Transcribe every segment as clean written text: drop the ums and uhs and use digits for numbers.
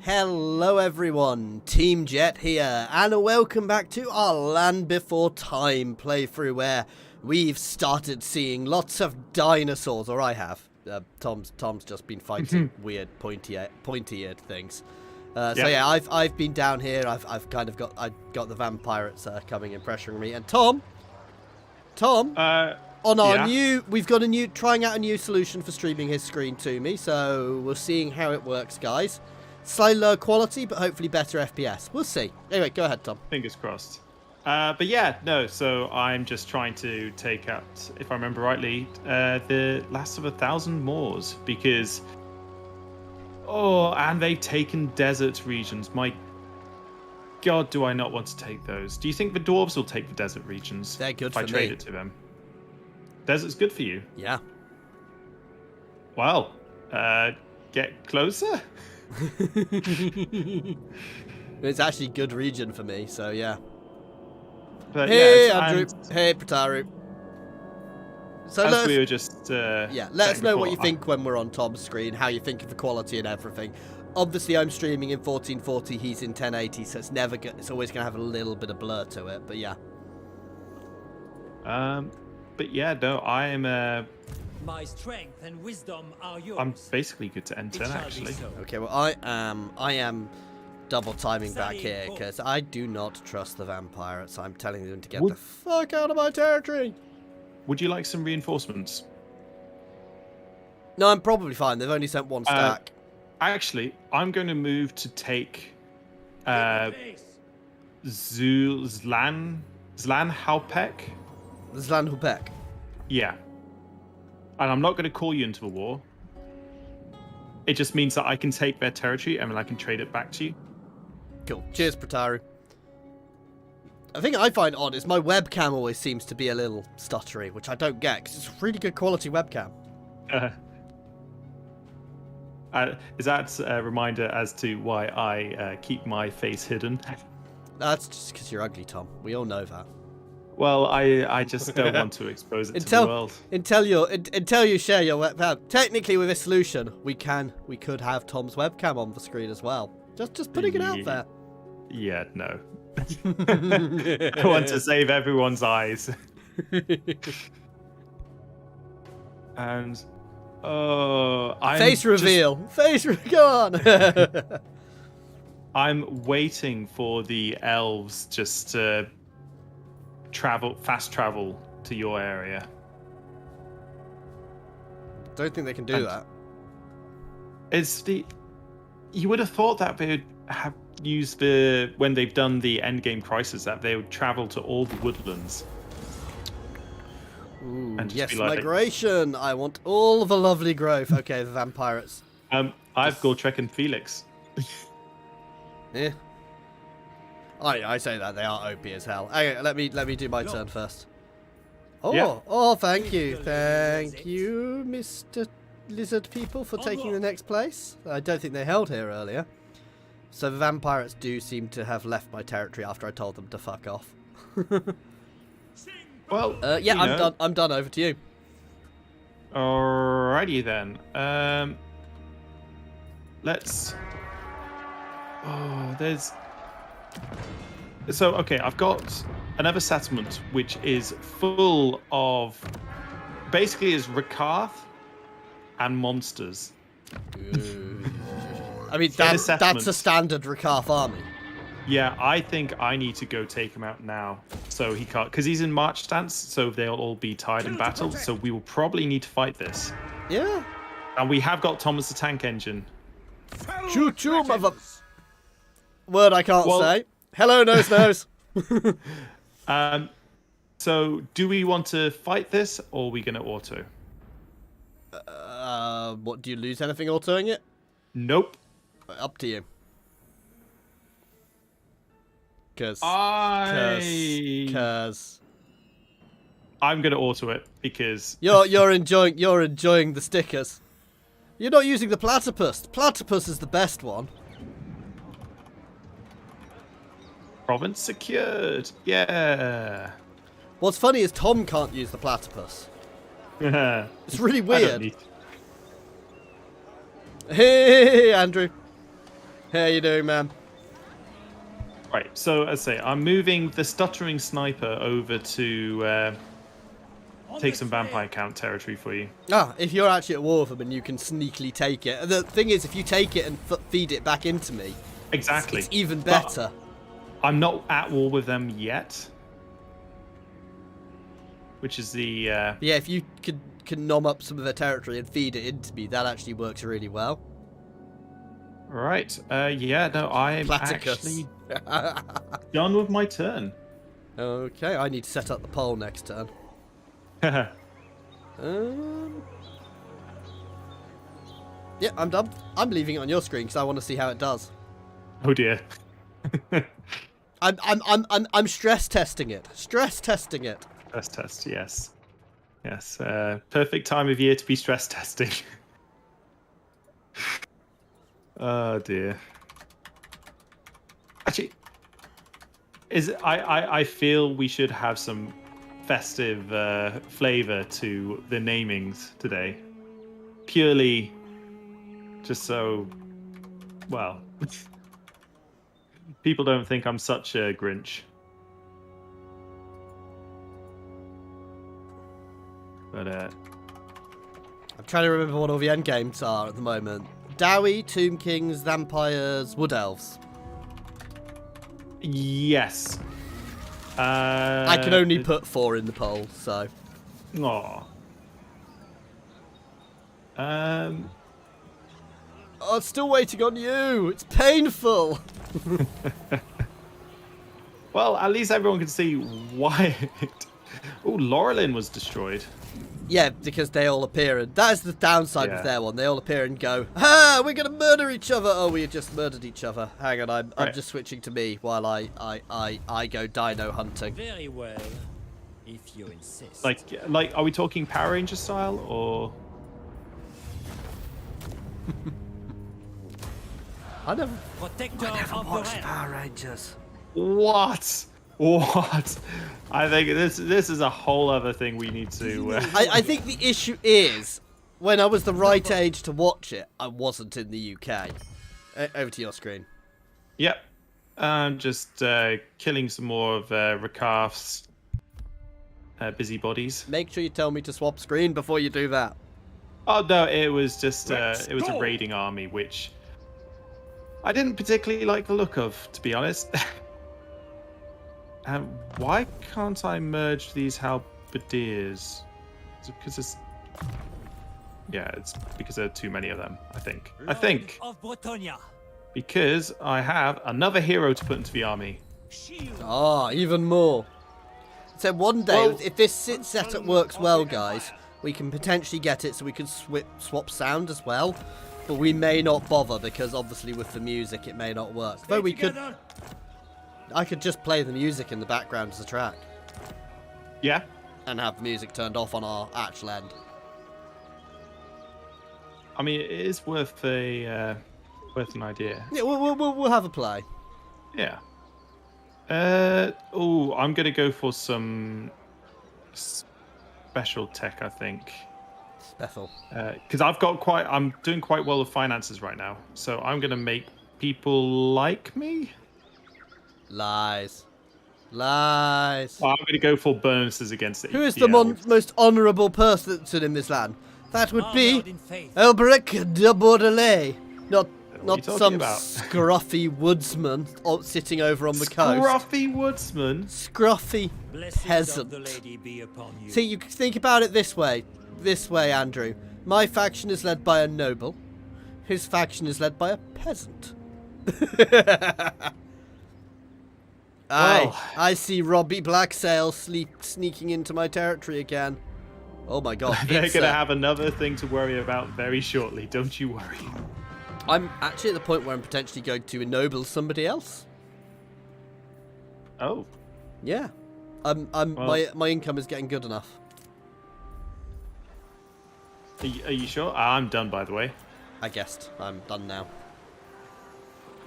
Hello everyone, Team Jet here, and welcome back to our Land Before Time playthrough where we've started seeing lots of dinosaurs, or I have. Tom's just been fighting weird pointy-eared things. So yeah, I've been down here. I've got the vampires coming and pressuring me, and Tom, on our we've got trying out a new solution for streaming his screen to me. So we're seeing how it works, guys. Slightly lower quality, but hopefully better FPS. We'll see. Anyway, go ahead, Tom. Fingers crossed. But yeah, no, so I'm just trying to take out, if I remember rightly, the last of 1,000 Moors, because... Oh, and they've taken desert regions. My God, do I not want to take those. Do you think the dwarves will take the desert regions? They're good if for me. I trade it to them? Desert's good for you? Yeah. Well, get closer? It's actually good region for me, so yeah. But hey, yeah, Andrew. Hey, Prataru. So as we were just let us know what you think when we're on Tom's screen, how you think of the quality and everything. Obviously, I'm streaming in 1440, he's in 1080, so it's always going to have a little bit of blur to it, but yeah. But yeah, no, I am... My strength and wisdom are yours. I'm basically good to end 10, actually. So. Okay, well, I am double timing back here, because I do not trust the vampires. I'm telling them to get the fuck out of my territory. Would you like some reinforcements? No, I'm probably fine. They've only sent one stack. Actually, I'm going to move to take Zlanhaupek. Zlanhaupek. Yeah. And I'm not going to call you into the war. It just means that I can take their territory and then I can trade it back to you. Cool. Cheers, Prataru. I think I find odd is my webcam always seems to be a little stuttery, which I don't get because it's a really good quality webcam. Is that a reminder as to why I keep my face hidden? That's just because you're ugly, Tom. We all know that. Well, I just don't want to expose it to the world. Until you share your webcam. Technically, with this solution, we could have Tom's webcam on the screen as well. Just putting it out there. Yeah, no. I want to save everyone's eyes. And face reveal. Go on. I'm waiting for the elves just to fast travel to your area. Don't think they can do that. You would have thought that they would have used when they've done the endgame crisis, that they would travel to all the woodlands. Ooh, yes, migration. I want all the lovely growth. Okay, the vampires. I've Gotrek and Felix. Yeah. I say that they are OP as hell. Okay, let me do my turn first. Oh, yeah. Oh, thank you, Mr. Lizard people, for taking the next place. I don't think they held here earlier. So the vampires do seem to have left my territory after I told them to fuck off. Well, yeah, I'm done. I'm done. Over to you. Alrighty then. Let's. Oh, there's. So okay, I've got another settlement which is full of, basically, is Rakarth and monsters. I mean, that's a standard Rakarth army. Yeah, I think I need to go take him out now. So he can't, because he's in march stance, so they'll all be tired in battle. So we will probably need to fight this. Yeah. And we have got Thomas the Tank Engine. Choo, mother... Word I can't say. Hello, nose. So do we want to fight this, or are we going to auto? What, do you lose anything autoing it? Nope. Up to you. Cause I'm gonna auto it because you're enjoying the stickers. You're not using the platypus. The platypus is the best one. Province secured. Yeah. What's funny is Tom can't use the platypus. It's really weird. Hey, Andrew. How you doing, man? Right, so as I say, I'm moving the stuttering sniper over to take some vampire count territory for you. Ah, if you're actually at war with them and you can sneakily take it. The thing is, if you take it and feed it back into me, Exactly. it's even better. But I'm not at war with them yet. Which is the... Yeah, if you can nom up some of their territory and feed it into me, that actually works really well. Right. Yeah, no, I'm Platycus. actually done with my turn. Okay, I need to set up the poll next turn. Yeah, I'm done. I'm leaving it on your screen because I want to see how it does. Oh dear. I'm stress testing it. Stress testing it. Stress test, yes. Yes, perfect time of year to be stress testing. Oh dear. Actually, I feel we should have some festive flavor to the namings today. Purely just so, well, people don't think I'm such a Grinch. But I'm trying to remember what all the end games are at the moment. Dowie, Tomb Kings, Vampires, Wood Elves. yes. I can only put 4 in the poll, so. Aw. Oh, it's still waiting on you. It's painful. Well, at least everyone can see why. Oh, Laurelin was destroyed. Yeah, because they all appear, and that is the downside Yeah. of their one. They all appear and go, "Ah, we're gonna murder each other." Oh, we just murdered each other. Hang on, I'm Right. just switching to me while I go dino hunting. Very well, if you insist. Like, are we talking Power Ranger style or? I never Protector of the watched realm. Power Rangers. What? What? I think this is a whole other thing we need to. I think the issue is, when I was the right age to watch it, I wasn't in the UK. Over to your screen. Yep. Just killing some more of Rakaf's busybodies. Make sure you tell me to swap screen before you do that. Oh no, it was just it was a raiding army, which I didn't particularly like the look of, to be honest. Why can't I merge these halberdiers? Is it because it's... Yeah, it's because there are too many of them, I think. I think Of Bretonia. because I have another hero to put into the army. Shield. Ah, even more. So one day, Well- if this setup works well, guys, we can potentially get it so we can swap sound as well. But we may not bother because obviously with the music it may not work. Though we could, I could just play the music in the background as a track Yeah. and have the music turned off on our actual end. I mean, it is worth an idea. Yeah, we'll have a play. Yeah. Oh, I'm gonna go for some special tech, I think. Bethel. Because I'm doing quite well with finances right now, so I'm gonna make people like me. Lies. Lies. Well, I'm gonna go for bonuses against it. Who is the most honourable person in this land? That would be Armored in faith. Alberic de Bordeleaux. Not What are you talking some about? scruffy woodsman sitting over on the coast. Scruffy woodsman. Scruffy Blessings peasant. of the lady be upon you. See, you can think about it this way. This way, Andrew. My faction is led by a noble. His faction is led by a peasant. Well. I see Robbie Blacksail sneaking into my territory again. Oh my god. They're it's, gonna have another thing to worry about very shortly. Don't you worry. I'm actually at the point where I'm potentially going to ennoble somebody else. Oh. Yeah. Well. My income is getting good enough. Are you sure? I'm done, by the way. I guessed. I'm done now.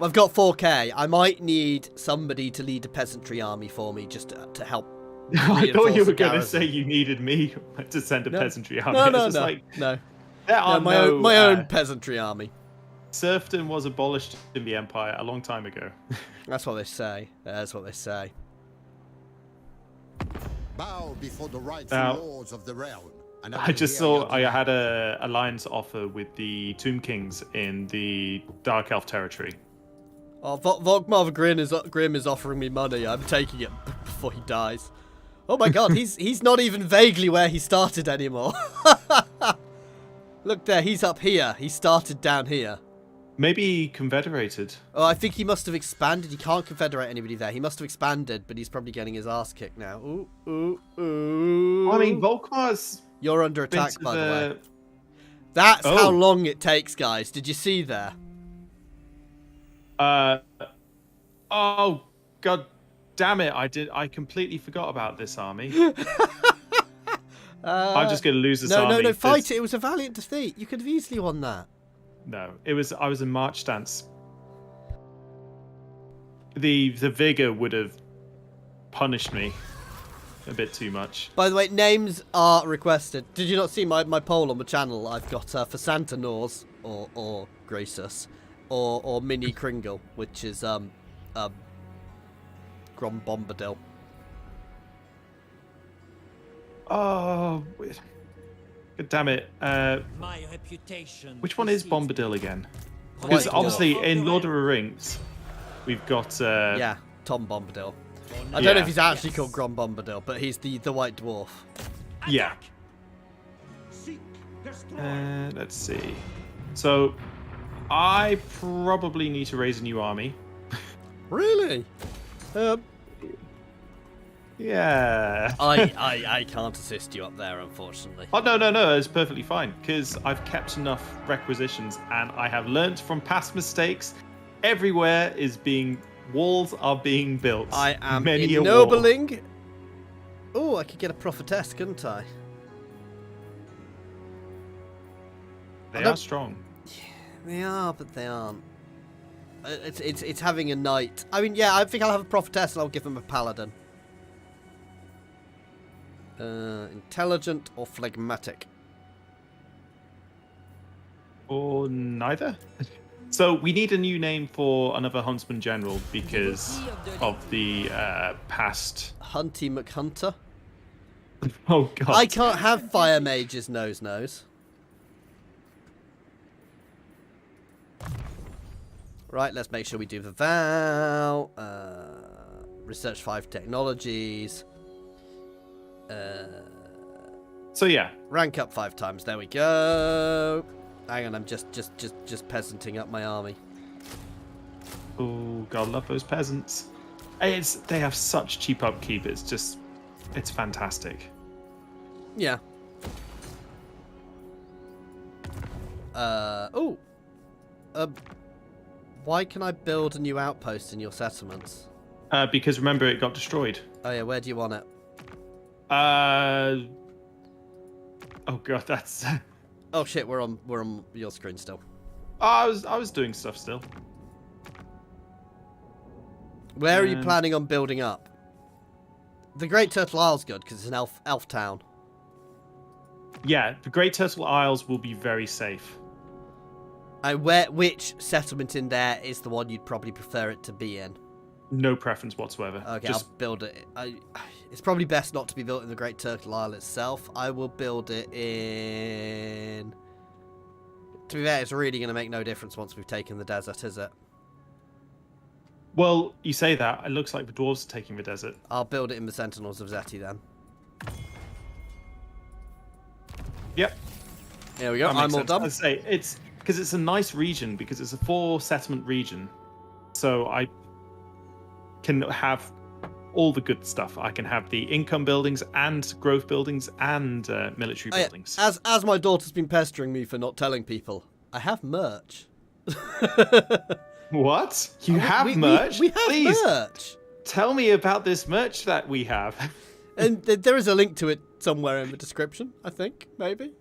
I've got 4k. I might need somebody to lead a peasantry army for me just to help. I thought reinforce you the were going to garrison. say you needed me to send a No. peasantry army. No, It's no, just no, like, no. there are No, my own no peasantry army. serfdom was abolished in the Empire a long time ago. That's what they say. That's what they say. Bow before the rights Now, and laws of the realm. And I just saw I had a alliance offer with the Tomb Kings in the Dark Elf territory. Oh, Volkmar Grim is offering me money. I'm taking it before he dies. Oh my god, he's not even vaguely where he started anymore. Look there, he's up here. He started down here. Maybe confederated. Oh, I think he must have expanded. He can't confederate anybody there. He must have expanded, but he's probably getting his ass kicked now. Ooh, ooh, ooh. I mean, Volkmar's You're under attack, bit by the of way. That's Oh. how long it takes, guys. Did you see there? Oh, god damn it! I completely forgot about this army. I'm just gonna lose this army. No, fight it. It was a valiant defeat. You could have easily won that. No, I was in march stance. The vigor would have punished me a bit too much. By the way, names are requested. Did you not see my poll on the channel? I've got for Santa Nors or Grasus or Mini Kringle, which is Grom Bombadil. Oh, god damn it! My reputation. Which one is precedes me. Bombadil again? White Because Dwarf. obviously in Lord of the Rings, we've got Yeah, Tom Bombadil. I don't know Yeah. if he's actually called Grom Bombadil, but he's the White Dwarf. yeah. Seek, destroy. Let's see. So, I probably need to raise a new army. Really? Yeah. I can't assist you up there, unfortunately. Oh no, it's perfectly fine because I've kept enough requisitions and I have learnt from past mistakes. Everywhere walls are being built. I am Many a wall. ennobling. Oh, I could get a prophetess, couldn't I? They I don't- are strong. They are, but they aren't. It's having a knight. I mean, yeah, I think I'll have a prophetess and I'll give him a paladin. Intelligent or phlegmatic? Or neither. So we need a new name for another huntsman general because of the past. Hunty McHunter? Oh god. I can't have fire mages nose. Right, let's make sure we do the vow. Research 5 technologies. So yeah. Rank up 5 times. There we go. Hang on, I'm just peasanting up my army. Oh god, love those peasants. They have such cheap upkeep. It's fantastic. Yeah. Why can I build a new outpost in your settlements? Because remember, it got destroyed. Oh yeah, where do you want it? Oh god, that's. Oh shit, we're on your screen still. I was doing stuff still. Where are you planning on building up? The Great Turtle Isle's good because it's an elf town. Yeah, the Great Turtle Isles will be very safe. Which settlement in there is the one you'd probably prefer it to be in? No preference whatsoever. Okay, Just I'll build it. It's probably best not to be built in the Great Turtle Isle itself. I will build it in... To be fair, it's really going to make no difference once we've taken the desert, is it? well, you say that. It looks like the dwarves are taking the desert. I'll build it in the Sentinels of Zeti then. Yep. There we go. that I'm makes all sense. done. I say it's because it's a nice region because it's a 4 settlement region, so I can have all the good stuff. I can have the income buildings and growth buildings and military Oh, yeah. buildings. As my daughter's been pestering me for not telling people, I have merch. What? You Oh, have we merch? We have Please merch. tell me about this merch that we have. And there is a link to it somewhere in the description, I think, maybe.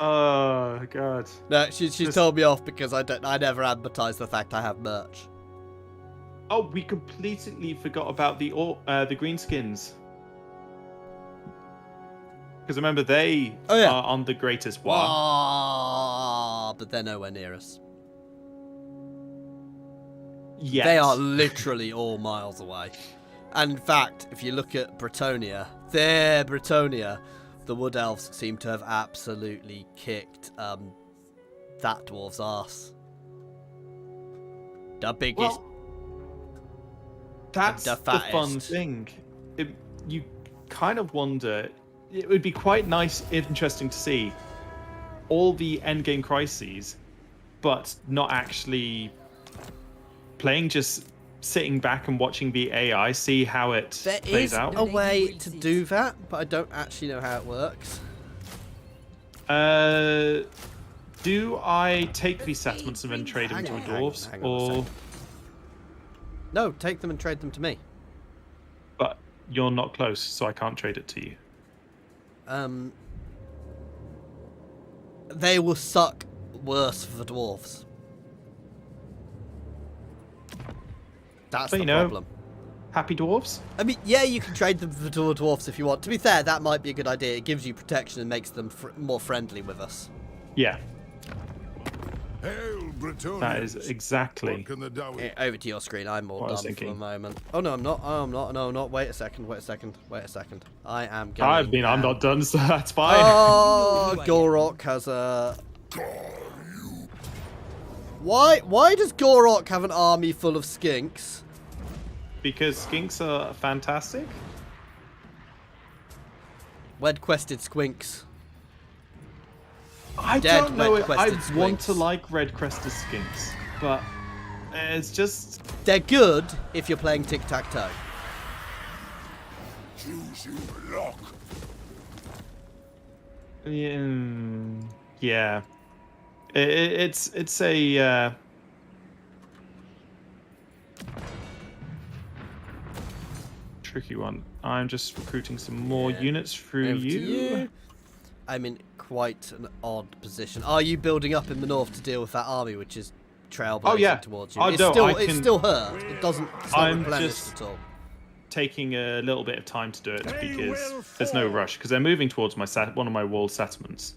Oh god. No, she's told me off because I never advertise the fact I have merch. Oh, we completely forgot about the greenskins. Because remember, they Oh, yeah. are on the greatest war. Ah, but they're nowhere near us. Yes. They are literally all miles away. And in fact, if you look at Bretonia, the Wood Elves seem to have absolutely kicked that dwarf's arse. The biggest. Well, that's the the fun fattest. thing. You kind of wonder. It would be quite nice, interesting to see all the endgame crises, but not actually playing. Just sitting back and watching the AI see how it There plays is out. a way to do that, but I don't actually know how it works. Do I take these settlements and then trade them to the dwarves, hang on a or? second. No, take them and trade them to me. But you're not close, so I can't trade it to you. They will suck worse for the dwarves. That's But the you know, problem. Happy dwarves? I mean, yeah, you can trade them for the dwarves if you want. To be fair, that might be a good idea. It gives you protection and makes them more friendly with us. Yeah, Hail, Bretonians. that is exactly. What can the Dawi- Over to your screen. I'm all What I was done for the thinking. moment. Oh no, I'm not. Oh, I'm not. No, not. Wait a second. Wait a second. Wait a second. I am going. I mean, I'm not done, so that's fine. Oh, Gorok has a. Why does Gorok have an army full of skinks? Because skinks are fantastic. Red-quested squinks. I Dead don't know. I red-quested want to squinks. like red-crested skinks, but it's just. They're good if you're playing tic-tac-toe. Choose you lock. Yeah. It's a. Tricky one. I'm just recruiting some more units through Over to you. you. I'm in quite an odd position. Are you building up in the north to deal with that army, which is trailblazing yeah. towards you? Oh, It's no, still, I it's can- still hurt. It doesn't. It's not I'm replenished just- at all. Taking a little bit of time to do it They because will there's no fall. rush because they're moving towards my one of my walled settlements.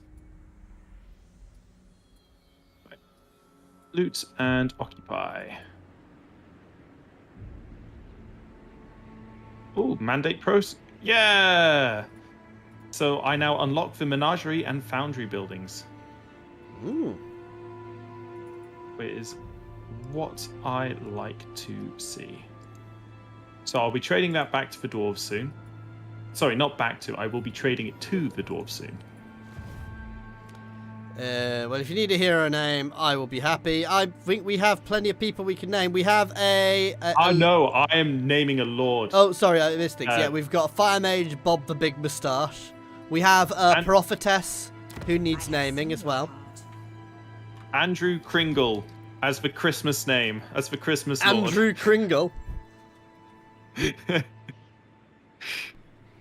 Right. Loot and occupy. Oh, mandate pros. Yeah. So I now unlock the menagerie and foundry buildings, Ooh. which is what I like to see. So I'll be trading that back to the dwarves soon. Sorry, not back to. I will be trading it to the dwarves soon. Well, if you need a hero name, I will be happy. I think we have plenty of people we can name. We have a No, I am naming a lord. Oh, sorry, I missed things. Yeah, Uh, we've got Fire Mage Bob the Big Moustache. We have a And- Prophetess who needs naming as well. Andrew Kringle as the Christmas name, as the Christmas lord. Andrew Kringle.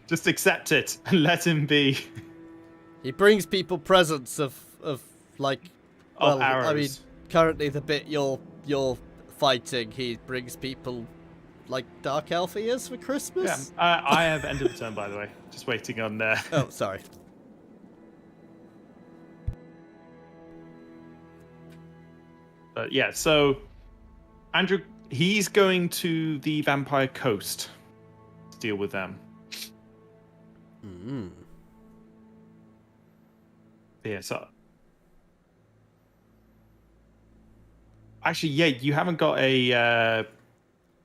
Just accept it and let him be. He brings people presents of like, Of well, I mean, arrows. currently the bit you're fighting, he brings people like Dark Elf ears for Yeah, Christmas. I have ended the turn, by the way. Just waiting on there. Oh, sorry. But yeah, so Andrew, he's going to the Vampire Coast to deal with them. Mm. Yeah, so actually, yeah, you haven't got a.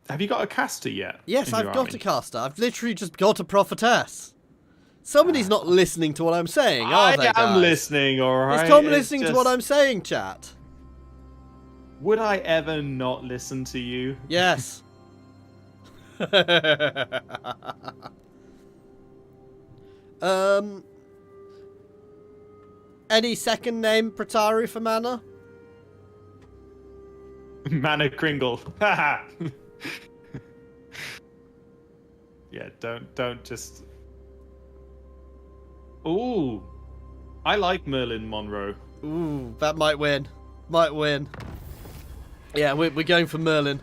Have you got a caster yet? Yes, in I've your got army? a caster. I've literally just got a Prophetess. Somebody's not listening to what I'm saying, are they, I am guys? listening, all right. Is Tom It's listening to what I'm saying, chat? Would I ever not listen to you? Yes. Any second name Prataru for mana? Mana Kringle. Haha. Yeah, don't just. Ooh, I like Merlin Monroe. Ooh, that might win. Might win. Yeah, we're going for Merlin.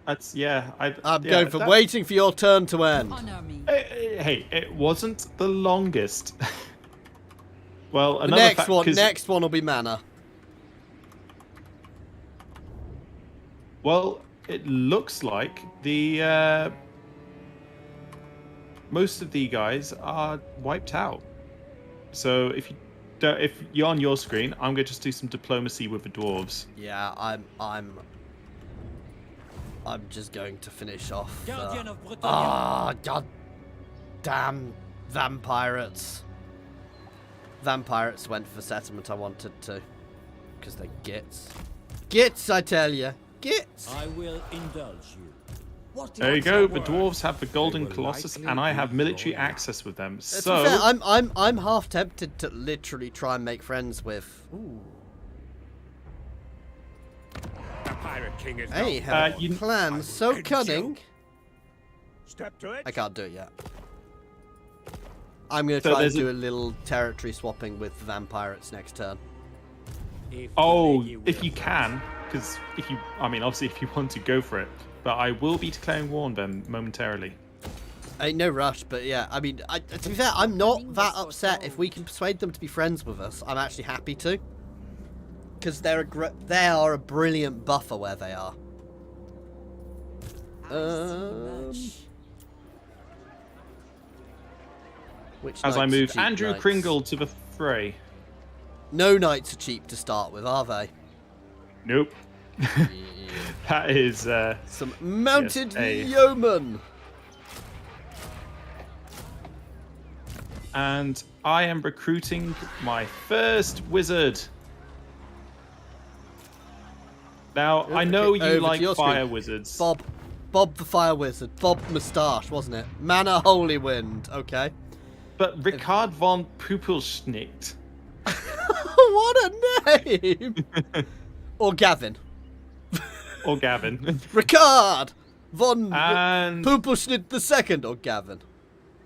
That's yeah. I'm going for waiting for your turn to end. Honor me. Hey, it wasn't the longest. Well, The another next one will be mana. Well, it looks like the most of the guys are wiped out. So if you're on your screen, I'm going to just do some diplomacy with the dwarves. Yeah, I'm just going to finish off. Guardian of Bretagne. God damn vampirates. Vampirates went for the settlement I wanted to. Because they're gits. Gits, I tell you. Gits. I will indulge you. What There you is go. your The word? dwarves have the Golden will Colossus, likely and I have be military your access with them. To be So fair, I'm half tempted to literally try and make friends with. Ooh. The Pirate King is Hey, not- have plans so Could cunning. you Step to it. I can't do it yet. I'm gonna So try and there's do a little territory swapping with vampirates next turn. If oh, the lady if will you can, because obviously if you want to go for it, but I will be declaring war on them momentarily. Ain't no rush, but yeah, I mean, to be fair, I'm not that upset. If we can persuade them to be friends with us, I'm actually happy to. Because they are a brilliant buffer where they are. Which As I knights are move cheap Andrew knights? Kringle to the fray. No knights are cheap to start with, are they? Nope. That is Some mounted Yes, a- yeomen. and I am recruiting my first wizard. Now, I know Over you to like your screen. fire wizards. Bob the Fire Wizard. Bob Moustache, wasn't it? Mana Holy Wind. Okay. But Ricard von Pupelschnicht. What a name! Or Gavin. Or Gavin. Ricard von And Pupelschnitt the Second, or Gavin.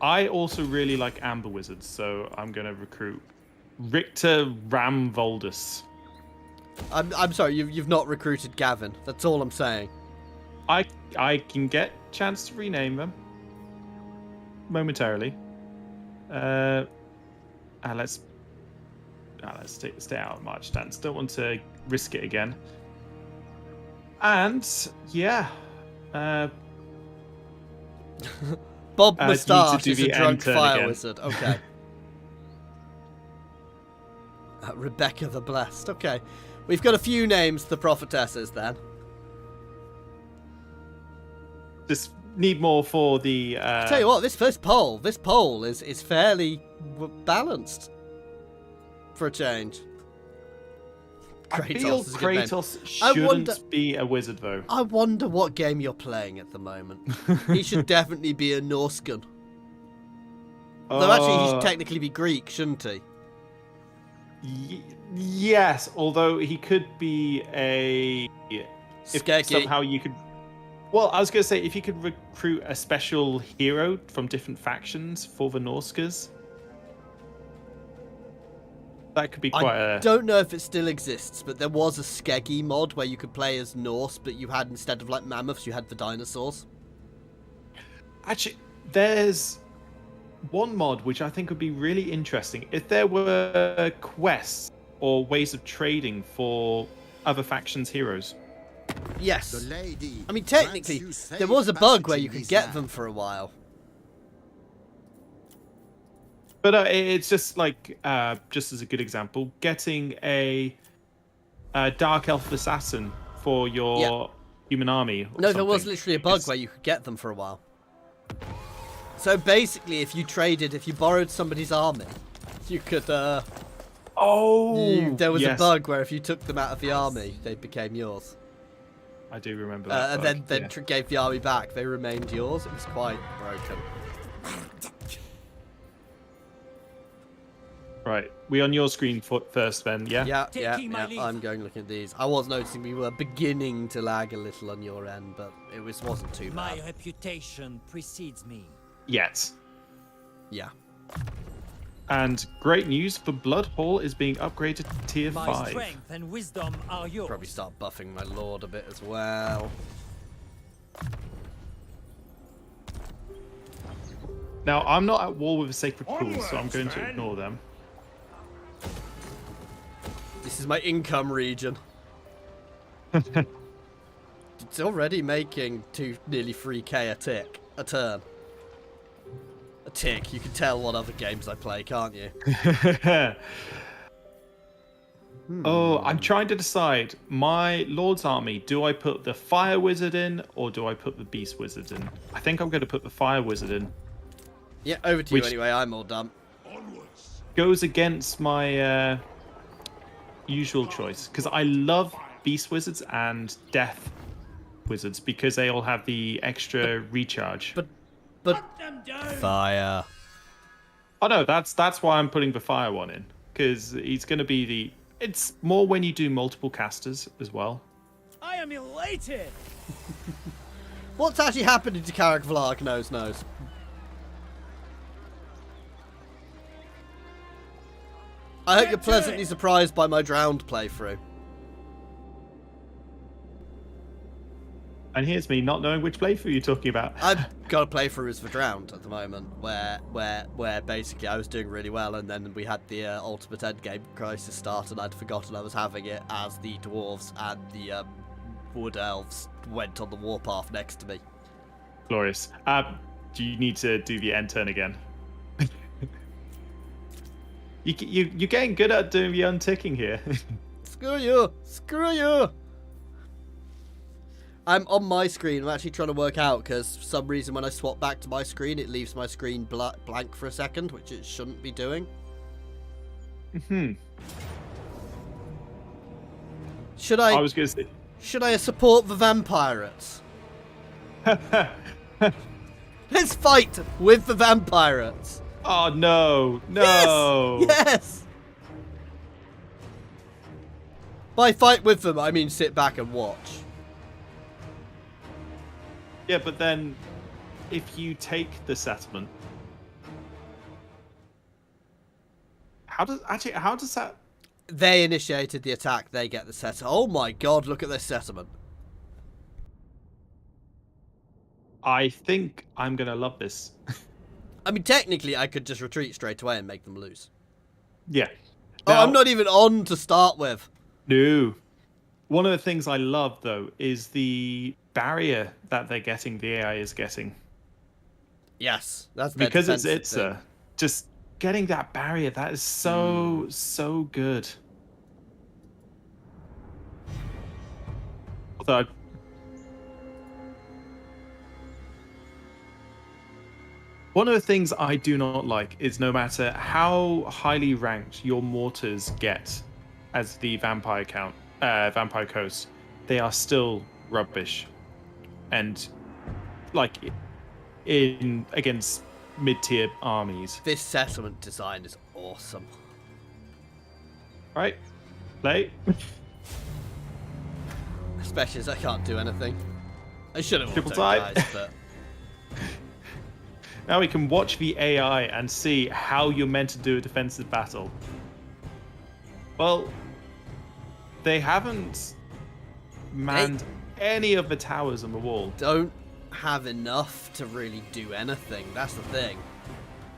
I also really like amber wizards, so I'm going to recruit Richter Ramvoldus. I'm sorry, you've not recruited Gavin. That's all I'm saying. I can get chance to rename them momentarily. Let's stay out of March stance. Don't want to risk it again. And yeah, Bob need to Moustache do is a the drunk end turn fire again. wizard. Okay. Rebecca the Blessed. Okay. We've got a few names, the prophetesses, then. just need more for the. Tell you what, this poll is fairly balanced for a change. I feel is a good name. Kratos I shouldn't wonder- be a wizard though. I wonder what game you're playing at the moment. He should definitely be a Norsegan. Though actually, he should technically be Greek, shouldn't he? Yes, although he could be a. If Skeggy. somehow you could. Well, I was going to say if you could recruit a special hero from different factions for the Norskas, that could be quite I a. don't know if it still exists, but there was a Skeggy mod where you could play as Norse, but you had, instead of like mammoths, you had the dinosaurs. Actually, there's one mod which I think would be really interesting if there were quests or ways of trading for other factions' heroes. Yes. The lady I mean, technically, grants you there safe was a bug where passage you in could his get land. them for a while. But it's just like, just as a good example, getting a dark elf assassin for your human army. Or No, there was something. literally a bug where you could get them for a while. So basically, if you borrowed somebody's army, you could, there was a yes, bug where if you took them out of the army, they became yours. I do remember that. And then yeah. gave the army back. They remained yours. It was quite broken. Right, we on your screen first, then, yeah? Yeah, Taking my leave. I'm going looking at these. I was noticing we were beginning to lag a little on your end, but it wasn't too My bad. reputation precedes me. Yet. Yeah. And great news, the Blood Hall is being upgraded to tier My 5. strength and wisdom are yours. Probably start buffing my lord a bit as well. Now, I'm not at war with a Sacred Pool, so I'm going to ignore them. This is my income region. It's already making nearly 3k a turn. A tick. You can tell what other games I play, can't you? Oh, I'm trying to decide. My Lord's army, do I put the Fire Wizard in or do I put the Beast Wizard in? I think I'm going to put the Fire Wizard in. Yeah, over to Which- you anyway. I'm all done. Goes against my usual choice because I love Beast Wizards and Death Wizards because they all have the extra recharge. But fire. Oh no, that's why I'm putting the Fire one in because he's going to be the. It's more when you do multiple casters as well. I am elated. What's actually happening to Carrick Vlarg? Knows. I hope you're pleasantly surprised by my drowned playthrough. And here's me not knowing which playthrough you're talking about. I've got a playthrough as the drowned at the moment, where basically I was doing really well, and then we had the ultimate endgame crisis start, and I'd forgotten I was having it as the dwarves and the wood elves went on the warpath next to me. Glorious. Do you need to do the end turn again? You're getting good at doing the unticking here. Screw you! I'm on my screen. I'm actually trying to work out because for some reason when I swap back to my screen, it leaves my screen blank for a second, which it shouldn't be doing. Should I was going to say. Should I support the vampirates? Let's fight with the vampirates. Oh no! No! Yes. By fight with them, I mean sit back and watch. Yeah, but then if you take the settlement, how does that? They initiated the attack. They get the settlement. Oh my god! Look at this settlement. I think I'm gonna love this. I mean, technically, I could just retreat straight away and make them lose. Yeah. Oh, Now- I'm not even on to start with. No. One of the things I love though is the barrier that they're getting. The AI is getting Yes, that's their because it's defensive thing. just getting that barrier. That is so good. Although one of the things I do not like is no matter how highly ranked your mortars get as the vampire coast, they are still rubbish. And like in against mid-tier armies. This settlement design is awesome. Right? Play. Especially as I can't do anything. I should have Triple auto time. guys, but Now we can watch the AI and see how you're meant to do a defensive battle. Well, they haven't manned any of the towers on the wall. don't have enough to really do anything. That's the thing.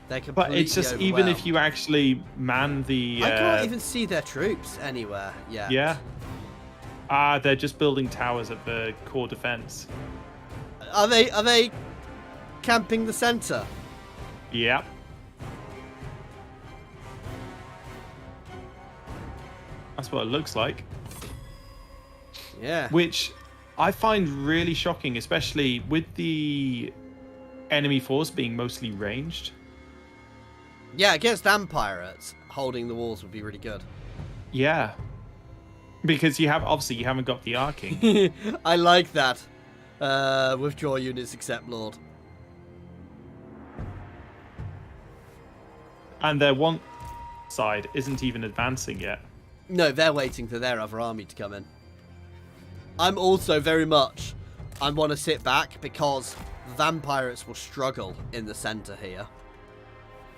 They're completely But it's just even if overwhelmed. you actually man the I can't even see their troops anywhere yet. yeah. They're just building towers at the core defense. Are they camping the center? Yep. That's what it looks like. Yeah. Which I find really shocking, especially with the enemy force being mostly ranged. Yeah, against vampirates, holding the walls would be really good. Yeah. Because you haven't got the arcing. I like that. Withdraw units except Lord. And their one side isn't even advancing yet. No, they're waiting for their other army to come in. I'm also very much... I want to sit back because vampirates will struggle in the center here.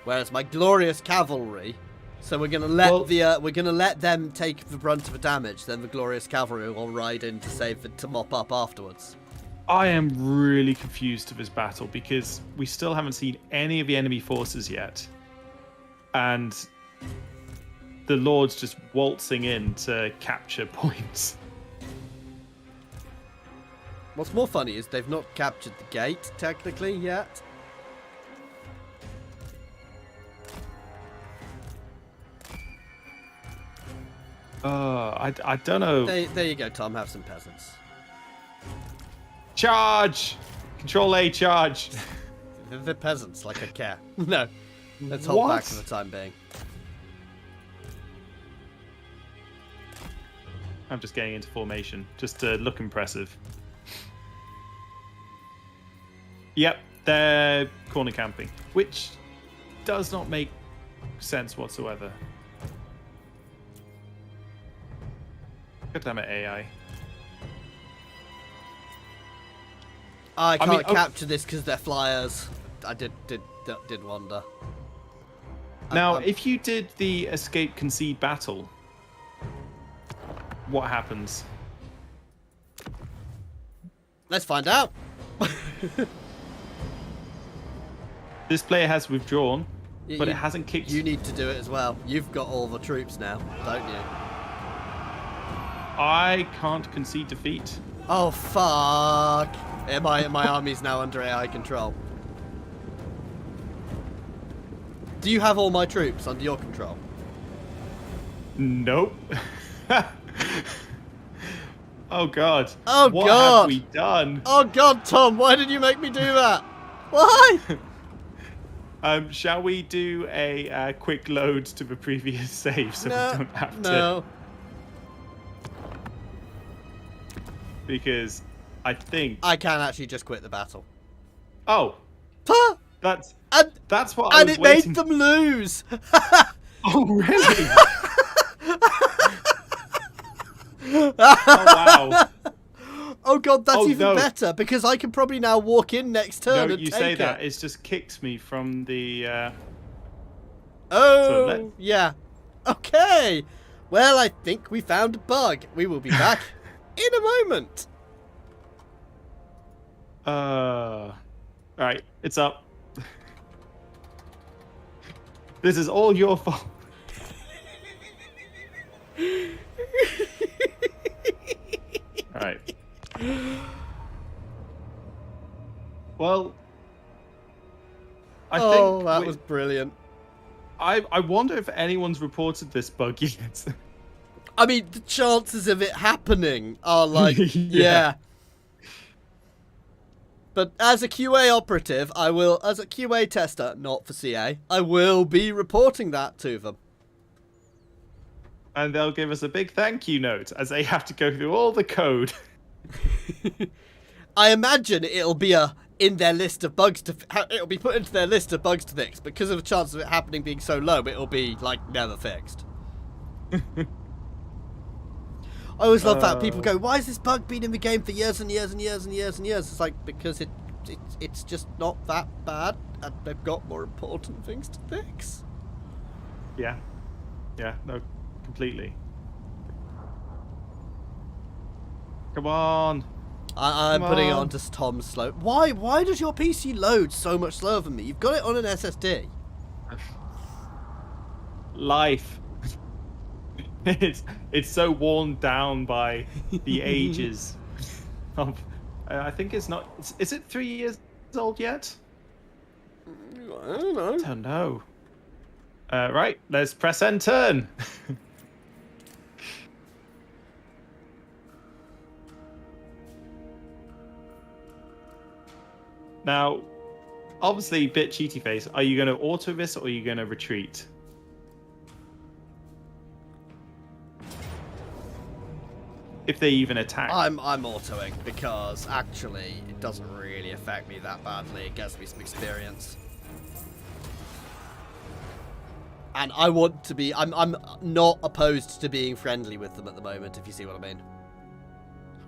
Whereas my glorious cavalry... So we're gonna let them take the brunt of the damage. Then the glorious cavalry will ride in to mop up afterwards. I am really confused of this battle because we still haven't seen any of the enemy forces yet. And the lords just waltzing in to capture points. What's more funny is they've not captured the gate, technically, yet. I don't know. There you go, Tom. Have some peasants. Charge! Control A, charge! They're peasants, like I care. No. Let's hold back for the time being. I'm just getting into formation, just to look impressive. Yep, they're corner camping, which does not make sense whatsoever. God damn it, AI. I can't capture this because they're flyers. I did wonder. Now, if you did the escape concede battle, what happens? Let's find out. This player has withdrawn, but it hasn't kicked. You need to do it as well. You've got all the troops now, don't you? I can't concede defeat. Oh fuck! My army's now under AI control. Do you have all my troops under your control? Nope. Oh god. Oh what god. Have we done? Oh god, Tom, why did you make me do that? Why? Shall we do a quick load to the previous save so we don't have to? No. Because I think I can actually just quit the battle. Oh, Huh? that's And what I was it waiting. made them lose. Oh really? Oh wow. Oh god, that's even no. better because I can probably now walk in next turn No, and you take say it. that. It's just kicked me from the. Oh, yeah. Okay. Well, I think we found a bug. We will be back in a moment. Alright, it's up. This is all your fault. Alright. Well, I think that was brilliant. I wonder if anyone's reported this bug yet. I mean, the chances of it happening are like, Yeah. yeah. But as a QA operative, I will, as a QA tester, not for CA, I will be reporting that to them. And they'll give us a big thank you note as they have to go through all the code. I imagine it'll be in their list of bugs to it'll be put into their list of bugs to fix because of the chance of it happening being so low. It'll be like never fixed. I always love that people go, "Why has this bug been in the game for years and years and years and years and years?" It's like because it's just not that bad, and they've got more important things to fix. Yeah, no, completely. Come on. I'm putting it onto Tom's slow. Why does your PC load so much slower than me? You've got it on an SSD. Life. It's so worn down by the ages of. I think it's not. Is it 3 years old yet? I don't know. I don't know. Right, let's press end turn. Now, obviously, bit cheaty face. Are you going to auto this or are you going to retreat? If they even attack. I'm autoing because actually it doesn't really affect me that badly. It gets me some experience. And I want to be I'm not opposed to being friendly with them at the moment, if you see what I mean.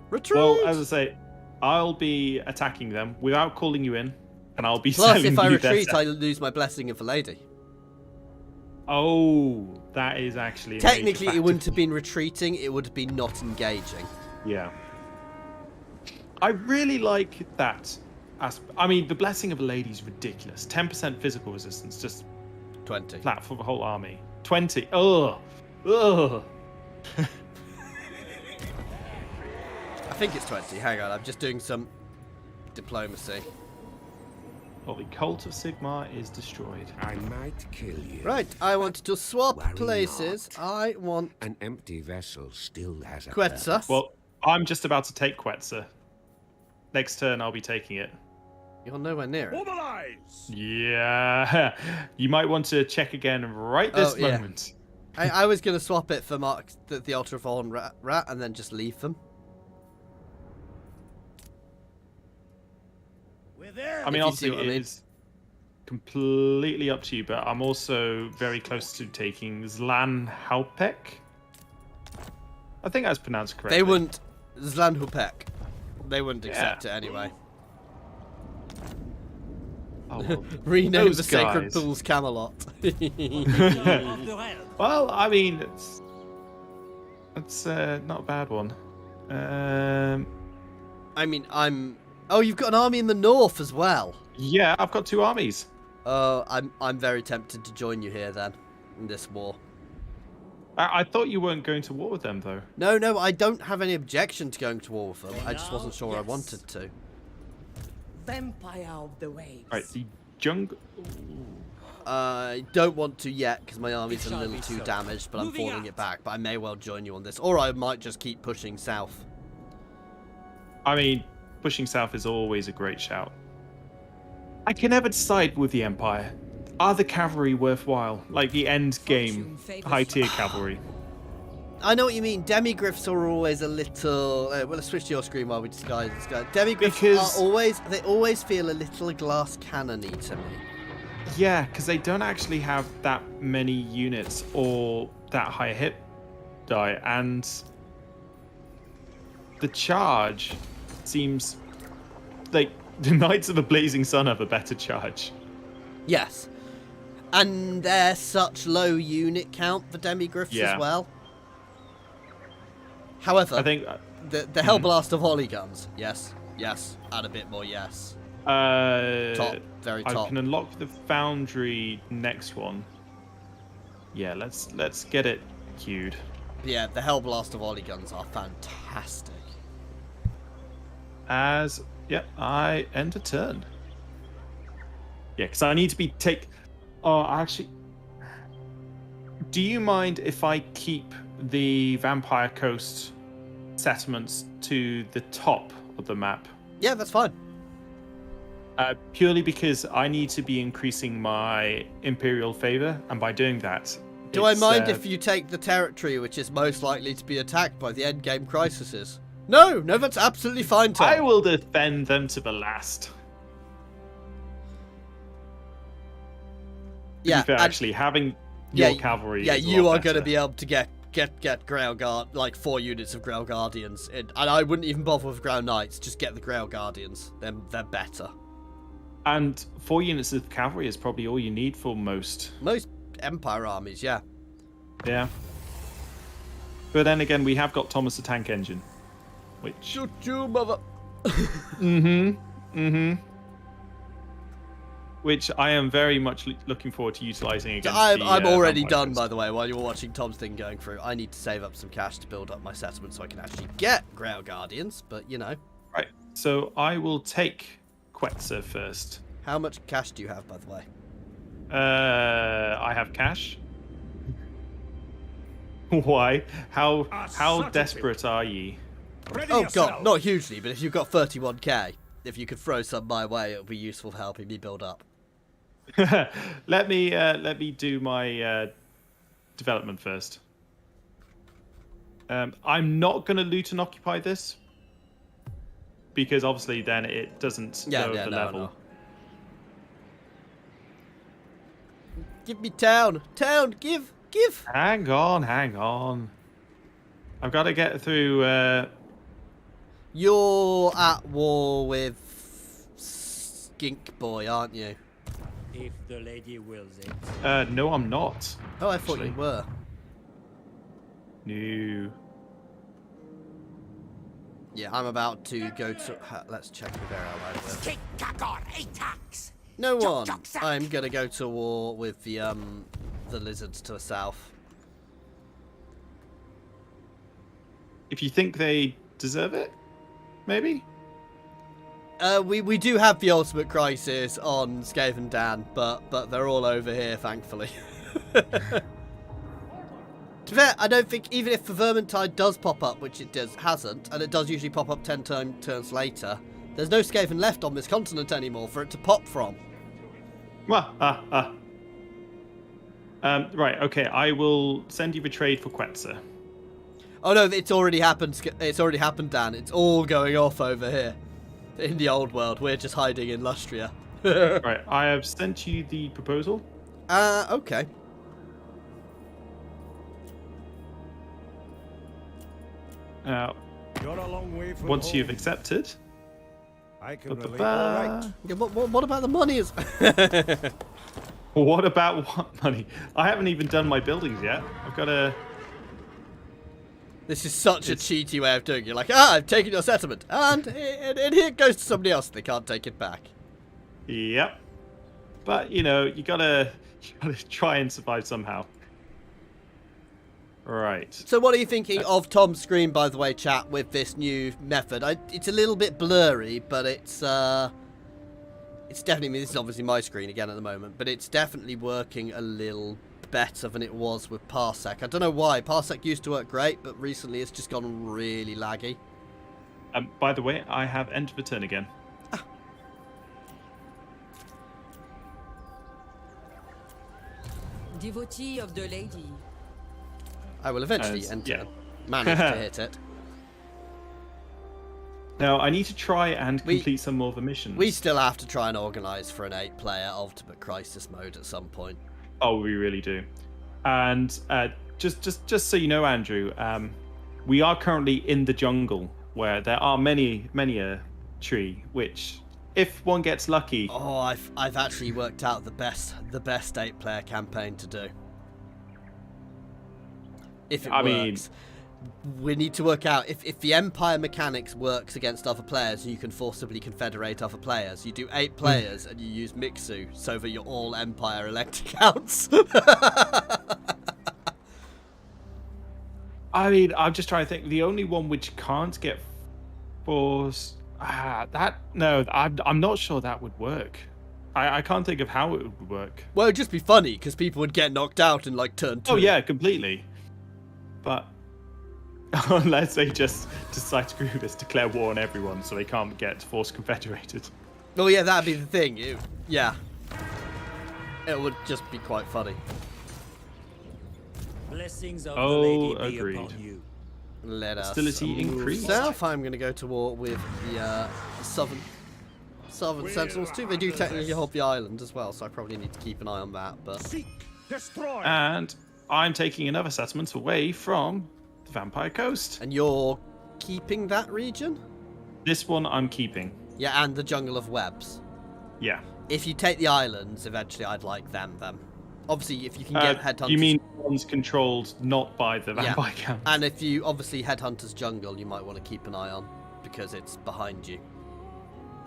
Retreat. Well, as I say, I'll be attacking them without calling you in, and I'll be Plus, selling if I you their retreat, set. I lose my blessing of the lady. Oh, that is actually a Technically, major it wouldn't have factor. been retreating. It would have been not engaging. Yeah. I really like that. I mean, the blessing of a lady is ridiculous. 10% physical resistance, just 20. flat for the whole army. 20. Ugh. Ugh. I think it's 20. Hang on, I'm just doing some diplomacy. Well, the cult of Sigmar is destroyed. I might kill you. Right, I wanted to swap Worry places. not. I want An empty vessel still has a Quetzal. purpose. Well, I'm just about to take Quetzal. Next turn, I'll be taking it. You're nowhere near it. Mobilize! Yeah. You might want to check again right this Oh, yeah. moment. I was going to swap it for Mark, the Altar of Fallen Rat, and then just leave them. We're there. I mean, If you see obviously, what I mean. it's completely up to you, but I'm also very close to taking Zlan Halpek. I think that's pronounced correctly. They wouldn't... Zlanhupek. They wouldn't Yeah. accept it anyway. Oh, well. Rename Those the Sacred guys. Pools Camelot. Of the realm. Well, I mean, it's not a bad one. I mean, I'm... Oh, you've got an army in the north as well. Yeah, I've got 2 armies. I'm very tempted to join you here then, in this war. I thought you weren't going to war with them, though. No, I don't have any objection to going to war with them. I just Now, wasn't sure I yes. wanted to. Vampire of the waves. Right, the jungle. I don't want to yet because my army's It a shall little be too so. damaged, but I'm Moving falling out. it back. But I may well join you on this, or I might just keep pushing south. I mean, pushing south is always a great shout. I can never decide with the Empire. Are the cavalry worthwhile? Like the end game, Fortune favours high tier cavalry. I know what you mean. Demigryphs are always a little. Well, let's switch to your screen while we disguise this guy. Demigryphs Because- are always. They always feel a little glass cannony to me. Yeah, because they don't actually have that many units or that high hit die, and the charge seems like the Knights of the Blazing Sun have a better charge. Yes, and they're such low unit count for Demigryphs Yeah. as well. However, I think. the Hellblast of Holly guns. Yes, add a bit more. Yes, top, very I top. can unlock the Foundry next one. Yeah, let's get it queued. Yeah, the Hellblast of Holly guns are fantastic. I end a turn. Yeah, because I need to be actually, do you mind if I keep the Vampire Coast settlements to the top of the map? Yeah, that's fine. Purely because I need to be increasing my Imperial favor, and by doing that, Do I it's, mind if you take the territory which is most likely to be attacked by the endgame crises? No, that's absolutely fine, Tom. I will defend them to the last. To yeah, be fair, and- actually, having your yeah, cavalry. yeah, is a you lot are going to better. be able to get Grail Guard, like 4 units of Grail Guardians, and I wouldn't even bother with Grail Knights. Just get the Grail Guardians. They're better. And 4 units of cavalry is probably all you need for most. Most Empire armies, yeah. Yeah. But then again, we have got Thomas the Tank Engine, which. Shoot you, mother. Which I am very much looking forward to utilizing against. I'm already Vampire done, Coast. by the way, while you're watching Tom's thing going through. I need to save up some cash to build up my settlement so I can actually get Grail Guardians, but you know. Right. So I will take Quetzal first. How much cash do you have, by the way? I have cash. Why? How certainty. desperate are ye? Ready Oh yourself. god, not hugely, but if you've got 31k, if you could throw some my way, it'll be useful for helping me build up. let me do my development first. I'm not going to loot and occupy this because obviously then it doesn't lower the level. No. Give me town, give. Hang on. I've got to get through. You're at war with Skink Boy, aren't you? If the lady wills it. No, I'm not. Oh, I thought Actually. you were. No. Yeah, I'm about to go to. Let's check who they're allied with. Attacks. No one. Jock, sack. I'm gonna go to war with the lizards to the south. if you think they deserve it, maybe. We do have the ultimate crisis on Skaven Dan, but they're all over here, thankfully. To be fair, I don't think, even if the Vermintide does pop up, which it hasn't, and it does usually pop up 10 turns later, there's no Skaven left on this continent anymore for it to pop from. Well, right, okay, I will send you the trade for Quetzal. Oh no, it's already happened. It's already happened, Dan. It's all going off over here. In the old world, we're just hiding in Lustria. Right, I have sent you the proposal. Okay. Now, You're a long way from once home. you've accepted, I can relate. ba-ba-ba. All right. Yeah, what about the money? What about what money? I haven't even done my buildings yet. I've got to. This is such a cheaty way of doing it. You're like, I've taken your settlement, and here it goes to somebody else. They can't take it back. Yep. But you know, you gotta try and survive somehow. Right. So what are you thinking of Tom's screen, by the way, chat, with this new method? It's a little bit blurry, but it's definitely, this is obviously my screen again at the moment, but it's definitely working a little better than it was with Parsec. I don't know why. Parsec used to work great, but recently it's just gone really laggy. By the way, I have entered the turn again. Devotee of the lady. I will eventually manage to hit it. Now, I need to try and complete some more of the missions. We still have to try and organise for an 8-player Ultimate Crisis mode at some point. Oh, we really do. And just so you know, Andrew, we are currently in the jungle where there are many a tree, which, if one gets lucky... Oh, I've actually worked out the best 8-player campaign to do. If it works. We need to work out if the Empire mechanics works against other players and you can forcibly confederate other players. You do 8 players and you use Mixu so that you're all Empire elect counts. I mean, I'm just trying to think. The only one which can't get forced... I'm not sure that would work. I can't think of how it would work. Well, it'd just be funny because people would get knocked out in like turn 2. Oh yeah, completely. But unless they just decide to screw this, declare war on everyone so they can't get forced confederated. Well, yeah, that'd be the thing. It would just be quite funny. Blessings of the lady be agreed. upon you. Let us Hostility move increased. south. I'm going to go to war with the southern Sentinels too. They do technically hold the island as well, so I probably need to keep an eye on that. But Seek, destroy. And I'm taking another settlement away from the Vampire Coast. and you're keeping that region? This one I'm keeping. Yeah, and the Jungle of Webs. Yeah. If you take the islands, eventually I'd like them. Obviously, if you can get Headhunters... You mean one's controlled not by the Vampire Count? And if you, obviously, Headhunters Jungle, you might want to keep an eye on, because it's behind you.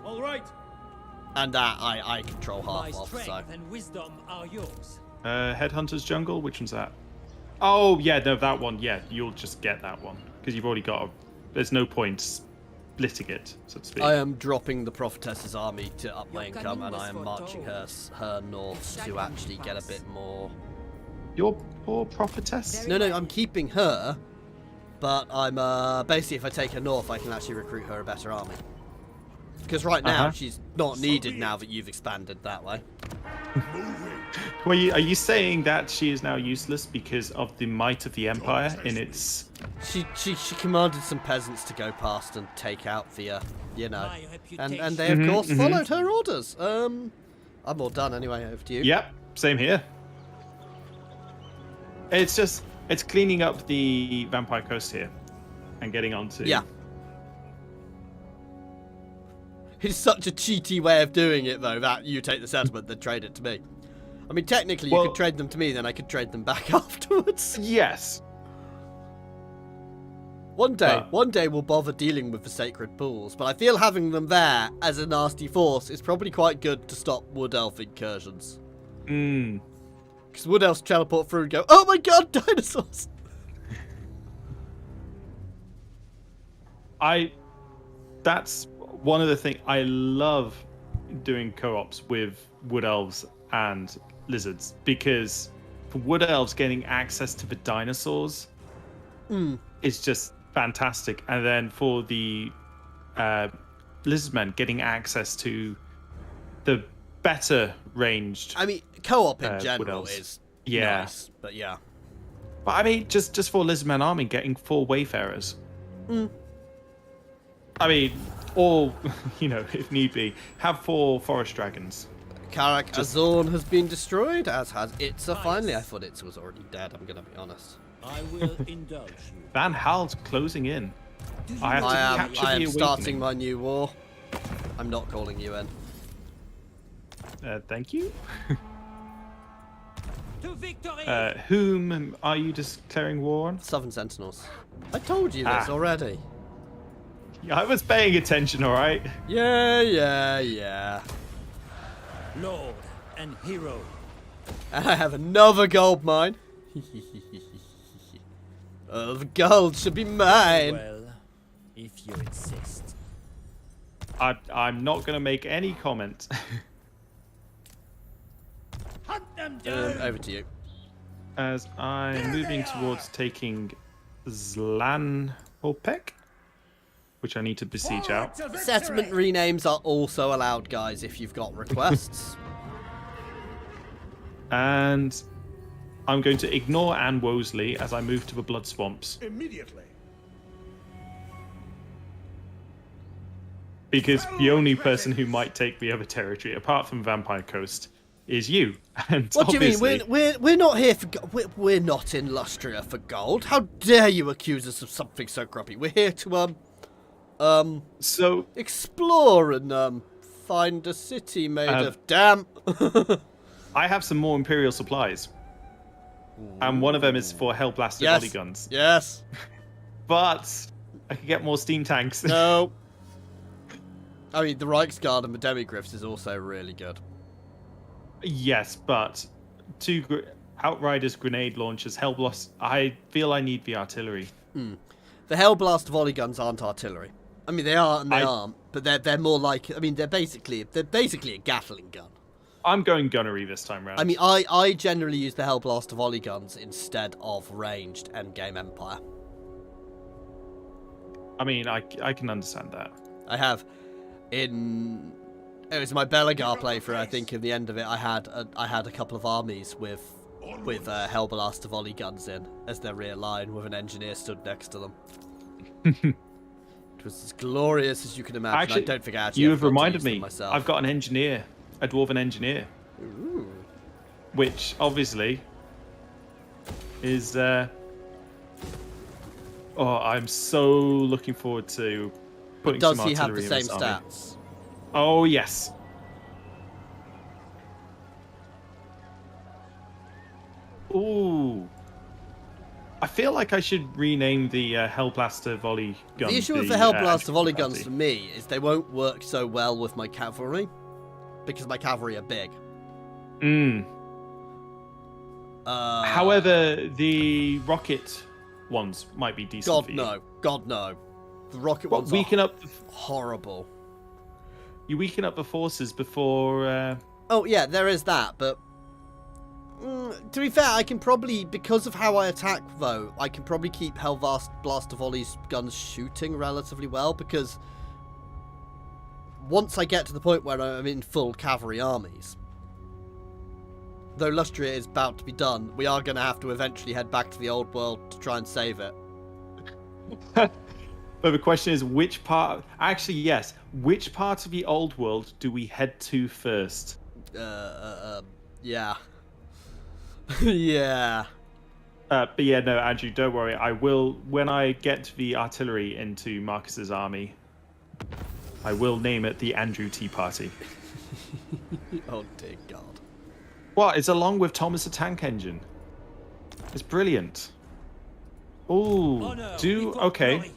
All right. And that I control My half of, so... strength and wisdom are yours. Headhunters Jungle? Which one's that? Oh, yeah, no, that one. Yeah, you'll just get that one. Because you've already got... There's no point splitting it, so to speak. I am dropping the Prophetess's army to up my income, and I am marching her north to actually get a bit more... Your poor Prophetess? No, I'm keeping her, but I'm, basically, if I take her north, I can actually recruit her a better army. Because right now, she's not needed now that you've expanded that way. Well, are you saying that she is now useless because of the might of the Empire in its... She commanded some peasants to go past and take out the, you know, My and reputation. they, of course, followed her orders. I'm all done anyway, over to you. Yep, same here. It's cleaning up the Vampire Coast here and getting onto... Yeah. It's such a cheaty way of doing it, though, that you take the settlement, then trade it to me. I mean, technically, you could trade them to me, then I could trade them back afterwards. Yes. One day we'll bother dealing with the sacred pools, but I feel having them there as a nasty force is probably quite good to stop Wood Elf incursions. Because Wood Elves teleport through and go, oh my god, dinosaurs! That's one of the things I love doing co-ops with wood elves and lizards, because for wood elves getting access to the dinosaurs is just fantastic, and then for the lizardmen getting access to the better ranged. I mean, co-op in wood general elves. is Yeah. nice, but yeah. But I mean, just for lizardmen army getting 4 wayfarers. I mean, or if need be, have 4 forest dragons. Karak Azorn has been destroyed, as has Itza. Finally, I thought Itza was already dead, I'm gonna be honest. I will indulge you. Van Hal's closing in. I have to capture I am the starting awakening. my new war. I'm not calling you in. Thank you. To victory! Whom are you declaring war on? Southern Sentinels. I told you this already. Yeah, I was paying attention, all right. Yeah. Lord and hero. And I have another gold mine. The gold should be mine. Well, if you insist. I'm not going to make any comment. Hunt them down! Over to you. As I'm moving towards taking Zlanhopek, which I need to besiege out. Settlement renames are also allowed, guys, if you've got requests. And I'm going to ignore Anne Wosley as I move to the Blood Swamps. Immediately. Because the only person who might take the other territory, apart from Vampire Coast, is you. And What do you mean? obviously- We're not here for we're not in Lustria for gold. How dare you accuse us of something so grumpy? We're here to So explore and find a city made of damp. I have some more Imperial supplies. And one of them is for Hellblaster Yes. body guns. Yes. But I could get more steam tanks. No. I mean, the Reichsguard and the Demigriffs is also really good. Yes, but 2 Outriders grenade launchers, Hellblast. I feel I need the artillery. The Hellblast volley guns aren't artillery. I mean, they are and they aren't, but they're more like. I mean, they're basically a Gatling gun. I'm going gunnery this time round. I mean, I generally use the Hellblaster volley guns instead of ranged endgame Empire. I mean, I can understand that. I have it was my Belagar playthrough. I think in the end of it, I had a couple of armies with Hellblaster volley guns in as their rear line, with an engineer stood next to them. It was as glorious as you can imagine. Actually, I don't think I you have ever got to reminded use them me. myself. I've got an engineer, a dwarven engineer, which obviously is. I'm so looking forward to putting Does some he have the artillery in same this army. stats? Oh yes. Ooh. I feel like I should rename the Hellblaster volley gun. The issue with the Hellblaster volley Infantry. guns for me is they won't work so well with my cavalry because my cavalry are big. However, the rocket ones might be decent God for you. no, God no. The rocket But ones weaken are up. horrible. You weaken up the forces before. Oh yeah, there is that, but to be fair, I can probably, because of how I attack though, I can probably keep Hellblaster volley's guns shooting relatively well, because once I get to the point where I'm in full cavalry armies, though Lustria is about to be done, we are going to have to eventually head back to the old world to try and save it. But the question is, which part? Actually, yes. Which part of the old world do we head to first? Yeah. Yeah. But yeah, no, Andrew, don't worry. I will, when I get the artillery into Marcus's army, I will name it the Andrew Tea Party. Oh dear God. Well, it's along with Thomas the Tank Engine. It's brilliant. Ooh, okay.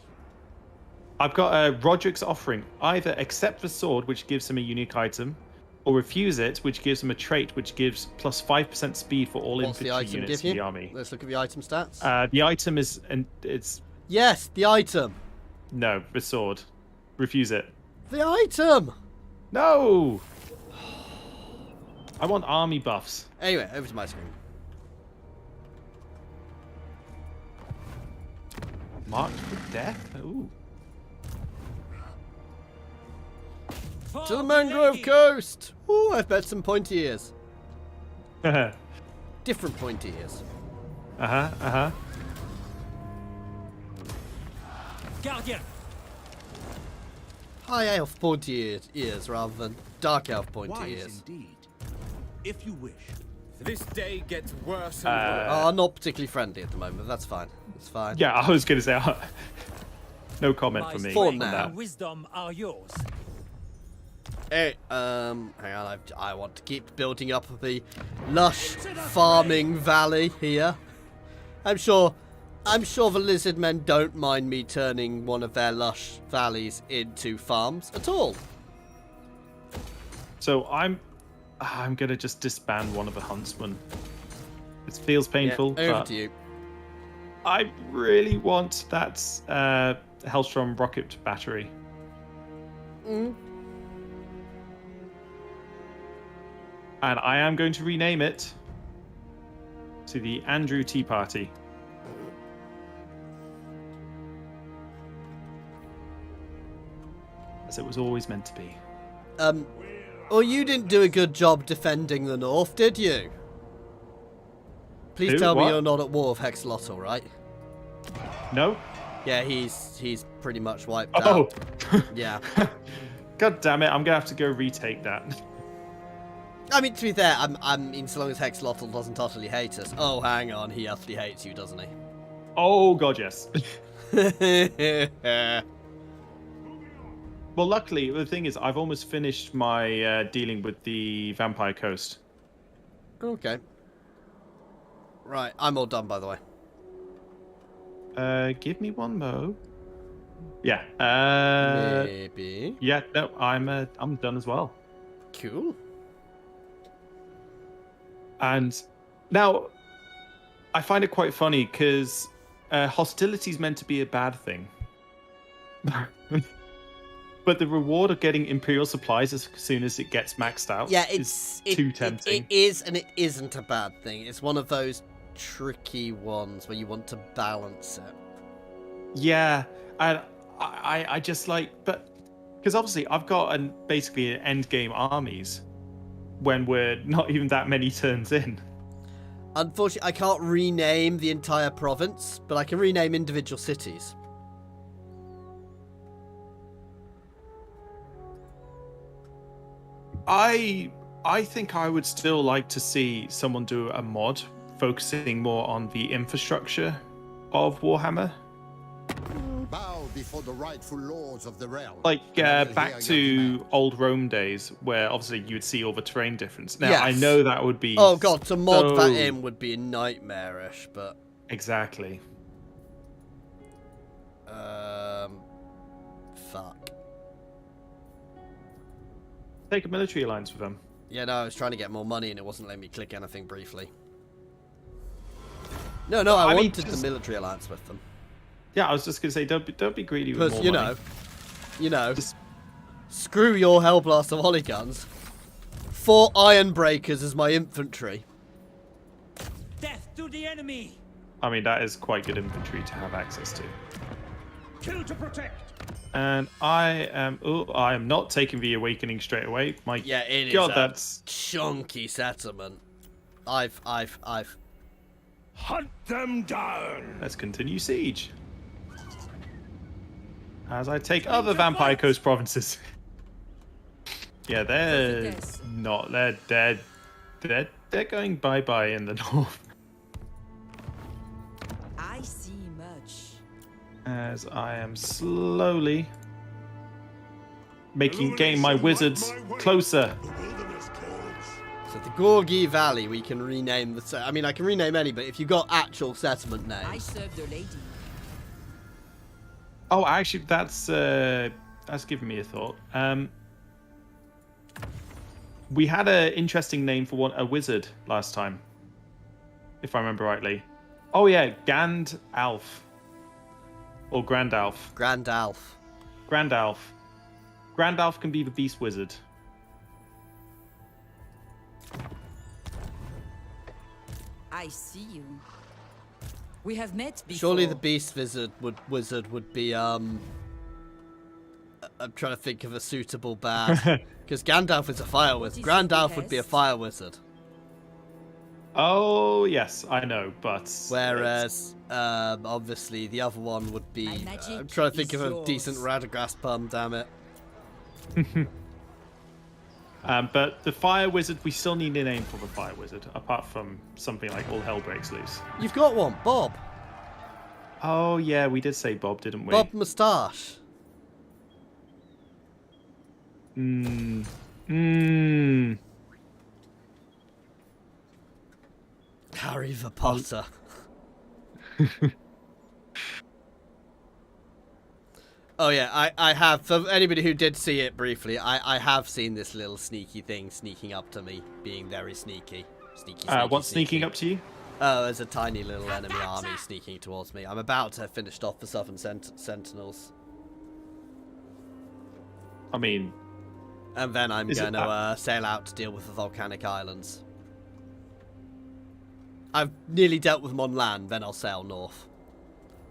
I've got a Roderick's offering. Either accept the sword, which gives him a unique item, or refuse it, which gives him a trait which gives plus 5% speed for all What's the infantry item units give in you? the army. Let's look at the item stats. The item is, and it's Yes, the item. No, the sword. Refuse it. The item! No! I want army buffs. Anyway, over to my screen. Marked for death? Ooh. For To the the Mangrove lady. Coast! Ooh, I've bet some pointy ears. Uh-huh, Different pointy ears. uh-huh. Guardian. High elf pointy ears rather than dark elf pointy Wise ears. indeed. If you wish. This day gets worse and worse. Oh, not particularly friendly at the moment. That's fine. It's fine. Yeah, I was going to say, no comment My from me. For strength now. and wisdom are yours. Hey, hang on. I want to keep building up the lush farming valley here. I'm sure the lizard men don't mind me turning one of their lush valleys into farms at all. So I'm going to just disband one of the huntsmen. It feels painful, Yeah, over but to you. I really want that Hellstrom rocket battery. And I am going to rename it to the Andrew Tea Party. As it was always meant to be. Well, you didn't do a good job defending the north, did you? Please Who? tell me What? you're not at war with Hexlotl, right? No? Yeah, he's pretty much wiped Oh! out. Yeah. God damn it, I'm going to have to go retake that. I mean, to be fair, I mean, so long as Hexlotl doesn't utterly hate us. Oh, hang on, he utterly hates you, doesn't he? Oh, God, yes. Well, luckily, the thing is, I've almost finished my dealing with the Vampire Coast. Okay. Right, I'm all done, by the way. Give me one mo. Yeah. Maybe. Yeah. No, I'm done as well. Cool. And now, I find it quite funny because hostility is meant to be a bad thing. But the reward of getting Imperial supplies as soon as it gets maxed out Yeah, is too tempting. It is, and it isn't a bad thing. It's one of those tricky ones where you want to balance it. Yeah, and I just like, but because obviously I've got basically an end game armies when we're not even that many turns in. Unfortunately, I can't rename the entire province, but I can rename individual cities. I think I would still like to see someone do a mod focusing more on the infrastructure of Warhammer. Bow before the rightful lords of the realm. Like and I will back hear your to command. old Rome days, where obviously you would see all the terrain difference. Now Yes. I know that would be Oh god, to mod that so- in would be nightmarish, but exactly. fuck. Take a military alliance with them. Yeah, no, I was trying to get more money and it wasn't letting me click anything briefly. No, I I mean, wanted the just- military alliance with them. Yeah, I was just gonna say don't be greedy with Because, more you money. know, Just- screw your Hellblaster volley guns. 4 iron breakers as my infantry. Death to the enemy. I mean, that is quite good infantry to have access to. Kill to protect. And I am not taking the awakening straight away. My Yeah, it is God, a that's chunky settlement. I've Hunt them down. let's continue siege. As I take other Vampire Coast provinces. Yeah, they're Yes. not. They're going bye-bye in the north. I see much. As I am slowly getting my wizards closer. So the Gorgie Valley, we can rename the. I mean, I can rename any, but if you got actual settlement I names, serve the lady. Oh, actually, that's given me a thought. We had an interesting name for a wizard last time, if I remember rightly. Oh yeah, Gand Alf. Or Grandalf? Grandalf. Grandalf. Grandalf can be the Beast Wizard. I see you. We have met before. Surely the Beast Wizard would be I'm trying to think of a suitable bad. Because Gandalf is a fire wizard. Grandalf would be a fire wizard. Oh, yes, I know, but... Whereas, obviously, the other one would be... I'm trying to think of a decent Radagast pun, damn it. But the Fire Wizard, we still need a name for the Fire Wizard, apart from something like All Hell Breaks Loose. You've got one, Bob. Oh, yeah, we did say Bob, didn't we? Bob Moustache. Harry the Potter. Oh yeah, I have, for anybody who did see it briefly, I have seen this little sneaky thing sneaking up to me, being very sneaky. Sneaky. What's sneaking up to you? Oh, there's a tiny little enemy army sneaking towards me. I'm about to finish off the Southern Sentinels. I mean... And then I'm going to sail out to deal with the volcanic islands. I've nearly dealt with them on land, then I'll sail north.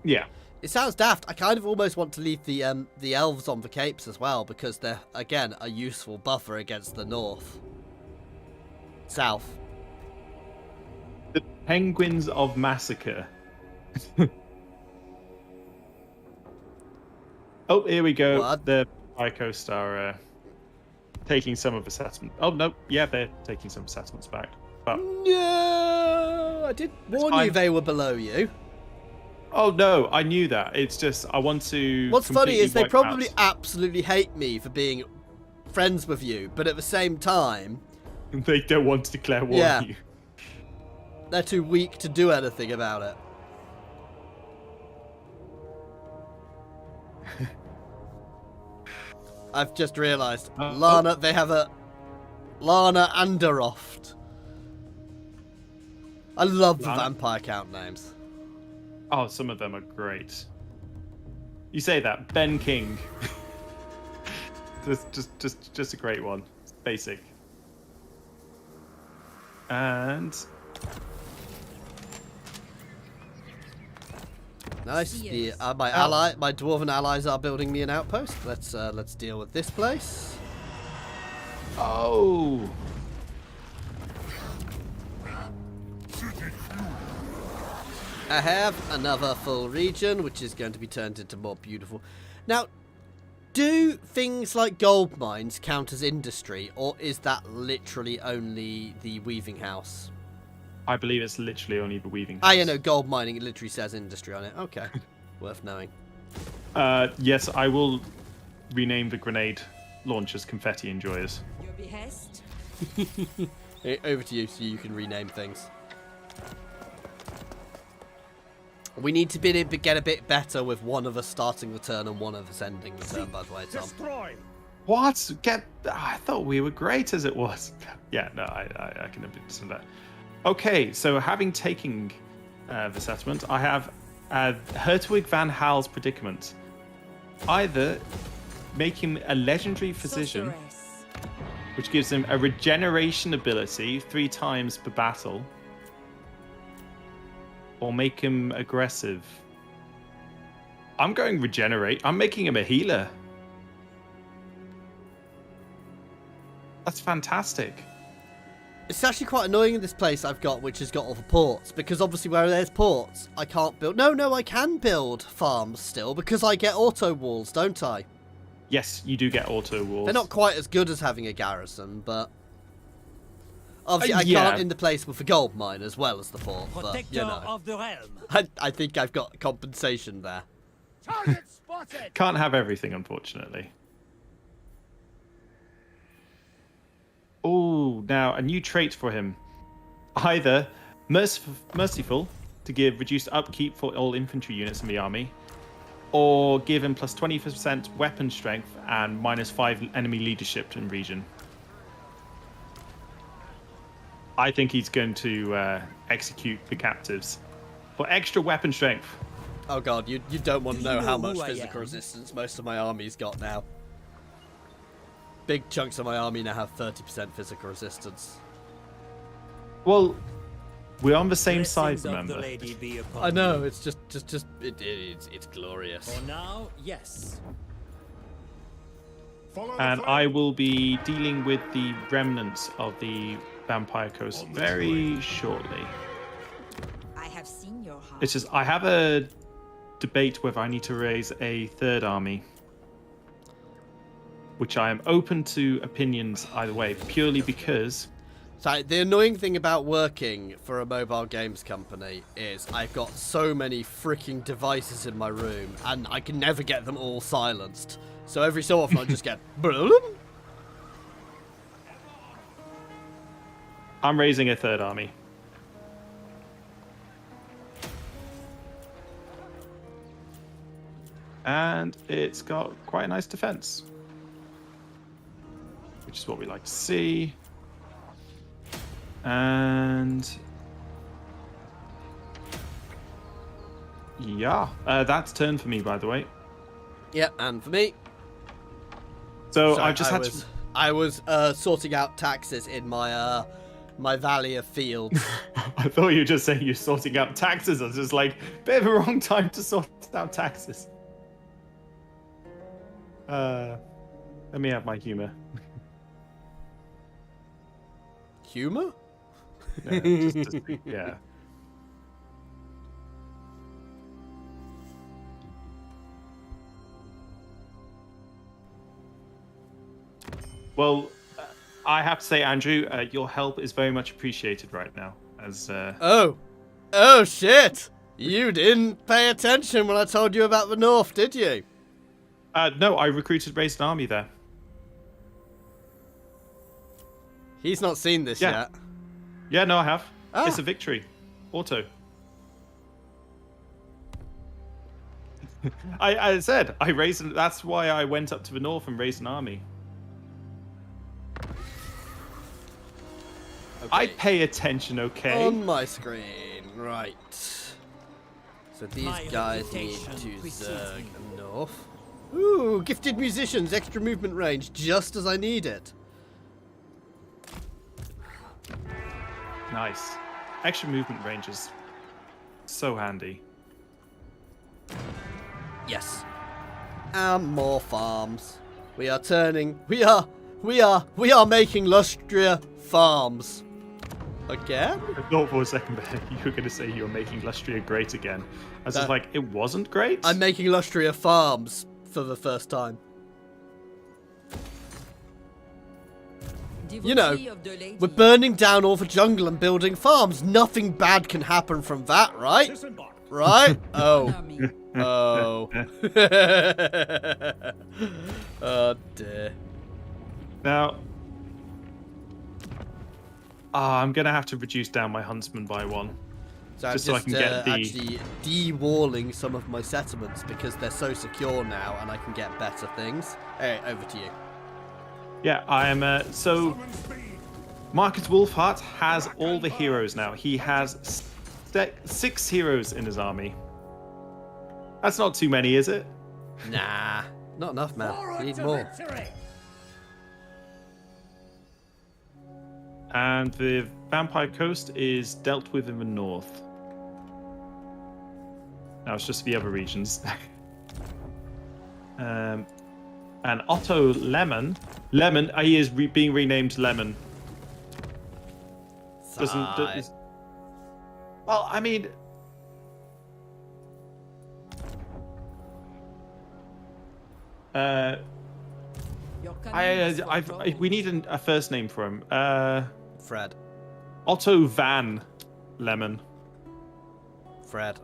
Yeah. It sounds daft. I kind of almost want to leave the elves on the capes as well, because they're, again, a useful buffer against the north. South. The Penguins of Massacre. Oh, here we go. What? The High Coast are taking some of the settlement. Oh, no. Yeah, they're taking some settlements back. But No! I did warn you they were below you. oh, no. I knew that. It's just, I want to... What's funny is they completely wipe probably out- absolutely hate me for being friends with you, but at the same time, They don't want to declare war Yeah. on you. they're too weak to do anything about it. I've just realised. Lana, they have a Lana Anderoft. I love the Lana? vampire count names. Oh, some of them are great. You say that. Ben King. just a great one. It's basic. And... Nice. Yes. My dwarven allies are building me an outpost. Let's deal with this place. Oh! I have another full region, which is going to be turned into more beautiful. Now, do things like gold mines count as industry, or is that literally only the weaving house? I believe it's literally only the weaving. Ah, yeah, no, gold mining, it literally says industry on it. Okay, worth knowing. Yes, I will rename the grenade launchers Confetti Enjoyers. Your behest? Over to you so you can rename things. We need to get a bit better with one of us starting the turn and one of us ending the turn, by the way, Tom. Destroy. What? I thought we were great as it was. Yeah, no, I can understand that. Okay, so having taken the settlement, I have Hertwig van Haal's predicament. Either make him a legendary physician, Sorceress. which gives him a regeneration ability 3 times per battle, or make him aggressive. I'm going regenerate. I'm making him a healer. That's fantastic. It's actually quite annoying in this place I've got, which has got all the ports, because obviously where there's ports, I can't build... No, I can build farms still, because I get auto walls, don't I? Yes, you do get auto walls. They're not quite as good as having a garrison, but... Obviously, I yeah. can't in the place with the gold mine as well as the port, but, Protector you know. of the realm. I think I've got compensation there. Target spotted. Can't have everything, unfortunately. Oh, now a new trait for him. Either merciful to give reduced upkeep for all infantry units in the army, or give him plus 20% weapon strength and minus 5 enemy leadership in region. I think he's going to execute the captives for extra weapon strength. Oh god, you don't want to Do know you how know much who I physical am? resistance most of my army's got now. Big chunks of my army now have 30% physical resistance. Well, we're on the same Blessings side, of the remember? lady be upon I know, you. it's just it's glorious. For now, yes. And I will be dealing with the remnants of the Vampire Coast very shortly. I have seen your heart. It's just I have a debate whether I need to raise a third army, which I am open to opinions either way, purely because So the annoying thing about working for a mobile games company is I've got so many freaking devices in my room and I can never get them all silenced. So every so often I just get I'm raising a third army. And it's got quite a nice defense, which is what we like to see. And yeah, that's turn for me, by the way. Yep, and for me. So So I just had I was sorting out taxes in my my valley of fields. I thought you were just saying you're sorting out taxes. I was just like, bit of a wrong time to sort out taxes. Let me have my humor. Humor? Yeah, yeah. Well, I have to say, Andrew, your help is very much appreciated right now. As Oh shit! You didn't pay attention when I told you about the north, did you? no, I raised an army there. He's not seen this Yeah. yet. Yeah, no, I have. Ah. It's a victory. Auto. I said I raised. That's why I went up to the north and raised an army. I Okay. pay attention, okay? On my screen, right. So these My guys need reputation to precedes zerg me. north. Ooh, gifted musicians, extra movement range, just as I need it. Nice. Extra movement range is so handy. Yes. And more farms. We are turning. We are making Lustria farms. Again? I thought for a second there you were going to say you were making Lustria great again. I was just That- like, it wasn't great? I'm making Lustria farms for the first time. You know, Devotee of the lady. we're burning down all the jungle and building farms. Nothing bad can happen from that, right? Disembark. Right? Oh. Honor me. Oh. Oh dear. Now, I'm going to have to reduce down my huntsman by one. So I'm Just so I can get the- actually de-walling some of my settlements because they're so secure now and I can get better things. Hey, over to you. Yeah, I am. So, Markus Wulfhart has all the heroes now. He has 6 heroes in his army. That's not too many, is it? Nah, not enough, man. Forward We need to more. victory. And the Vampire Coast is dealt with in the north. Now it's just the other regions. And Otto Lemon, he is being renamed Lemon. Sigh. Well, I mean, Your command is we need a first name for him. Fred. Otto Van Lemon. Fred.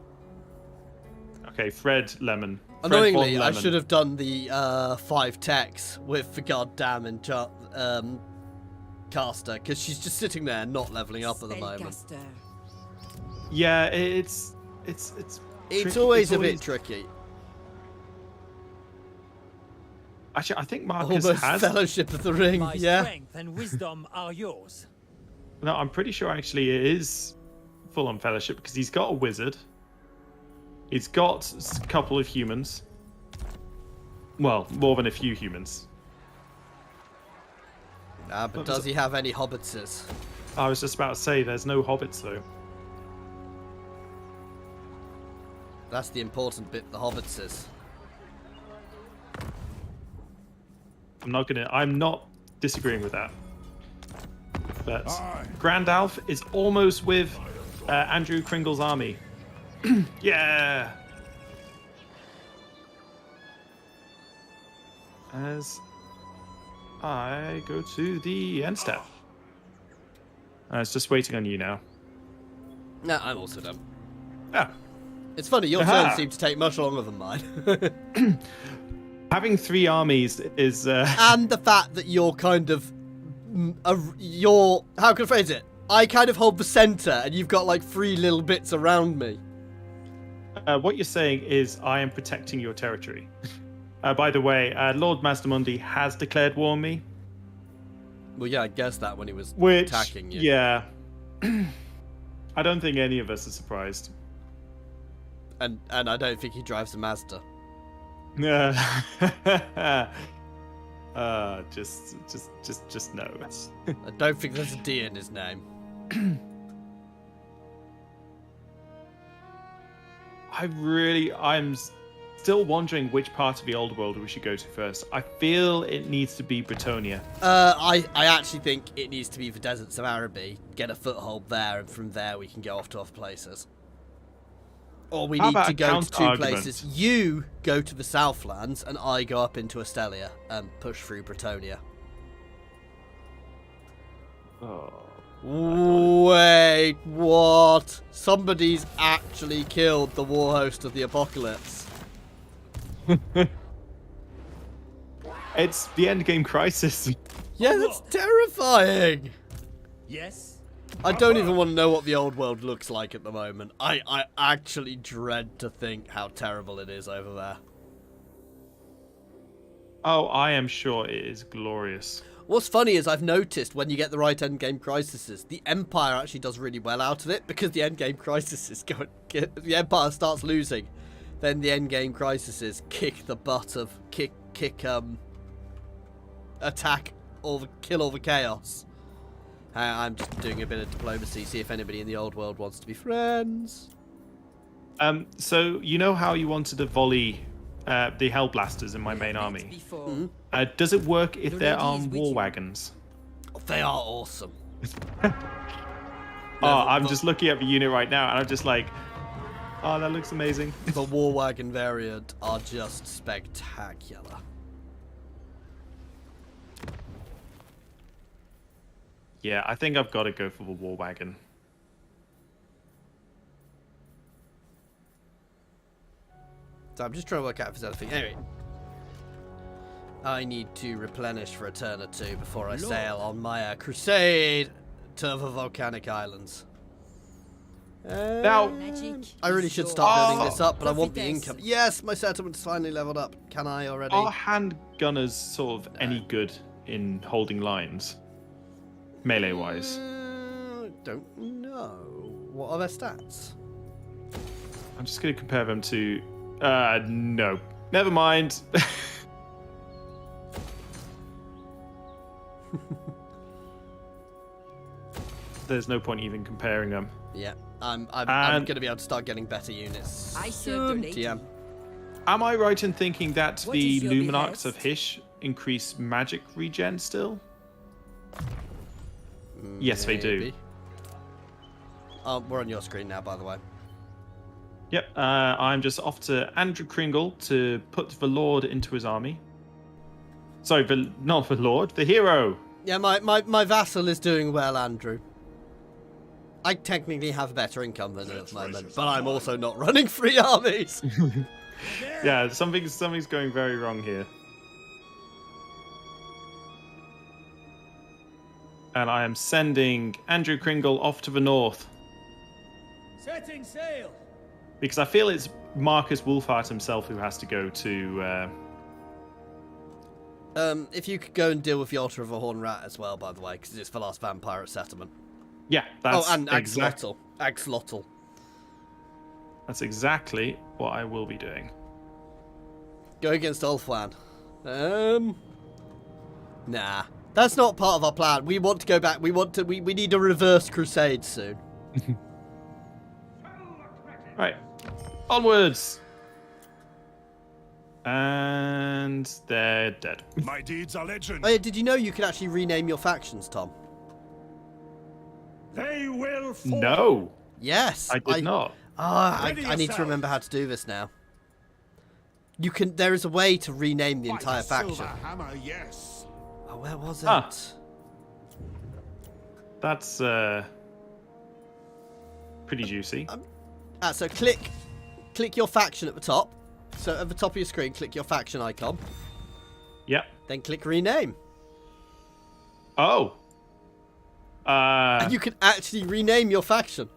Okay, Fred Lemon. Fred Annoyingly, von I Lemon. should have done the 5 techs with the goddamn caster because she's just sitting there not leveling up at the moment. Spellcaster. Yeah, it's It's tricky. always a bit tricky. Actually, I think Marcus Almost has. Fellowship of the Ring, My yeah. strength and wisdom are yours. No, I'm pretty sure actually it is full on Fellowship because he's got a wizard. He's got a couple of humans. Well, more than a few humans. But does he have any hobbitses? I was just about to say, there's no hobbits though. That's the important bit, the hobbitses. I'm not disagreeing with that. But Grand Alf is almost with Andrew Kringle's army. Yeah! As I go to the end step. It's just waiting on you now. No, I'm also done. Ah. It's funny, your Aha. turns seem to take much longer than mine. Having 3 armies is... And the fact that you're kind of... how can I phrase it? I kind of hold the centre, and you've got like 3 little bits around me. What you're saying is I am protecting your territory. By the way, Lord Masdamundi has declared war on me. Well, yeah, I guessed that when he was Which, attacking you. yeah. I don't think any of us are surprised. And I don't think he drives a Mazda. Just no. I don't think there's a D in his name. I'm still wondering which part of the old world we should go to first. I feel it needs to be Bretonia. I actually think it needs to be the deserts of Araby. Get a foothold there, and from there we can go off to other places. Or we How need about to a go to 2 counter-argument? places. You go to the Southlands, and I go up into Estelia and push through Bretonia. Oh. Wait, what? Somebody's actually killed the war host of the apocalypse. It's the endgame crisis. Yeah, that's terrifying. Yes? I don't even want to know what the old world looks like at the moment. I actually dread to think how terrible it is over there. Oh, I am sure it is glorious. What's funny is I've noticed when you get the right endgame crises, the Empire actually does really well out of it, because the endgame crises the Empire starts losing, then the endgame crises kick the butt of attack or kill all the chaos. I'm just doing a bit of diplomacy, see if anybody in the old world wants to be friends. So you know how you wanted to volley the Hellblasters in my main army? Before. Does it work if The they're lady is on with war you. wagons? They are awesome. I'm just looking at the unit right now, and I'm just like, oh, that looks amazing. The war wagon variant are just spectacular. Yeah, I think I've got to go for the war wagon. So I'm just trying to work out if there's anything. Anyway, I need to replenish for a turn or 2 before I sail on my crusade to the volcanic islands. Now, Magic I really is should your start building this up, but I want the prophetess. income. Yes, my settlement's finally leveled up. Can I already? are hand gunners sort of any good in holding lines? Melee-wise? Don't know. What are their stats? I'm just going to compare them to... no. Never mind. There's no point even comparing them. Yeah, I'm going to be able to start getting better units. I serve the soon, lady. TM. Am I right in thinking that What the is your Luminarchs of behest? Hish increase magic regen still? Yes, they do. Maybe. We're on your screen now, by the way. Yep, I'm just off to Andrew Kringle to put the Lord into his army. Sorry, not the Lord, the hero. Yeah, my vassal is doing well, Andrew. I technically have better income than him at the moment, but I'm also not running 3 armies. Yeah, something's going very wrong here. And I am sending Andrew Kringle off to the north. Setting sail! Because I feel it's Markus Wulfhart himself who has to go to... If you could go and deal with the Altar of a Horn Rat as well, by the way, because it's the last vampire at settlement. Yeah, that's and exactly... Axolotl. That's exactly what I will be doing. Go against Ulfwan. Nah. That's not part of our plan. We want to go back. We need a reverse crusade soon. Right. Onwards! And they're dead. My deeds are legend. Oh yeah, did you know you could actually rename your factions, Tom? They will fall. No, Yes. I did not. I Ready need to yourself. remember how to do this now. You can. There is a way to rename the entire Fight a faction. silver hammer, yes. Oh, where was it? Ah. That's pretty juicy. So click your faction at the top. So at the top of your screen, click your faction icon. Yep. Then click rename. Oh. And you can actually rename your faction.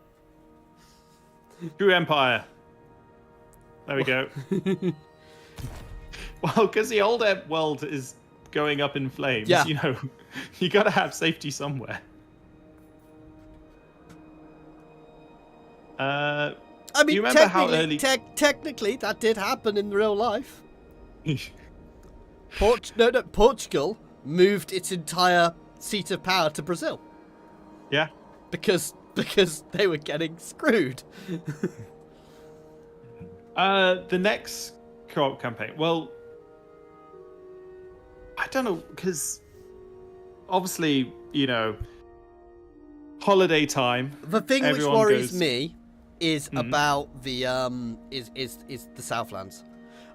True Empire. There we go. Well, because the old world is going up in flames, Yeah. you know, you got to have safety somewhere. I Do mean, you remember how early? technically that did happen in real life. Portugal moved its entire seat of power to Brazil Yeah. because they were getting screwed. The next co-op campaign. Well, I don't know, because obviously, you know, holiday time. The thing which everyone worries goes- me is about the is the Southlands.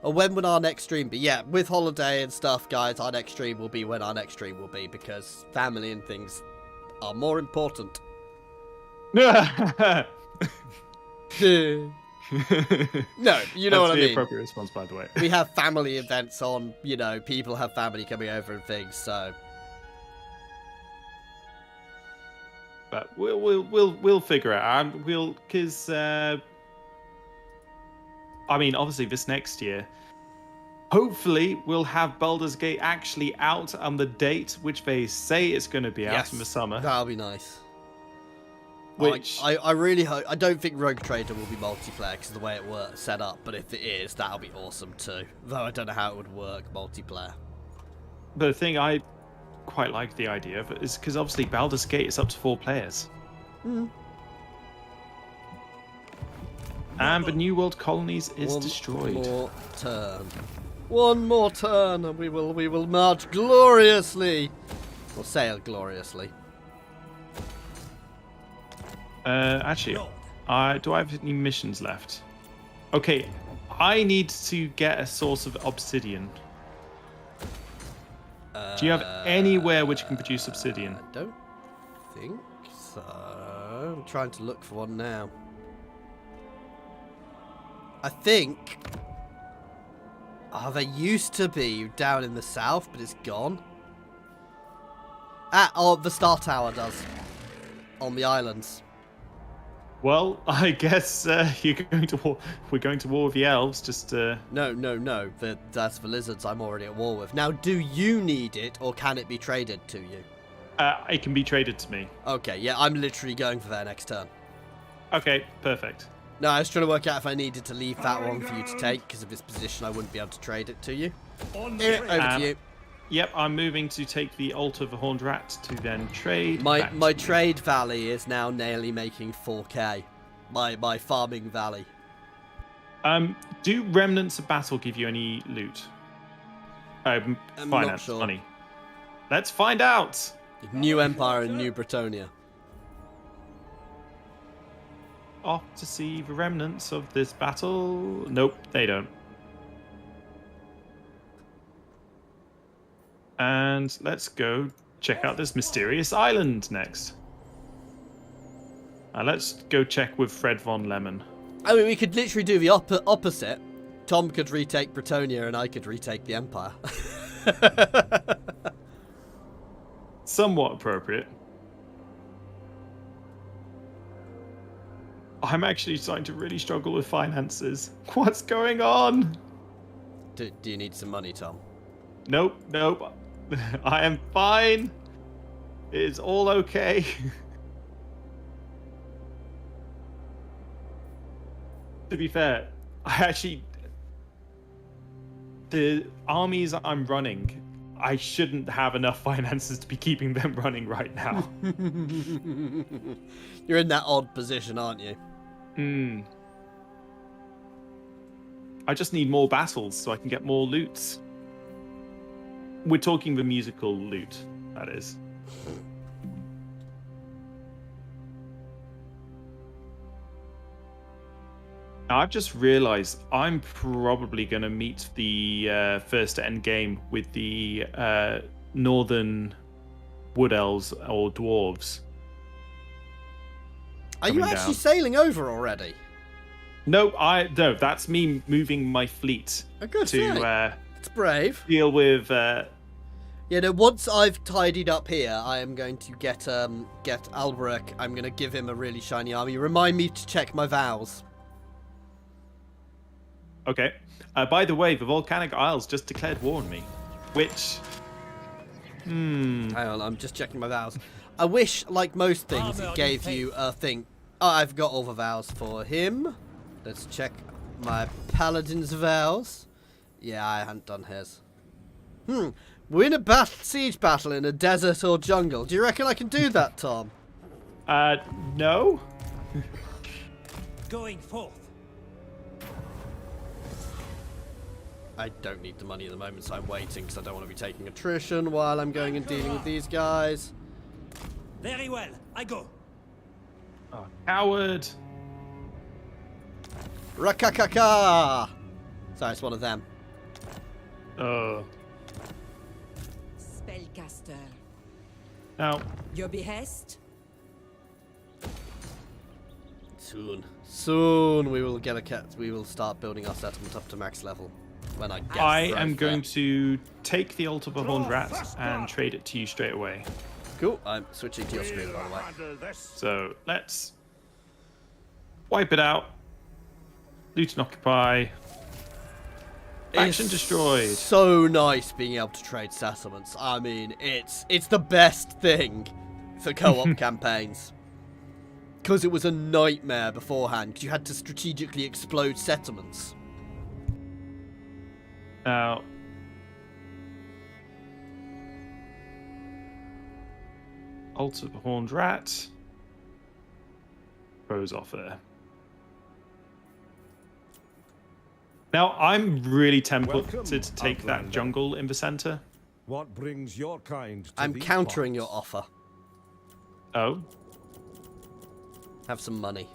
When would our next stream be? Yeah, with holiday and stuff, guys, our next stream will be when our next stream will be, because family and things are more important. No, you know what I That's the mean. appropriate response, by the way. We have family events on, you know, people have family coming over and things, so But we'll figure it out. Because I mean, obviously this next year, hopefully we'll have Baldur's Gate actually out on the date which they say it's going to be out in the summer. that'll be nice. Which I really hope. I don't think Rogue Trader will be multiplayer because of the way it works set up, but if it is, that'll be awesome too. Though I don't know how it would work multiplayer. But the thing I quite like the idea of it is because obviously Baldur's Gate is up to 4 players. And the New World Colonies is destroyed. One more turn, and we will march gloriously, or sail gloriously. Actually, do I have any missions left? Okay, I need to get a source of obsidian. Do you have anywhere which can produce obsidian? I don't think so. I'm trying to look for one now. I think... there used to be down in the south, but it's gone. The Star Tower does. On the islands. Well, I guess we're going to war with the elves. Just No. That's the lizards I'm already at war with. Now, do you need it, or can it be traded to you? it can be traded to me. Okay, yeah, I'm literally going for that next turn. Okay, perfect. No, I was trying to work out if I needed to leave that one for you to take, because of this position I wouldn't be able to trade it to you. On Here, the over to you. Yep, I'm moving to take the Altar of the Horned Rat to then trade. My back my to you. trade valley is now nearly making 4k. My farming valley. Do remnants of battle give you any loot? I'm Finance, not sure. money. Let's find out. New Empire and New Bretonia. Off to see the remnants of this battle. Nope, they don't. And let's go check out this mysterious island next. Let's go check with Fred von Lemon. I mean, we could literally do the opposite. Tom could retake Bretonia and I could retake the Empire. Somewhat appropriate. I'm actually starting to really struggle with finances. What's going on? Do you need some money, Tom? Nope. I am fine. It's all okay. To be fair, the armies I'm running, I shouldn't have enough finances to be keeping them running right now. You're in that odd position, aren't you? I just need more battles so I can get more loots. We're talking the musical loot, that is. Now, I've just realized I'm probably going to meet the first end game with the northern wood elves or dwarves. Are you coming actually down. sailing over already? No, that's me moving my fleet Oh, good thing. to It's brave. deal with. Yeah, no, once I've tidied up here, I am going to get Alberic. I'm going to give him a really shiny army. Remind me to check my vows. Okay. By the way, the volcanic isles just declared war on me, which. Hang on, I'm just checking my vows. I wish, like most things, it gave you a thing. Oh, I've got all the vows for him. Let's check my paladin's vows. Yeah, I hadn't done his. Win a siege battle in a desert or jungle. Do you reckon I can do that, Tom? No. Going forth. I don't need the money at the moment, so I'm waiting because I don't want to be taking attrition while I'm going and dealing with these guys. Very well. I go. Oh, coward. Rakakaka! Sorry, it's one of them. Oh. Spellcaster. Now, Your behest? Soon we will get a cat. We will start building our settlement up to max level. When I get I growth am going there. to take the Altar of the Horned Rat and trade it to you straight away. Cool. I'm switching to your screen, by the way. Handle this. So let's wipe it out. Loot and occupy. Faction It's destroyed. So nice being able to trade settlements. I mean, it's the best thing for co-op campaigns. Because it was a nightmare beforehand, because you had to strategically explode settlements. Now, Altar of the Horned Rat. Goes off there. Now, I'm really tempted Welcome, to take that Outlander. jungle in the center. What brings your kind to I'm these countering your parts? offer. Oh, Have some money.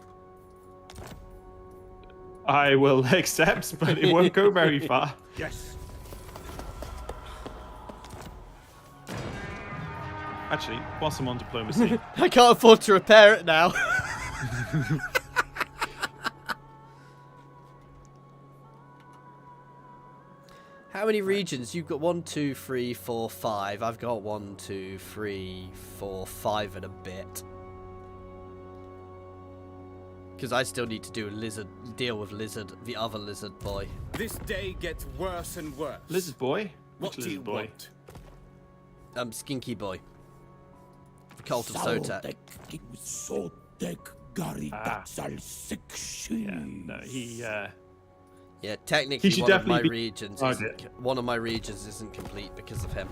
I will accept, but it won't go very far. Yes. Actually, whilst I'm on diplomacy, I can't afford to repair it now. How many regions? You've got 1, 2, 3, 4, 5. I've got 1, 2, 3, 4, 5 and a bit. Because I still need to do a deal with Lizard, the other lizard boy. This day gets worse and worse. Lizard Boy. What Which do you Lizard Boy? want? Skinky boy. The cult of Sotek. Yeah, no, he. Yeah, technically He should one of my definitely be regions target. isn't, one of my regions isn't complete because of him.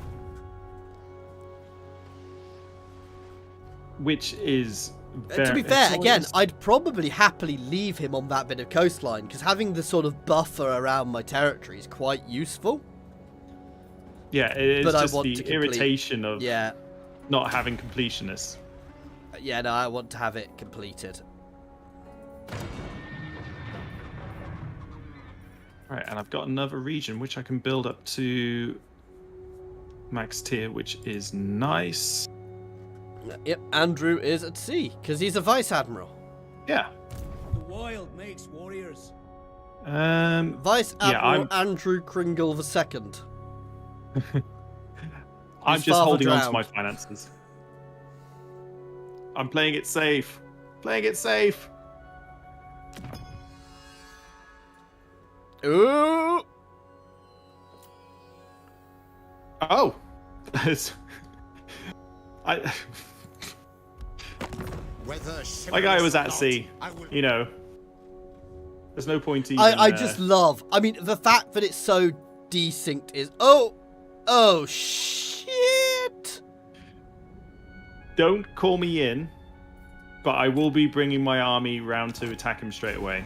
Which is. To be fair, again, I'd probably happily leave him on that bit of coastline because having the sort of buffer around my territory is quite useful. Yeah, it is But I just want the to complete- irritation of Yeah, not having completionists. yeah, no, I want to have it completed. Right, and I've got another region which I can build up to max tier, which is nice. Yep, Andrew is at sea because he's a vice admiral. Yeah. The wild makes warriors. Vice Yeah, Admiral Andrew Kringle II. I'm His just father holding on to drowned. my finances. I'm playing it safe. Playing it safe. Ooh! Oh. I. Whether My guy was at or sea. not, I will You know. There's no point even... I just love... I mean, the fact that it's so desynced is... Oh, shit! Don't call me in, but I will be bringing my army round to attack him straight away.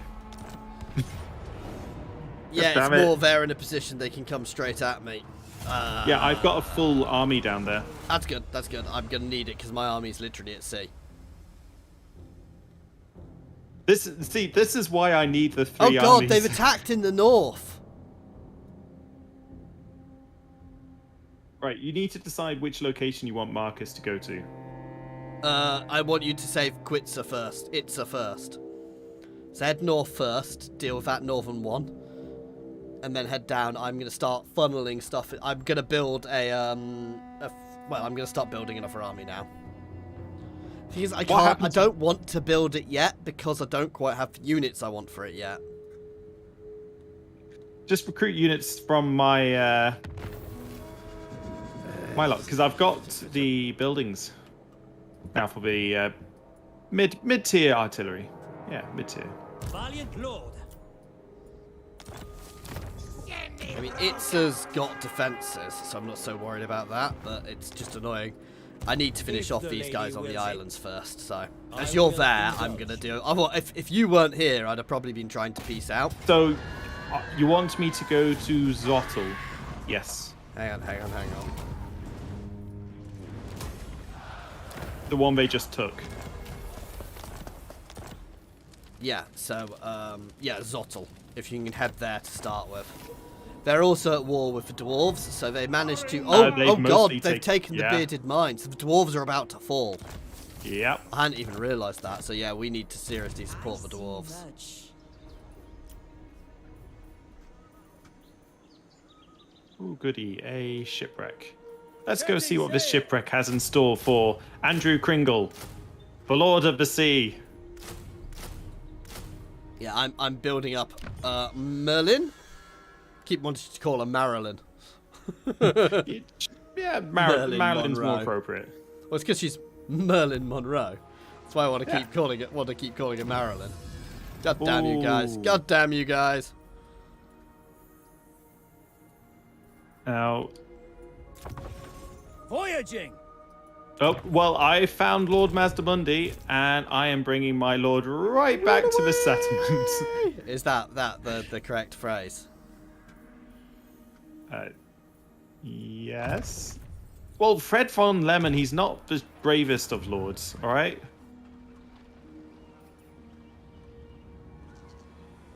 Yeah, Damn it's it. more they're in a position they can come straight at me. Yeah, I've got a full army down there. That's good, that's good. I'm going to need it because my army's literally at sea. This is why I need the 3 Oh armies. god, they've attacked in the north. Right, you need to decide which location you want Marcus to go to. I want you to save Quitza first. Itza first. So head north first, deal with that northern one. And then head down. I'm going to start funneling stuff. I'm going to build I'm going to start building another army now. Because I don't want to build it yet because I don't quite have the units I want for it yet. Just recruit units from my my lot, because I've got the buildings now for the mid-tier artillery. Yeah, mid-tier. Valiant lord. I mean, Itza's got defences, so I'm not so worried about that, but it's just annoying. I need to finish off these guys on the islands first, so... As you're there, I'm going to do... If you weren't here, I'd have probably been trying to peace out. So, you want me to go to Zottel? Yes. Hang on. The one they just took. Yeah, so, yeah, Zottel, if you can head there to start with. They're also at war with the dwarves, so they managed to... Oh god, they've taken the bearded mines. The dwarves are about to fall. Yep. I hadn't even realised that, so yeah, we need to seriously support the dwarves. Ooh, goody, a shipwreck. Let's go see what this shipwreck has in store for Andrew Kringle, the Lord of the Sea. Yeah, I'm building up Merlin. Keep wanting to call her Marilyn. Yeah, Marilyn Marilyn's Monroe. more appropriate. Well, it's because she's Merlin Monroe. That's why I want to keep calling it. Want to keep calling her Marilyn. God damn you guys! Ooh. God damn you guys! Now, Voyaging. oh well, I found Lord Mazdamundi, and I am bringing my lord right back to the settlement. Is that the correct phrase? Yes. Well, Fred von Lemon, he's not the bravest of lords, all right?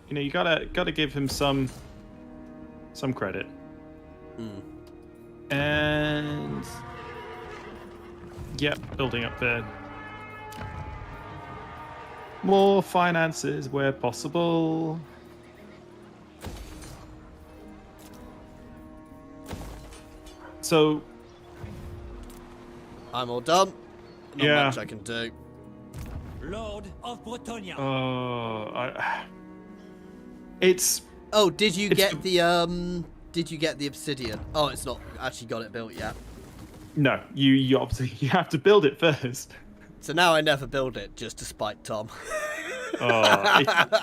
You know, you gotta give him some credit. And yep, building up there. More finances where possible. So I'm all done. Not Yeah. much I can do. Lord of Bretonia. it's Oh, did you It's get the Did you get the obsidian? Oh, it's not actually got it built yet. no, you obviously you have to build it first. So now I never build it just to spite Tom. I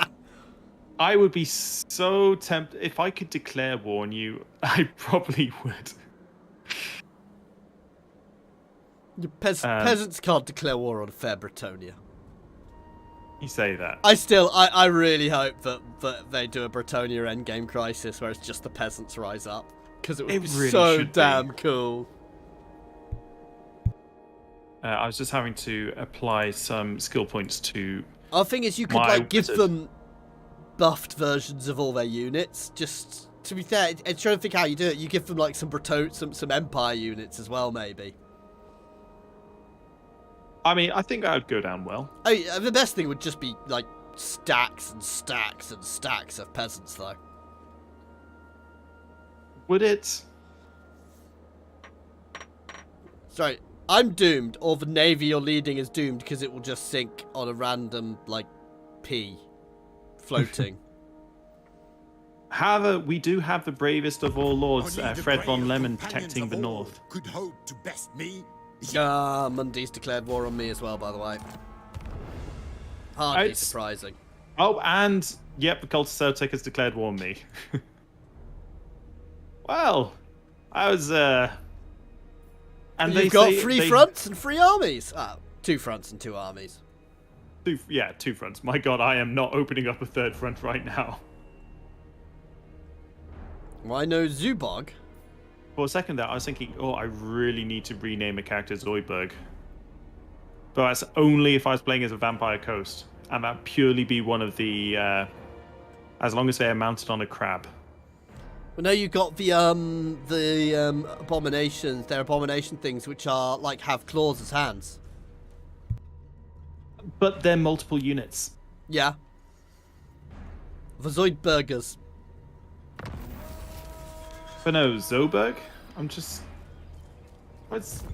would be so tempted if I could declare war on you. I probably would. Peasants can't declare war on fair Bretonia. You say that. I really hope that they do a Bretonia endgame crisis where it's just the peasants rise up. Because it would be really so should damn be. cool. I was just having to apply some skill points to. Our thing is you could My like give wizard. them buffed versions of all their units. Just to be fair, I'm trying to think how you do it. You give them like some Empire units as well, maybe. I mean, I think that would go down well. The best thing would just be like stacks and stacks and stacks of peasants, though. Would it? Sorry, I'm doomed, or the navy you're leading is doomed because it will just sink on a random like P floating. However, we do have the bravest of all lords, Only the Fred von brave Lemon, companions protecting of the all north. Could hope to best me. Mundy's declared war on me as well, by the way. Hardly It's- surprising. Oh, and Yep, the cult of Celtic has declared war on me. Well, I was and you've got three fronts and 3 armies. 2 fronts and 2 armies. 2 fronts. My God, I am not opening up a 3rd front right now. Well, I know Zubog. For a second there, I was thinking, oh, I really need to rename a character Zoidberg. But that's only if I was playing as a Vampire Coast, and that purely be one of the, as long as they are mounted on a crab. Well, no, you've got the abominations. They're abomination things which are like have claws as hands. But they're multiple units. Yeah. The Zoidburgers. But no, Zoberg? I'm just... What's...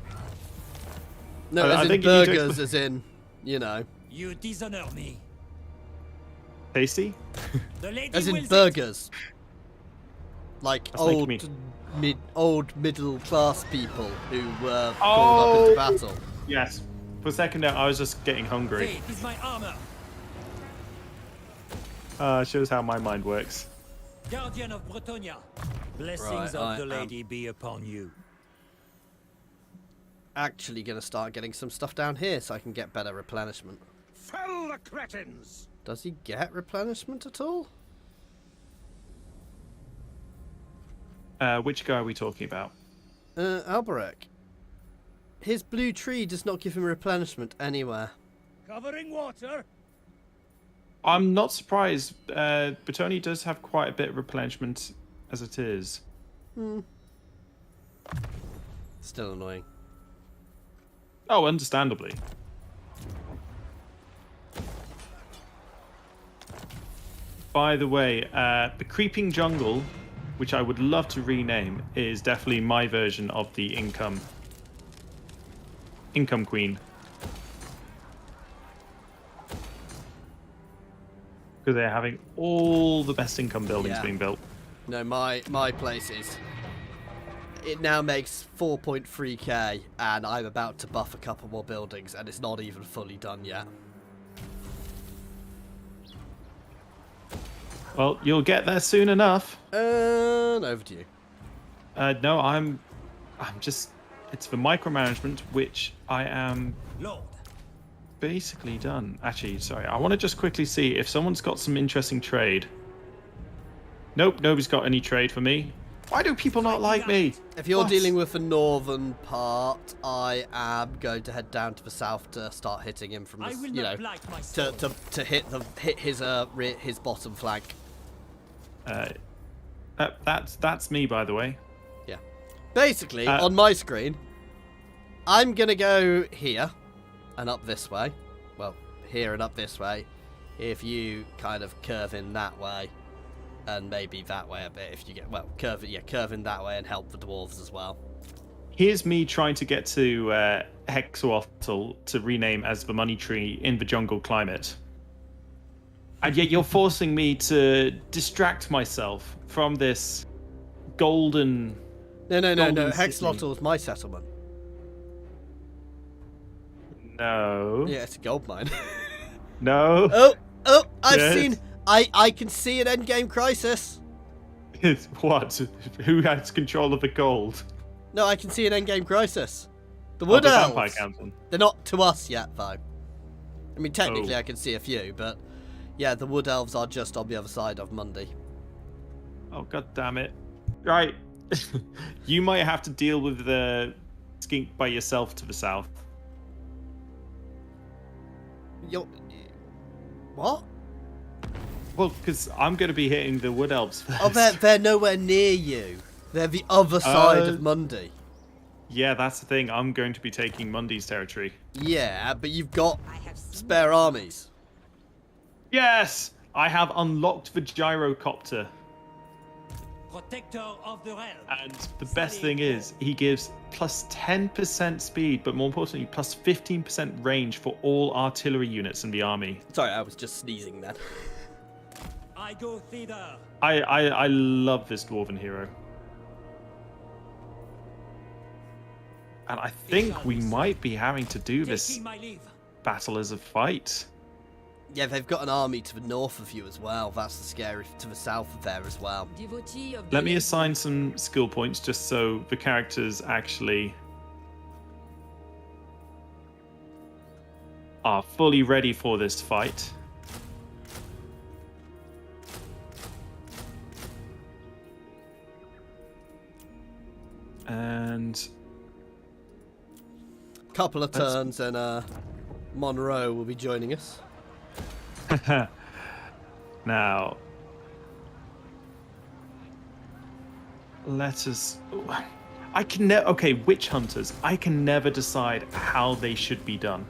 No, I as in think you need to burgers, as in, you know. You dishonor me. Tasty? The lady As in wills it. burgers. Like That's making old middle class people who were called Oh! up into battle. Yes. For a second there, I was just getting hungry. Faith is my armor. Shows how my mind works. Guardian of Bretonia. Blessings Right, I of the am- lady be upon you. Actually gonna start getting some stuff down here so I can get better replenishment. Fell the cretins! Does he get replenishment at all? Which guy are we talking about? Alberic. His blue tree does not give him replenishment anywhere. Covering water. I'm not surprised. Bretonia does have quite a bit of replenishment as it is. Still annoying. Oh, understandably. By the way, the Creeping Jungle, which I would love to rename, is definitely my version of the Income Queen. Because they're having all the best income buildings Yeah. being built. No, my place is. It now makes 4.3k, and I'm about to buff a couple more buildings, and it's not even fully done yet. Well, you'll get there soon enough. And over to you. No, I'm just... It's the micromanagement, which I am Lord. basically done. Actually, sorry, I want to just quickly see if someone's got some interesting trade. Nope, nobody's got any trade for me. Why do people not like me? If you're What? dealing with the northern part, I am going to head down to the south to start hitting him from the, I will you know, not blight my soul. to hit his bottom flank. That's me, by the way. Yeah. Basically, Uh, on my screen, I'm gonna go here and up this way. Well, here and up this way. If you kind of curve in that way, and maybe that way a bit. If you get curve in that way and help the dwarves as well. Here's me trying to get to Hexawattle to rename as the money tree in the jungle climate. And yet you're forcing me to distract myself from this golden... No. Golden City. Hexlotl is my settlement. No. Yeah, it's a gold mine. No. Oh, I've Yes. seen. I can see an endgame crisis. What? Who has control of the gold? No, I can see an endgame crisis. The Oh, Wood the Vampire Elves. Council. They're not to us yet, though. I mean, technically, Oh. I can see a few, but yeah, the Wood Elves are just on the other side of Mundy. Oh, god damn it. Right. You might have to deal with the skink by yourself to the south. What? Well, because I'm going to be hitting the Wood Elves first. Oh, they're nowhere near you. They're the other side of Mundy. Yeah, that's the thing. I'm going to be taking Mundy's territory. Yeah, but you've got I have seen spare armies. Yes! I have unlocked the gyrocopter. Protector of the realm. And the best thing is, he gives plus 10% speed, but more importantly, plus 15% range for all artillery units in the army. Sorry, I was just sneezing then. I go thither. I love this dwarven hero. And I think we might be having to do this Taking my leave. battle as a fight. Yeah, they've got an army to the north of you as well. That's the scary to the south of there as well. Devotee of Let me the assign some skill points just so the characters actually are fully ready for this fight. And Couple of turns and Monroe will be joining us. now, let us. I can never. Okay, witch hunters. I can never decide how they should be done,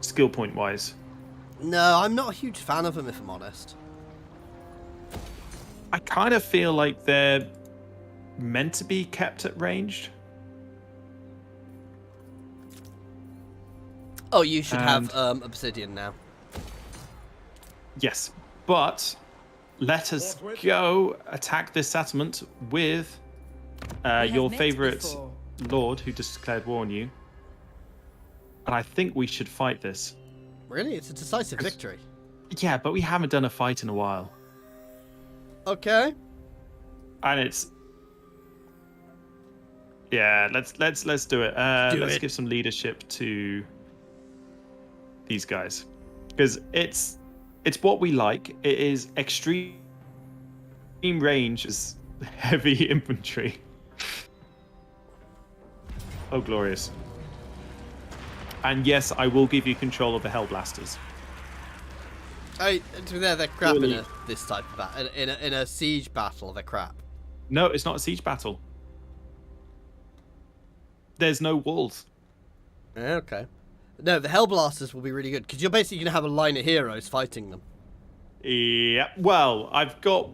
skill point wise. No, I'm not a huge fan of them, if I'm honest. I kind of feel like they're meant to be kept at ranged. Oh, you should have And- obsidian now. Yes, but let us go attack this settlement with have your met favorite before. lord who just declared war on you. And I think we should fight this. Really? It's a decisive victory. Yeah, but we haven't done a fight in a while. Okay. And it's yeah, let's do it. Let's it. give some leadership to these guys because it's what we like. It is extreme range, is heavy infantry. Oh, glorious! And yes, I will give you control of the Hellblasters. Oh, they're crap in Really? this type of battle. In a siege battle, they're crap. No, it's not a siege battle. There's no walls. Yeah, okay. No, the Hellblasters will be really good because you're basically going to have a line of heroes fighting them. Yeah. Well, I've got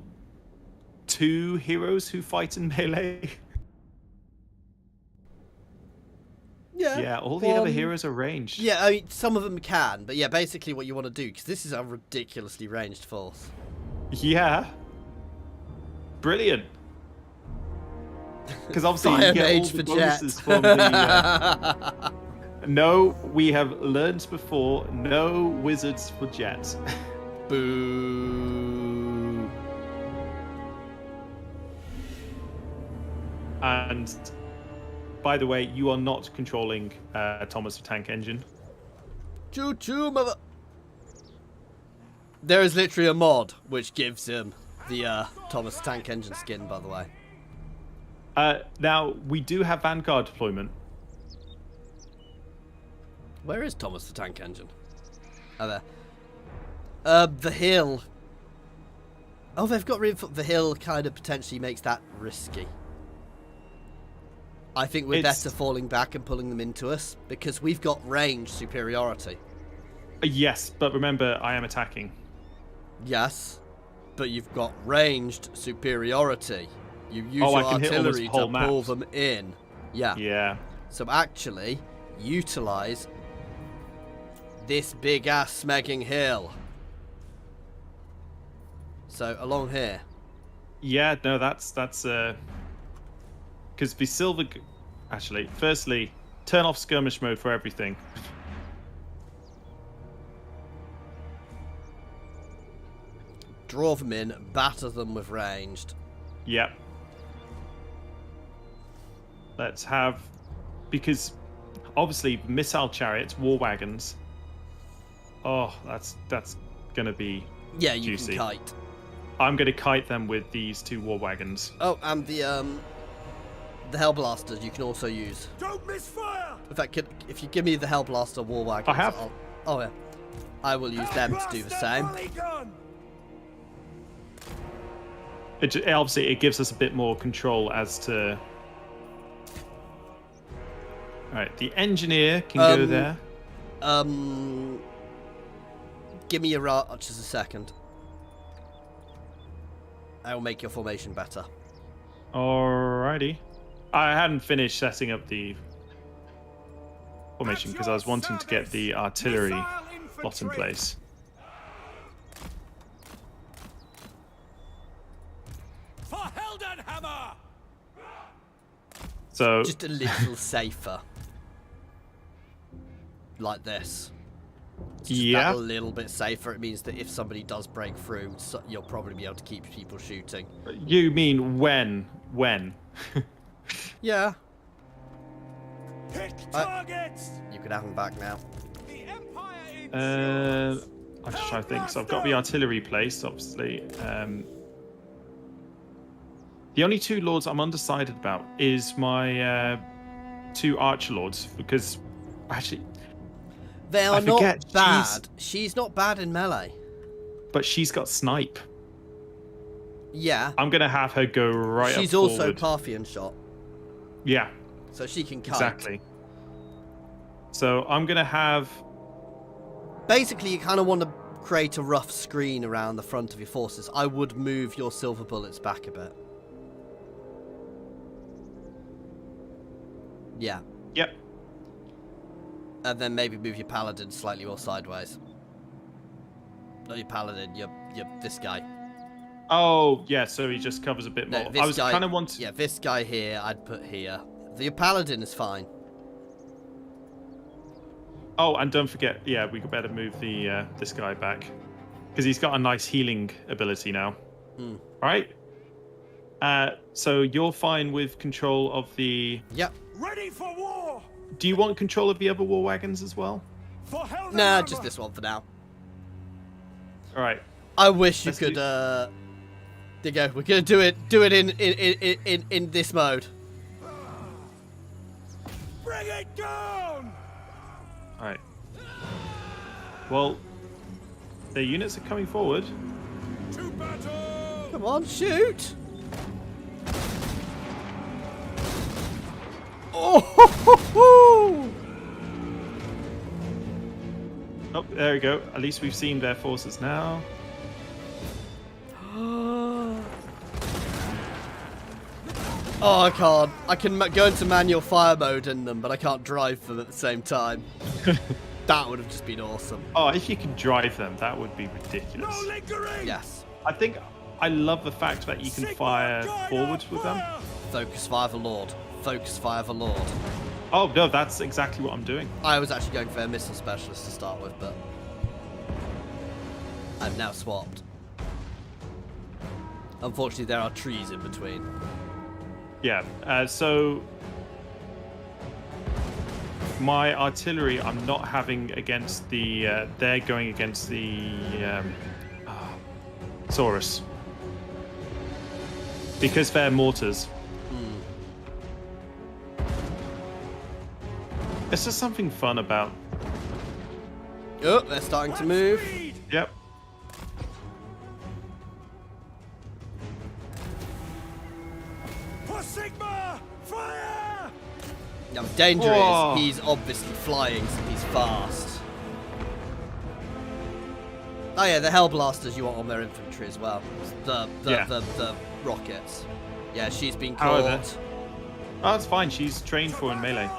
2 heroes who fight in melee. Yeah. Yeah, all the other heroes are ranged. Yeah, I mean, some of them can, but yeah, basically what you want to do, because this is a ridiculously ranged force. Yeah. Brilliant. Because obviously you Fire get all mage the for bonuses Jet. from the... No, we have learned before, no wizards for Jet. Boo. And by the way, you are not controlling Thomas the Tank Engine. Choo choo, mother. There is literally a mod which gives him the Thomas Tank Engine skin, by the way. Now, we do have Vanguard deployment. Where is Thomas the Tank Engine? Oh, there. The hill. Oh, they've got the hill kind of potentially makes that risky. I think we're It's- better falling back and pulling them into us because we've got range superiority. Yes, but remember, I am attacking. Yes, but you've got ranged superiority. You use Oh, I your can hit almost artillery the whole to map. pull them in. Yeah. Yeah. So actually, utilize this big ass smegging hill. So along here. Yeah, no, that's because the silver. Actually, firstly, turn off skirmish mode for everything. Draw them in, batter them with ranged. Yep. Let's have, because obviously missile chariots, war wagons. Oh, that's gonna be Yeah, you juicy. can kite. I'm gonna kite them with these 2 war wagons. Oh, and the Hellblasters you can also use. Don't misfire! In fact, if you give me the Hellblaster war wagons, I have. Oh yeah, I will use them to do the same. Obviously, it gives us a bit more control as to. All right, the engineer can go there. Give me your just a second. I will make your formation better. Alrighty. I hadn't finished setting up the formation because I was wanting to get the artillery lot in place. For Heldenhammer! So Just a little safer. Like this. It's just Yeah. that little bit safer. It means that if somebody does break through, you'll probably be able to keep people shooting. You mean when? When? Yeah. Pick targets. You could have them back now. The Empire ensures. I'm just trying to think. So I've got the artillery placed, obviously. The only two lords I'm undecided about is my 2 archer lords, because actually They are I not forget, bad. She's not bad in melee. but she's got snipe. Yeah. I'm gonna have her go right She's up also forward. Parthian shot, Yeah, so she can kite. exactly. So I'm gonna have. Basically, you kind of want to create a rough screen around the front of your forces. I would move your silver bullets back a bit. Yeah. Yep. And then maybe move your paladin slightly more sideways. Not your paladin, your this guy. Oh yeah, so he just covers a bit No, more. this I was guy, kind of wanting. Yeah, this guy here, I'd put here. Your paladin is fine. Oh, and don't forget, yeah, we better move the this guy back because he's got a nice healing ability now. Hmm. All right. So you're fine with control of the. Yep. Ready for war. Do you want control of the other war wagons as well? For hell. Nah, just this one for now. All right. I wish you Let's could. do- There you go. We're gonna do it in this mode. Bring it down. All right. Well, their units are coming forward. To battle. Come on, shoot! Oh! Ho, ho, ho. Oh, there we go. At least we've seen their forces now. Oh, I can't. I can go into manual fire mode in them, but I can't drive them at the same time. That would have just been awesome. Oh, if you can drive them, that would be ridiculous. No lingering. Yes. I think I love the fact that you can Sigma fire guard forwards up with them. fire. Focus fire the Lord. Focus fire the Lord. Oh no, that's exactly what I'm doing. I was actually going for a missile specialist to start with, but I've now swapped. Unfortunately, there are trees in between. Yeah. So my artillery, I'm not having against the. They're going against the Saurus because they're mortars. It's just something fun about. Oh, they're starting to move. Speed. Yep. For Sigma. Fire. Now, the danger Whoa. is he's obviously flying, so he's fast. Oh yeah, the Hellblasters you want on their infantry as well. The rockets. Yeah, she's been caught. However- Oh, that's fine. She's trained for in melee.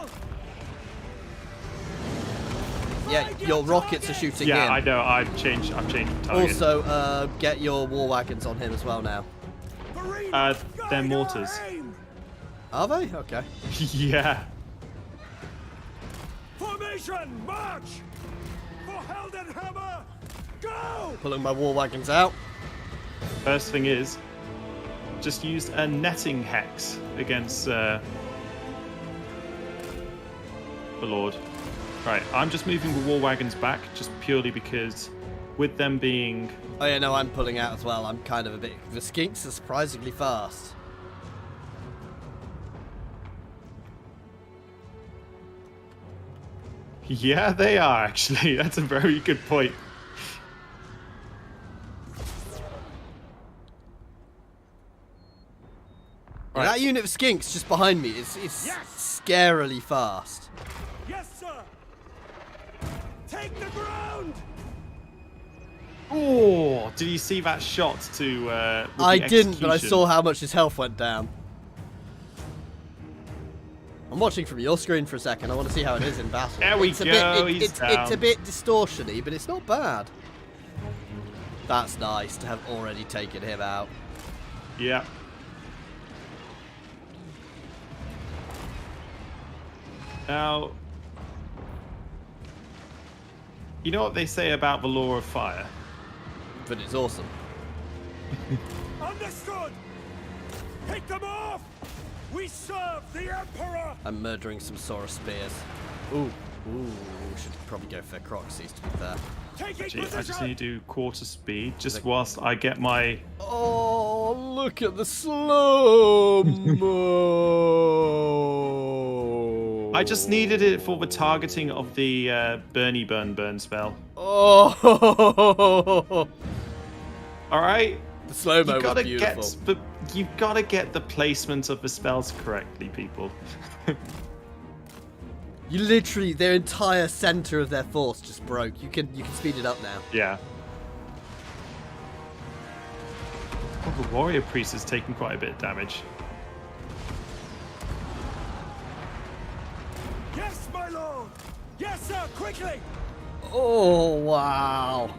Yeah, your rockets are shooting Yeah, him. I know. I've changed the target. Also, get your war wagons on him as well now. They're mortars. Are they? Okay. Yeah. Formation. March. For Heldenhammer. Go. Pulling my war wagons out. First thing is, just used a netting hex against the Lord. Right, I'm just moving the war wagons back just purely because with them being... Oh yeah, no, I'm pulling out as well. I'm kind of a bit... The skinks are surprisingly fast. Yeah, they are actually. That's a very good point. Yeah, that unit of skinks just behind me is scarily fast. Yes, sir. Take the ground. Oh, did you see that shot to... with I the didn't, but I execution? saw how much his health went down. I'm watching from your screen for a second. I want to see how it is in battle. There we It's a go, bit, he's it's down. a bit distortion-y, but it's not bad. That's nice to have already taken him out. Yeah. Now... You know what they say about the law of fire? But it's awesome. Understood! Pick them off! We serve the Emperor! I'm murdering some Sora spears. Ooh, should probably go for Croxies to be fair. Taking Gee, I just position! need to do quarter speed, just whilst I get my... Oh, look at the slow-mo! I just needed it for the targeting of the Bernie burn spell. Oh! Alright? The slow-mo You gotta was beautiful. you've gotta get the placement of the spells correctly, people. You literally, their entire center of their force just broke. You can speed it up now. Yeah. Oh, the warrior priest has taken quite a bit of damage. Yes, my lord! Yes, sir, quickly! Oh, wow.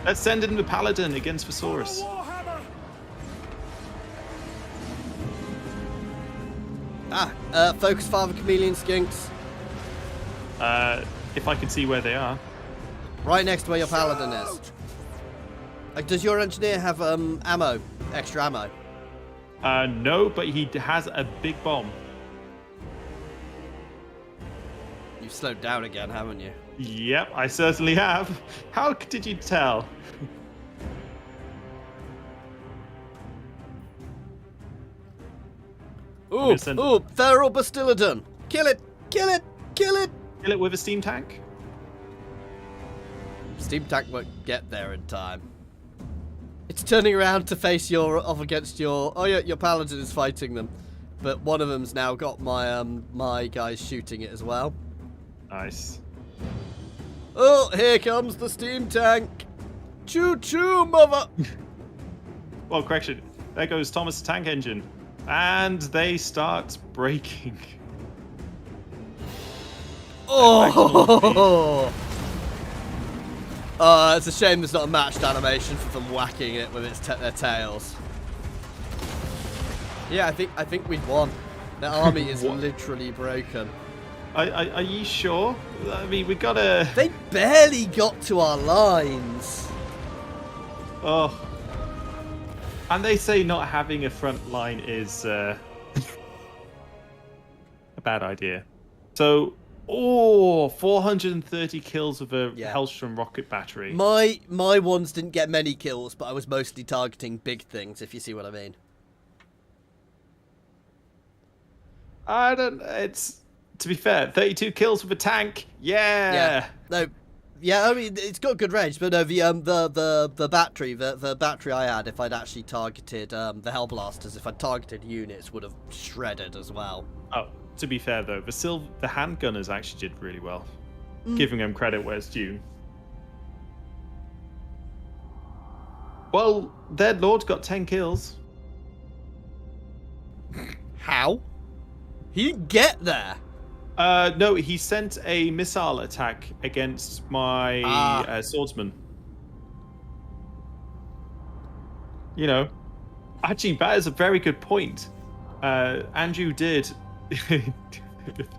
Let's send in the paladin against For the Thesaurus. Warhammer! Focus Father Chameleon Skinks. If I can see where they are. Right next to where your paladin is. Does your engineer have ammo? Extra ammo? No, but he has a big bomb. You've slowed down again, haven't you? Yep, I certainly have. How did you tell? Ooh, send- ooh, Feral Bastillodon. Kill it, kill it, kill it. Kill it with a steam tank? Steam tank won't get there in time. It's turning around to face off against your... Oh yeah, your paladin is fighting them. But one of them's now got my my guys shooting it as well. Nice. Oh, here comes the steam tank. Choo choo, mother. Well, correction. There goes Thomas' tank engine. And they start breaking. Oh. It's a shame there's not a matched animation for them whacking it with their tails. Yeah, I think we've won. The army is literally broken. Are you sure? I mean, we gotta... They barely got to our lines. Oh. And they say not having a front line is a bad idea. So, 430 kills with a Hellstrom rocket battery. My ones didn't get many kills, but I was mostly targeting big things, if you see what I mean. I don't... It's... To be fair, 32 kills with a tank. Yeah. No. Yeah, I mean it's got good range, but no, the battery, the battery I had, if I'd actually targeted the Hellblasters, if I'd targeted units, would have shredded as well. Oh, to be fair though, the handgunners actually did really well, giving them credit where it's due. Well, their lord got 10 kills. How? He didn't get there. No, he sent a missile attack against my swordsman. You know, actually, that is a very good point. Andrew did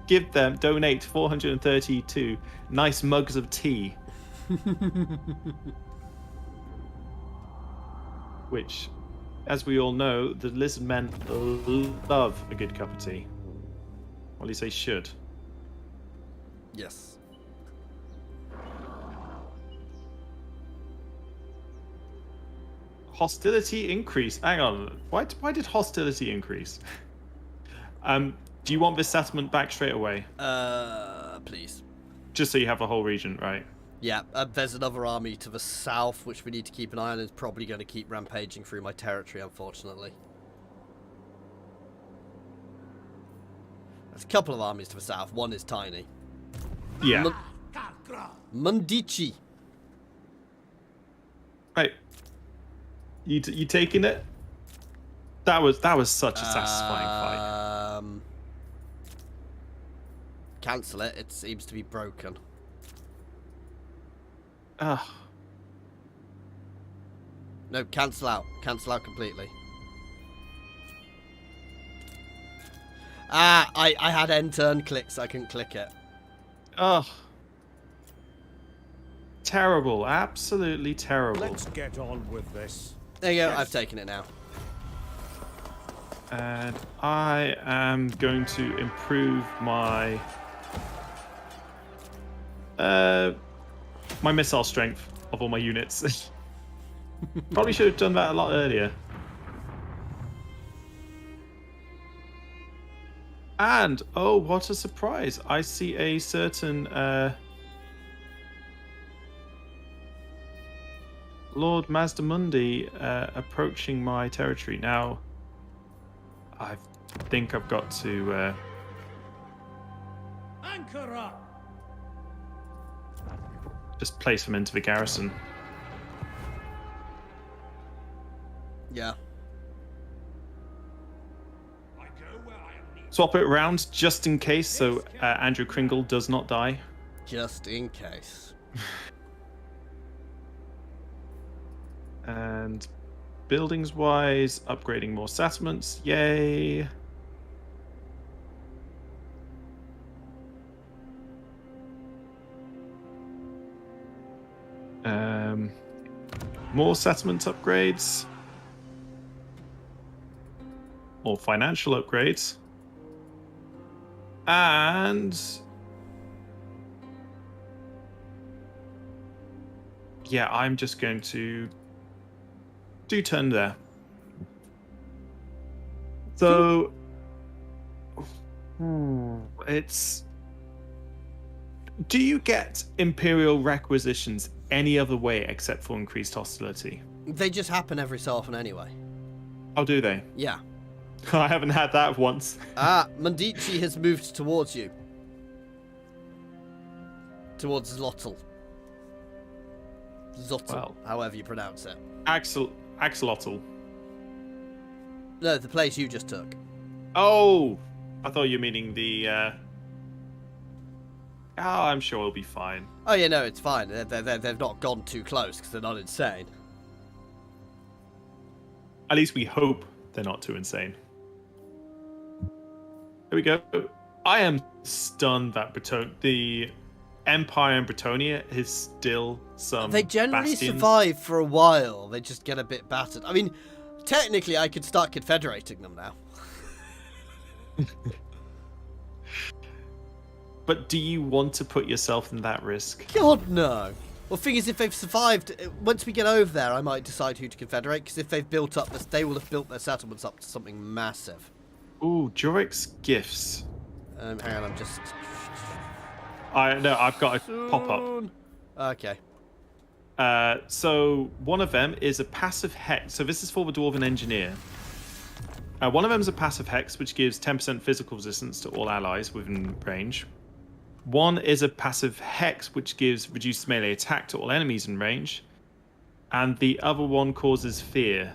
donate 432 nice mugs of tea. Which, as we all know, the lizard men love a good cup of tea. Well, at least they should. Yes. Hostility increase. Hang on. Why did hostility increase? Do you want this settlement back straight away? Please. Just so you have the whole region, right? Yeah, there's another army to the south, which we need to keep an eye on. It's probably going to keep rampaging through my territory, unfortunately. There's a couple of armies to the south. One is tiny. Yeah. Mundici. Right. You taking it? That was such a satisfying fight. Cancel it. It seems to be broken. Ugh. No, cancel out. Cancel out completely. I had end turn click, so I couldn't click it. Ugh. Terrible. Absolutely terrible. Let's get on with this. There you go, Yes. I've taken it now. And I am going to improve my my missile strength of all my units. Probably should have done that a lot earlier. And oh, what a surprise! I see a certain Lord Mazdamundi approaching my territory now. I think I've got to Anchor up! just place them into the garrison. Yeah. I go where I am needed. Swap it around just in case, so Andrew Kringle does not die. Just in case. And buildings-wise, upgrading more settlements. Yay! More settlement upgrades. More financial upgrades. And yeah, I'm just going to do turn there. So it's, do you get Imperial requisitions any other way except for increased hostility? They just happen every so often anyway. Oh, do they? Yeah. I haven't had that once. Mundici has moved towards you. Towards Zlotl. Zotl, Well. however you pronounce it. Axolotl. No, the place you just took. Oh, I thought you were meaning the. Oh, I'm sure it'll be fine. Oh yeah, no, it's fine. They've not gone too close because they're not insane. At least we hope they're not too insane. Here we go. I am stunned that the Empire in Bretonia is still some. They generally bastions. survive for a while. They just get a bit battered. I mean, technically, I could start confederating them now. But do you want to put yourself in that risk? God, no. Well, thing is, if they've survived, once we get over there, I might decide who to confederate, because if they've built up this, they will have built their settlements up to something massive. Ooh, Jorik's gifts. Hang on, I'm just... I've got a pop-up. Okay. So one of them is a passive hex. So this is for the Dwarven Engineer. One of them is a passive hex, which gives 10% physical resistance to all allies within range. One is a passive hex, which gives reduced melee attack to all enemies in range. And the other one causes fear.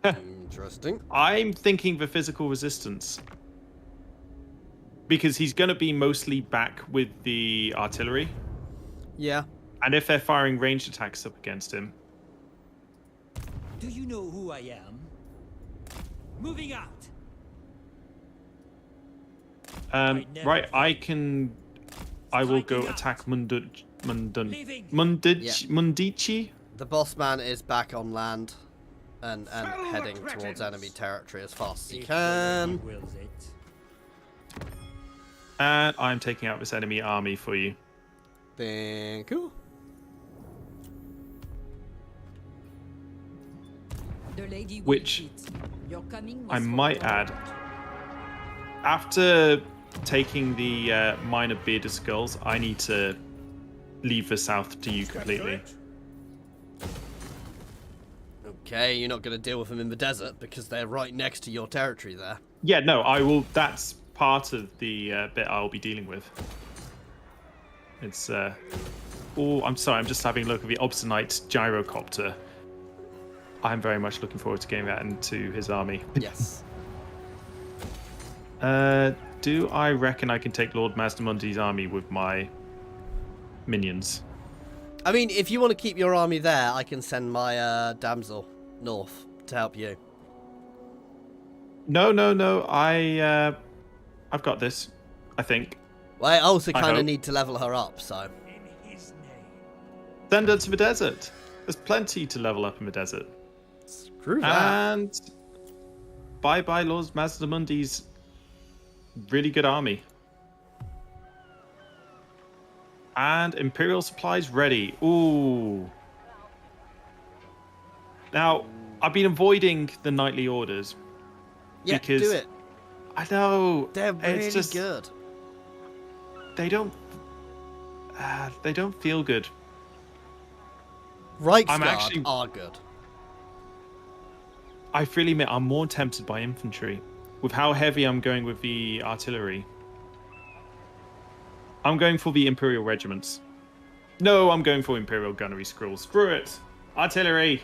Interesting. I'm thinking the physical resistance. Because he's going to be mostly back with the artillery. Yeah. And if they're firing ranged attacks up against him. Do you know who I am? Moving out. Right, I will go attack Mundici. The boss man is back on land and heading towards enemy territory as fast as he can. Wills it. And I'm taking out this enemy army for you. Thank you. The lady will Which eat. Your coming was I might foretold. add, after taking the minor bearded skulls, I need to leave the south to you completely. Okay, you're not going to deal with them in the desert because they're right next to your territory there. Yeah, no, I will. That's part of the bit I'll be dealing with. It's oh, I'm sorry, I'm just having a look at the Obstinate gyrocopter. I'm very much looking forward to getting that into his army. Yes. Do I reckon I can take Lord Mazdamundi's army with my minions? I mean, if you want to keep your army there, I can send my damsel north to help you. No. I've got this. I think. Well, I also I kind of hope. need to level her up, so. In his name. Send her to the desert. There's plenty to level up in the desert. Screw that. And bye Lord Mazdamundi's really good army. And Imperial supplies ready. Ooh. Now, I've been avoiding the nightly orders. Yeah, because do it. I know. They're really it's just, good. They don't feel good. Reichsguard are good. I freely admit I'm more tempted by infantry. With how heavy I'm going with the artillery. I'm going for the Imperial regiments. No, I'm going for Imperial gunnery scrolls. Screw it! Artillery!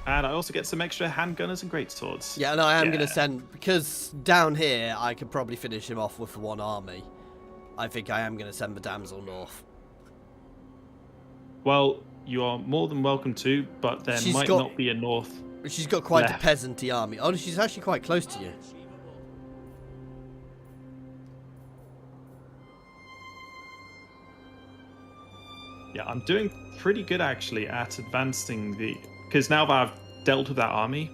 And I also get some extra handgunners and greatswords. Yeah, no, I am going Yeah. to send... Because down here, I could probably finish him off with one army. I think I am going to send the damsel north. Well, you are more than welcome to, but there She's might got- not be a north. She's got quite Left. a peasanty army. Oh, she's actually quite close to you. Yeah, I'm doing pretty good actually at advancing the... Because now that I've dealt with that army,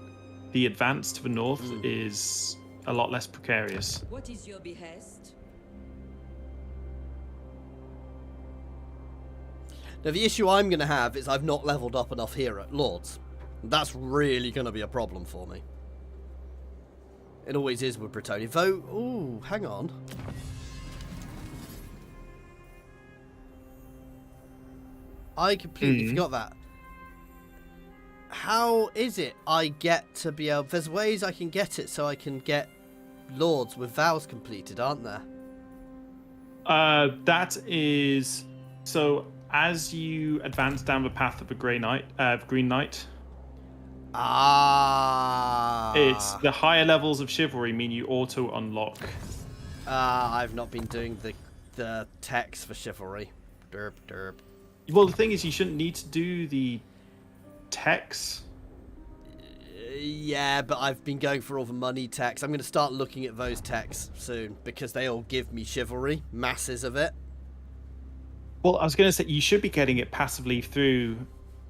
the advance to the north is a lot less precarious. What is your behest? Now, the issue I'm going to have is I've not leveled up enough hero lords. That's really going to be a problem for me. It always is with Bretonia. Though, ooh, hang on. I completely forgot that. How is it I get to be able... There's ways I can get it so I can get lords with vows completed, aren't there? That is... So, as you advance down the path of the Green Knight, Ah. it's the higher levels of chivalry mean you auto unlock. I've not been doing the text for chivalry. Derp, derp. Well, the thing is, you shouldn't need to do the techs. Yeah, but I've been going for all the money techs. I'm going to start looking at those techs soon because they all give me chivalry, masses of it. Well, I was going to say you should be getting it passively through.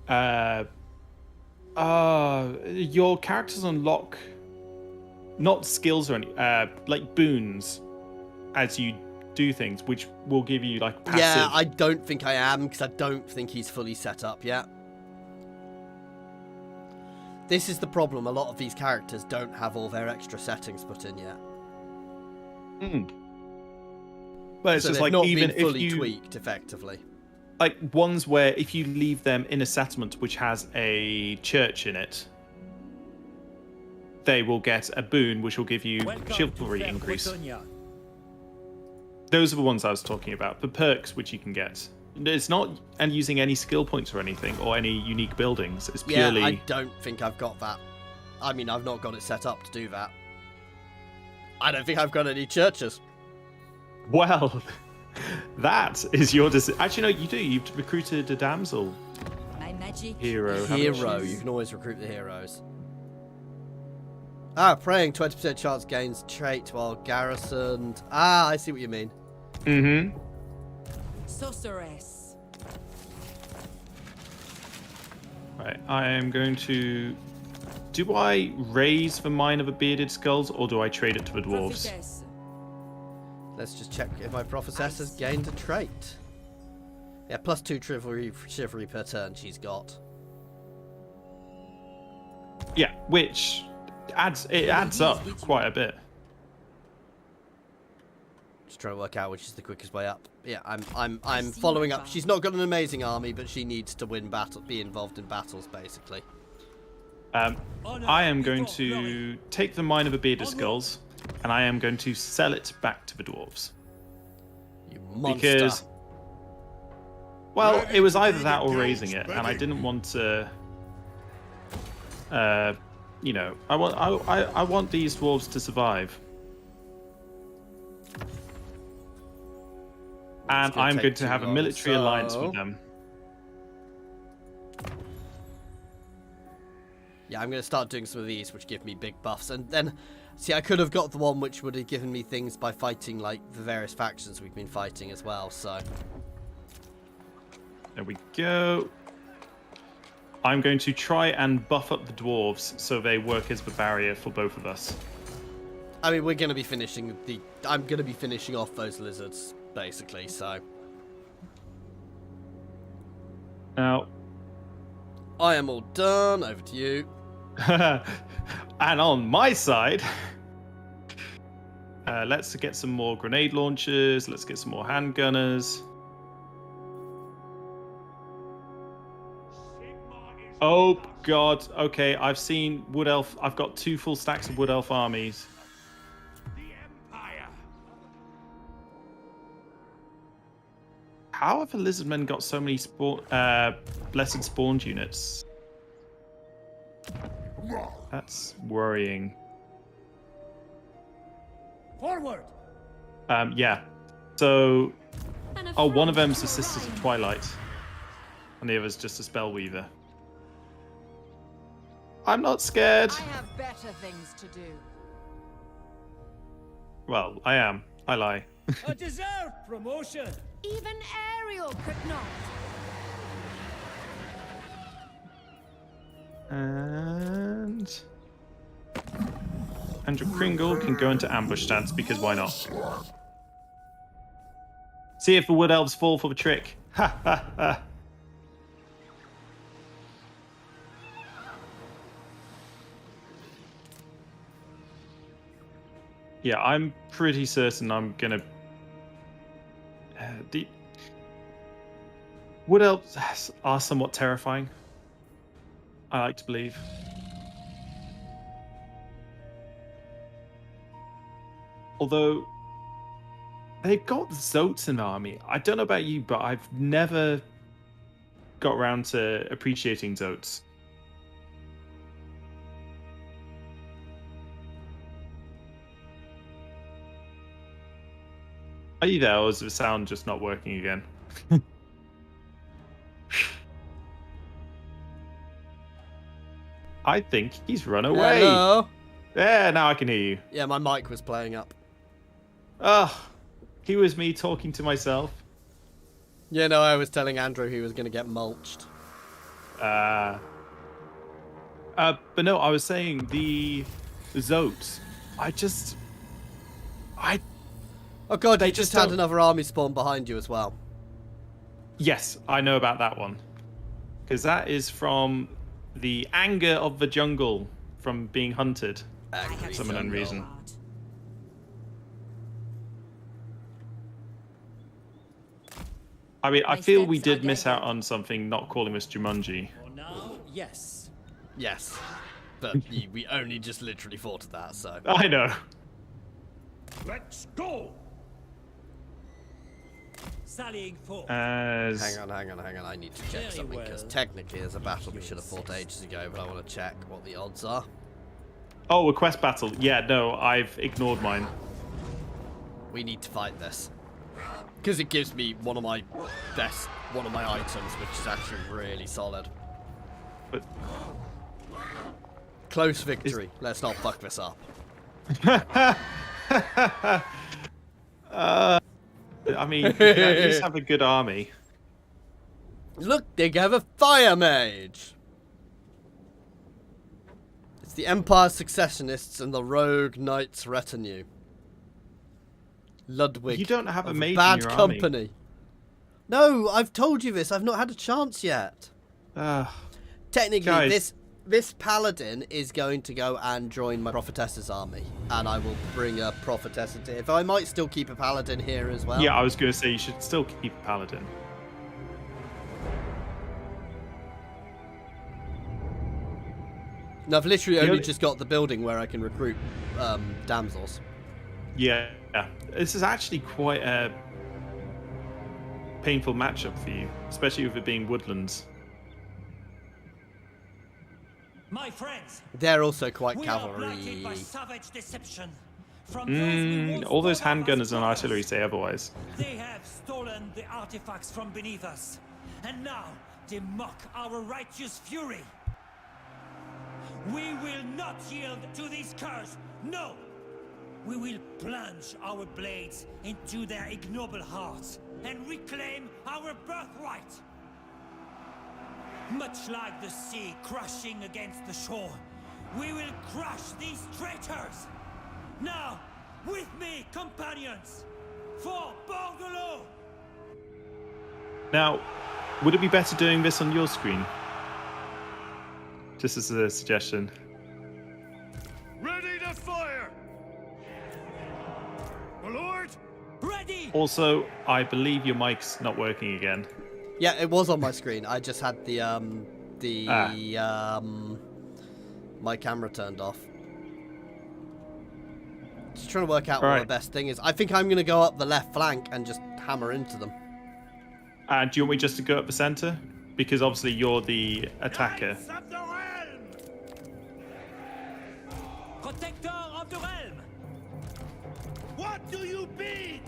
Your characters unlock not skills or any like boons as you do things, which will give you like passive. Yeah, I don't think I am because I don't think he's fully set up yet. This is the problem. A lot of these characters don't have all their extra settings put in yet. But it's So just they've like not even been fully if you tweaked effectively. like ones where if you leave them in a settlement which has a church in it, they will get a boon which will give you Welcome chivalry to increase. Bretonia. Those are the ones I was talking about. The perks which you can get. It's not and using any skill points or anything or any unique buildings. It's purely. Yeah, I don't think I've got that. I mean, I've not got it set up to do that. I don't think I've got any churches. Well, that is your decision. Actually, no, you do. You've recruited a damsel My magic. hero. haven't Hero, you can always recruit the heroes. Ah, praying 20% chance gains trait while garrisoned. Ah, I see what you mean. Mm-hmm. Sorceress. Right, I am going to... Do I raise the mine of the bearded skulls, or do I trade it to the dwarves? Prophetess. Let's just check if my prophetess has gained a trait. Yeah, +2 chivalry per turn she's got. Yeah, which adds up quite a bit. Just trying to work out which is the quickest way up. Yeah, I'm following up. She's not got an amazing army, but she needs to win battle, be involved in battles, basically. I am going to take the mine of the bearded skulls, and I am going to sell it back to the dwarves. You monster. Because, well, it was either that or raising it, and I didn't want to. You know, I want these dwarves to survive, and gonna I'm take going to too have a long, military alliance so- with them. Yeah, I'm going to start doing some of these, which give me big buffs. And then, see, I could have got the one which would have given me things by fighting, like, the various factions we've been fighting as well, so... There we go. I'm going to try and buff up the dwarves so they work as the barrier for both of us. I mean, we're going to be finishing the... I'm going to be finishing off those lizards, basically, so... Now... I am all done. Over to you. And on my side... let's get some more grenade launchers. Let's get some more handgunners. Oh, God. Okay, I've seen Wood Elf. I've got 2 full stacks of Wood Elf armies. The Empire. How have the Lizardmen got so many Blessed Spawned units? That's worrying. Forward! Yeah. So... Oh, one of them's the Sisters of Twilight. And the other's just a Spellweaver. I'm not scared. I have better things to do. Well, I am. I lie. A deserved promotion! Even Ariel could not. And... Andrew Kringle can go into ambush stance because why not? See if the Wood Elves fall for the trick. Ha ha ha. Yeah, I'm pretty certain I'm gonna... Wood Elves are somewhat terrifying. I like to believe. Although, they've got Zotes in the army. I don't know about you, but I've never got around to appreciating Zotes. Are you there, or is the sound just not working again? I think he's run away. Hello? There, now I can hear you. Yeah, my mic was playing up. Oh, he was me talking to myself. Yeah, no, I was telling Andrew he was going to get mulched. But no, I was saying the Zotes. Oh god, They you just just had don't- another army spawn behind you as well. Yes, I know about that one. Because that is from the anger of the jungle from being hunted for some unknown reason. I mean, I My feel we steps did are miss out guided. on something not calling us Jumanji. For now, yes. Yes. But we only just literally thought of that, so... I know. Let's go. Sallying forth. As Hang on. I need to check Very something, because well. technically there's a battle we should have fought ages ago, but I want to check what the odds are. oh, a quest battle. Yeah, no, I've ignored mine. We need to fight this. Because it gives me one of my items, which is actually really solid. But Close victory. Let's not fuck this up. I mean, you can at least have a good army. Look, they have a fire mage! It's the Empire Successionists and the Rogue Knights retinue. Ludwig. You don't have a of mage in bad your army. company. No, I've told you this. I've not had a chance yet. Technically, Guys. this paladin is going to go and join my prophetess's army, and I will bring a prophetess into it. I might still keep a paladin here as well. Yeah, I was going to say you should still keep a paladin. No, I've literally The only other- just got the building where I can recruit damsels. Yeah, this is actually quite a painful matchup for you, especially with it being woodlands. My friends, They're also quite we are blinded cavalry. by savage deception. From those we once All those thought of as handgunners and brothers. artillery say otherwise. They have stolen the artifacts from beneath us, and now they mock our righteous fury. We will not yield to this curse. No! We will plunge our blades into their ignoble hearts and reclaim our birthright. Much like the sea crashing against the shore, we will crush these traitors. Now, with me, companions, for Bordeleaux! Now, would it be better doing this on your screen? Just as a suggestion. Ready to fire! My lord! Ready! Also, I believe your mic's not working again. Yeah, it was on my screen. I just had my camera turned off. Just trying to work out what the best thing is. I think I'm going to go up the left flank and just hammer into them. Do you want me just to go up the center? Because obviously you're the attacker. Knights of the realm! Protector of the realm! What do you bid?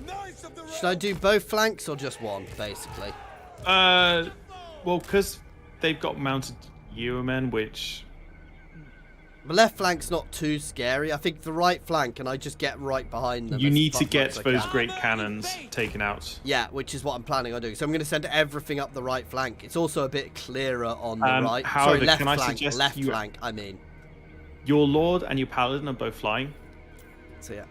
Knights of the realm! Should I do both flanks or just one, basically? Well, because they've got mounted Yeomen, which... The left flank's not too scary. I think the right flank, and I just get right behind them. You as need to much get as I those can. great cannons taken out. Yeah, which is what I'm planning on doing. So I'm going to send everything up the right flank. It's also a bit clearer on the right. However, Sorry, left can I flank. suggest Left you- flank, I mean. Your Lord and your Paladin are both flying. So yeah,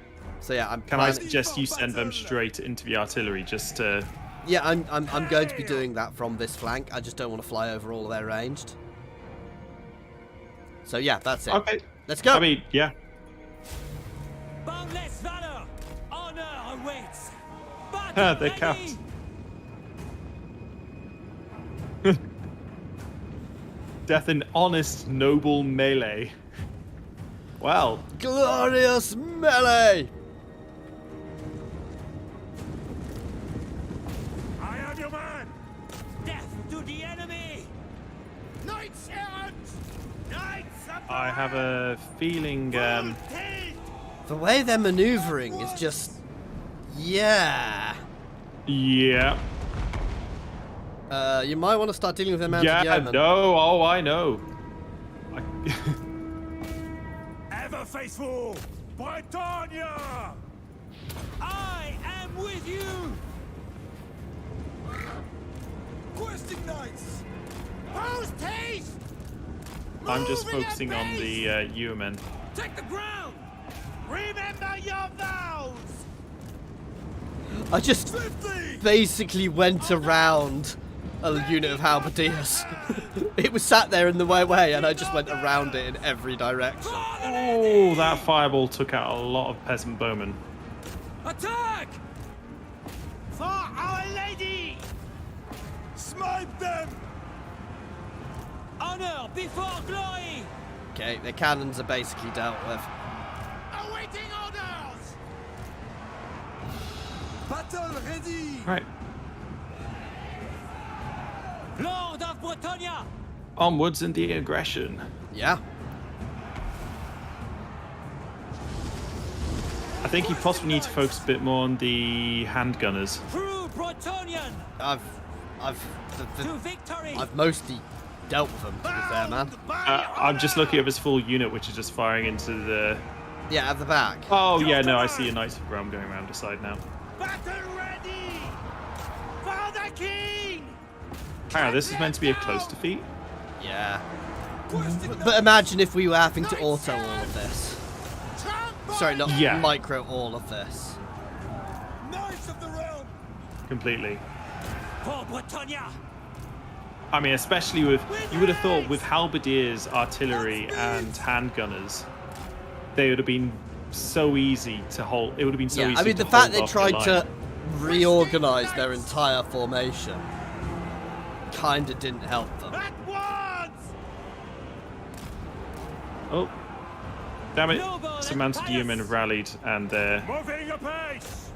I'm Can I planning... suggest you send them straight into the artillery just to... Yeah, I'm going to be doing that from this flank. I just don't want to fly over all of their ranged. So yeah, that's it. Okay. Let's go. I mean, yeah. Boundless valor! Honor awaits! They capped. Death in honest, noble melee. Well, Glorious melee! I am your man! Death to the enemy! Knights errant! Knights of the I have a feeling... realm! Teeth! The way they're maneuvering is just... Yeah. Yeah. You might want to start dealing with them mounted Yeah, yeomen. no. Oh, I know. Ever faithful! Britannia! I am with you! Questing knights! Post haste! I'm just Moving focusing on at the pace! Yeomen. Take the ground! Remember your vows! I just Swiftly! basically went around a unit of halberdiers. It was sat there in the way and I just went around it in every direction. Oh, that fireball took out a lot of peasant bowmen. Attack! For Our Lady! Smite them! Honor before glory! Okay, their cannons are basically dealt with. Awaiting orders! Battle ready! Right. Lord of Bretagne! Onwards in the aggression. Yeah. I think you possibly need to focus a bit more on the handgunners. True Bretonian! To victory! I've mostly dealt with them, to be fair, man. I'm just looking at this full unit, which is just firing into the... Yeah, at the back. Oh, yeah, no, I see a Knights of Realm going around the side now. Battle ready! For the king! Hang on, this is meant to be a close defeat? Yeah. But imagine if we were having to auto all of this. Sorry, not Yeah. micro all of this. Knights of the realm! Completely. For Bretagne! I mean, especially with... You would have thought with halberdiers, artillery, and handgunners, they would have been so easy to hold. It would have been so Yeah, easy I mean, to the fact hold they off their tried to line. reorganize their entire formation kind of didn't help them. At once! Oh. Damn it. Some mounted yeomen have rallied, and Moving apace!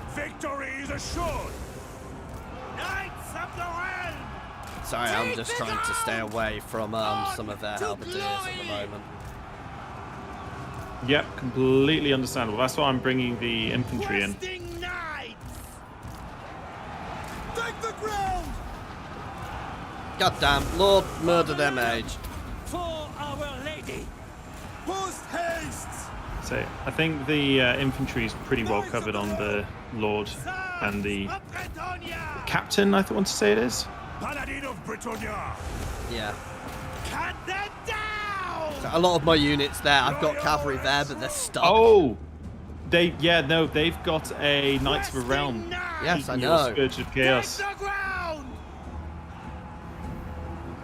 Victory is assured! Knights of the realm! Sorry, I'm just trying to stay away from some of their halberdiers at the moment. Yep, completely understandable. That's why I'm bringing the infantry in. Questing knights! Take the ground! God damn, Lord murder their mage. For Our Lady. Post haste! So I think the infantry is pretty well covered on the Lord and the Captain, I want to say it is. Paladin of Britannia! Yeah. Cut them down! So a lot of my units there, I've got cavalry there, but they're stuck. Oh! They've got a Knights of the Realm. Yes, I Your know. Scourge of Chaos. Take the ground!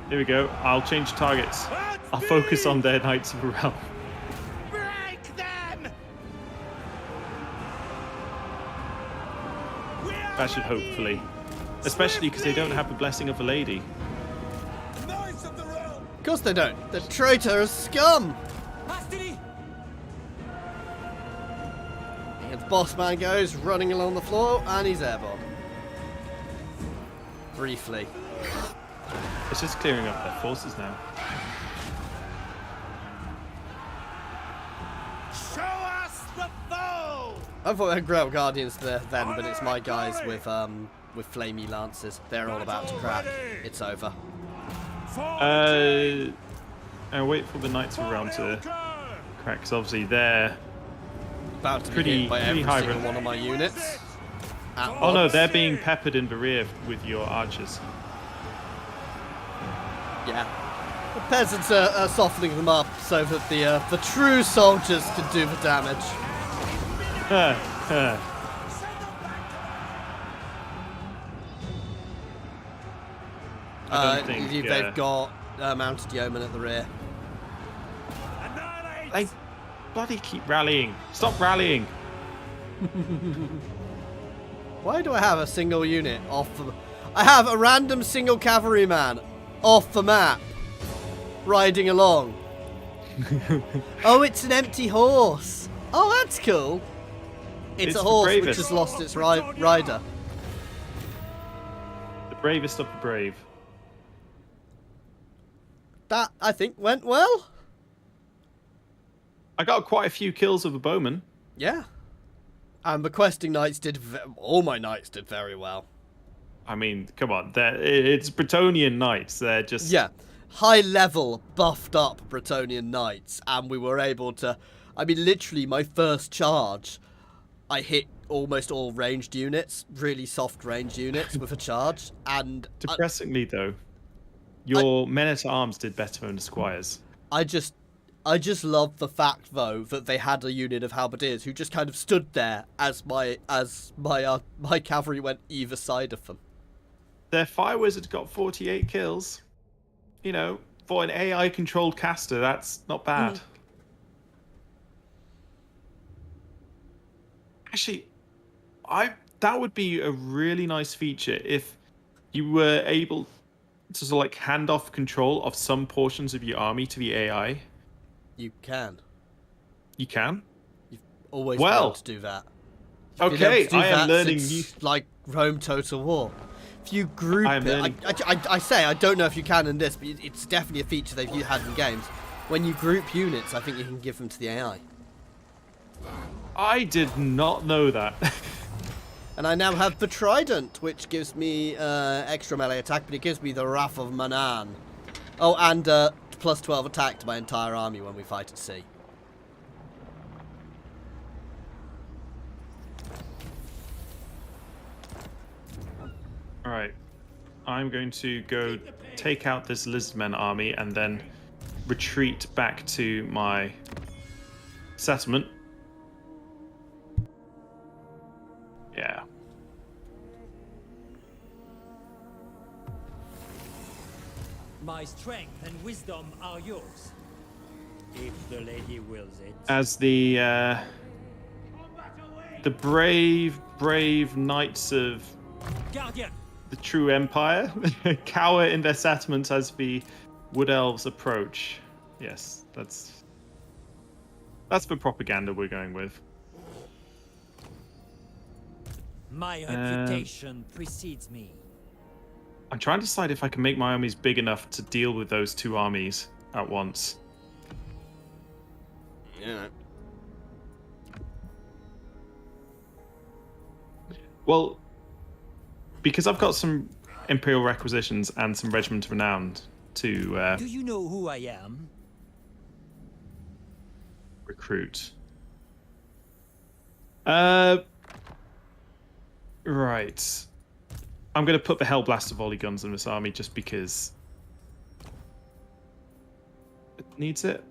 Here we go. I'll change targets. I'll focus on their Knights of the Realm. Break them! That should hopefully. Especially because they don't have the blessing of a lady. Knights of the realm! Of course they don't. The traitor scum. Hastily! And the boss man goes running along the floor, and he's airborne. Briefly. It's just clearing up their forces now. Show us the foe! I thought they had Grail Guardians there then, but it's my guys with flamey lances. They're all about to crack. It's over. I'll wait for the Knights of the Realm to crack, because obviously they're... About to be Pretty- hit by pretty every high single risk. one of my units. At Oh no, once. they're being peppered in the rear with your archers. Yeah. The peasants are softening them up so that the true soldiers can do the damage. I don't think, They've got mounted yeomen at the rear. Annihilate! They bloody keep rallying. Stop rallying. Why do I have a single unit off the... I have a random single cavalryman off the map, riding along. Oh, it's an empty horse. Oh, that's cool. It's It's a the horse which bravest. has lost its rider. The bravest of the brave. That, I think, went well. I got quite a few kills with a bowman. Yeah. And the questing knights did... all my knights did very well. I mean, come on, it's Bretonian knights. They're just... Yeah. High-level, buffed-up Bretonian knights. And we were able to... I mean, literally, my first charge, I hit almost all ranged units. Really soft ranged units with a charge. And... Depressingly, though, your men-at-arms did better than the squires. I just love the fact though that they had a unit of halberdiers who just kind of stood there as my cavalry went either side of them. Their fire wizard got 48 kills. You know, for an AI-controlled caster, that's not bad. Actually, that would be a really nice feature if you were able to sort of like hand off control of some portions of your army to the AI. You can. You can? Always Well, been able to do that. You've been able Okay, to do I am that learning since, new... like Rome Total War. If you group I am it, learning- I say I don't know if you can in this, but it's definitely a feature they've had in games. When you group units, I think you can give them to the AI. I did not know that. And I now have the Trident, which gives me extra melee attack, but it gives me the Wrath of Manan. Oh, and plus 12 attack to my entire army when we fight at sea. Alright. I'm going to go take out this Lizardmen army and then retreat back to my settlement. Yeah. My strength and wisdom are yours. If the lady wills it. As the brave knights of Guardian! the true empire cower in their settlements as the wood elves approach. Yes, that's the propaganda we're going with. My reputation precedes me. I'm trying to decide if I can make my armies big enough to deal with those two armies at once. Yeah. Well, because I've got some Imperial Requisitions and some Regiment Renowned to Do you know who I am? recruit. Right. I'm going to put the Hellblaster volley guns in this army just because it needs it.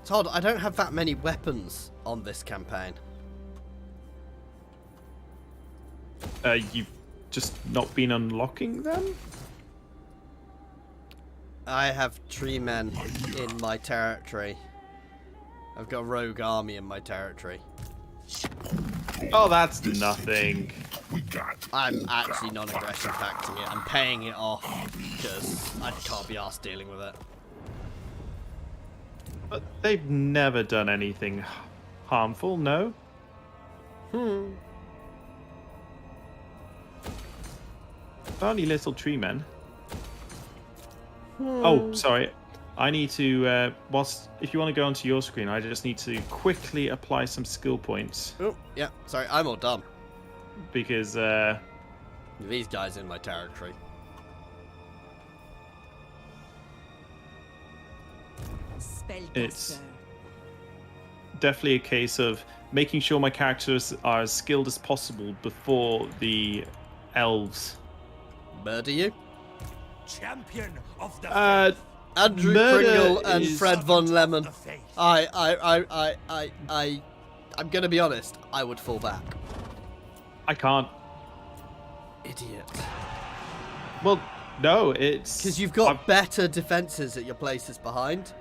Todd, I don't have that many weapons on this campaign. You've just not been unlocking them? I have tree men in my territory. I've got a rogue army in my territory. Oh, that's nothing. I'm actually non-aggression facting it. I'm paying it off because I can't be arsed dealing with it. But they've never done anything harmful, no? Only little tree men. Oh, sorry. I need to, if you want to go onto your screen, I just need to quickly apply some skill points. Oh, yeah. Sorry, I'm all dumb. Because, These guys in my territory. it's definitely a case of making sure my characters are as skilled as possible before the elves. Murder you? Champion of the Andrew Murder Kringle and is- Fred Von Lemon. the faith. I'm gonna be honest. I would fall back. I can't. Idiot. Well, no, it's... Because you've got better defenses at your places behind.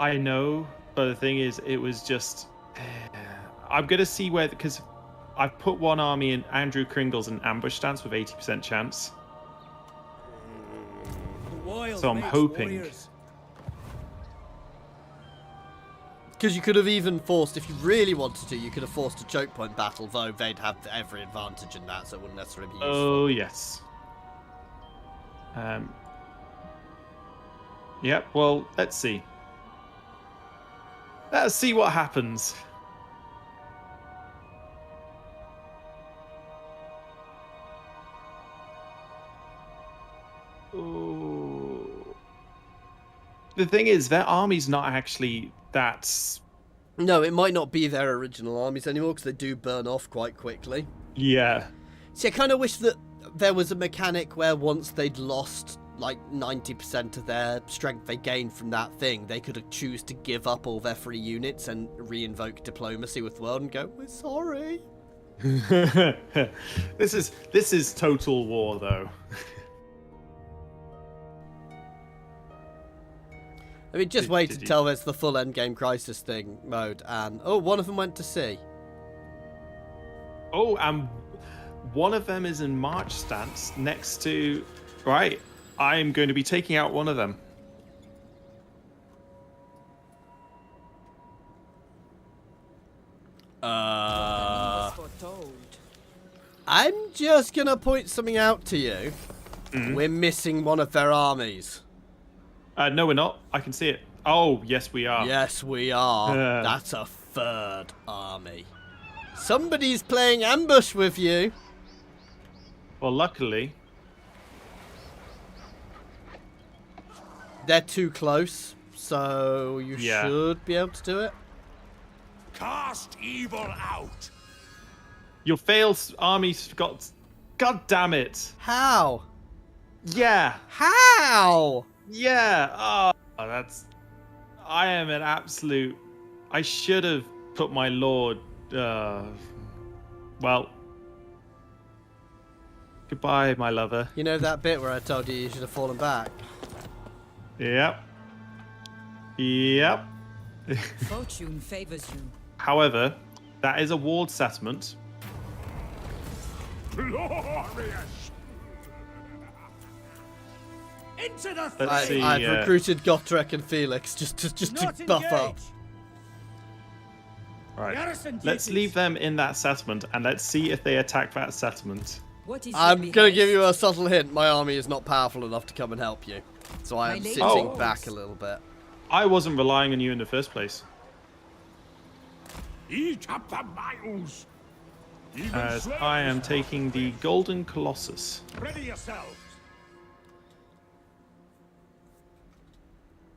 I know, but the thing is, it was just... I'm going to see where... Because I've put one army in Andrew Kringle's in ambush stance with 80% chance. Wild So I'm mates, hoping. warriors. Because you could have even forced, if you really wanted to, you could have forced a choke point battle, though they'd have every advantage in that, so it wouldn't necessarily be useful. Oh, yes. Yep, well, let's see. Let's see what happens. Ooh. The thing is, their army's not actually that... No, it might not be their original armies anymore, because they do burn off quite quickly. Yeah. See, I kind of wish that there was a mechanic where once they'd lost like 90% of their strength they gained from that thing, they could choose to give up all their free units and re-invoke diplomacy with the world and go, we're sorry. This is total war, though. I mean, just Did- wait did you- until there's the full endgame crisis thing mode, and oh, one of them went to sea. Oh, and one of them is in march stance next to... Right, I'm going to be taking out one of them. I'm just gonna point something out to you. Mm-hmm. We're missing one of their armies. No, we're not. I can see it. Oh, yes, we are. Yes, we are. Yeah. That's a third army. Somebody's playing ambush with you. Well, luckily... They're too close, so you Yeah. should be able to do it. Cast evil out. Your failed army's got... God damn it. How? Yeah. How? Yeah. Oh, that's... I am an absolute... I should have put my lord... Well... Goodbye, my lover. You know that bit where I told you should have fallen back? Yep. Yep. Fortune favors you. However, that is a walled settlement. Glorious. Into the Let's see. I've recruited Gotrek and Felix just to Not buff up. engage. Right. Garrison Let's duties. leave them in that settlement and let's see if they attack that settlement. What is I'm your gonna give behest? you a subtle hint. My army is not powerful enough to come and help you, so I am My lady sitting knows. back a little bit. I wasn't relying on you in the first place. Eat up the miles. as I am taking the Golden Colossus. Ready yourselves.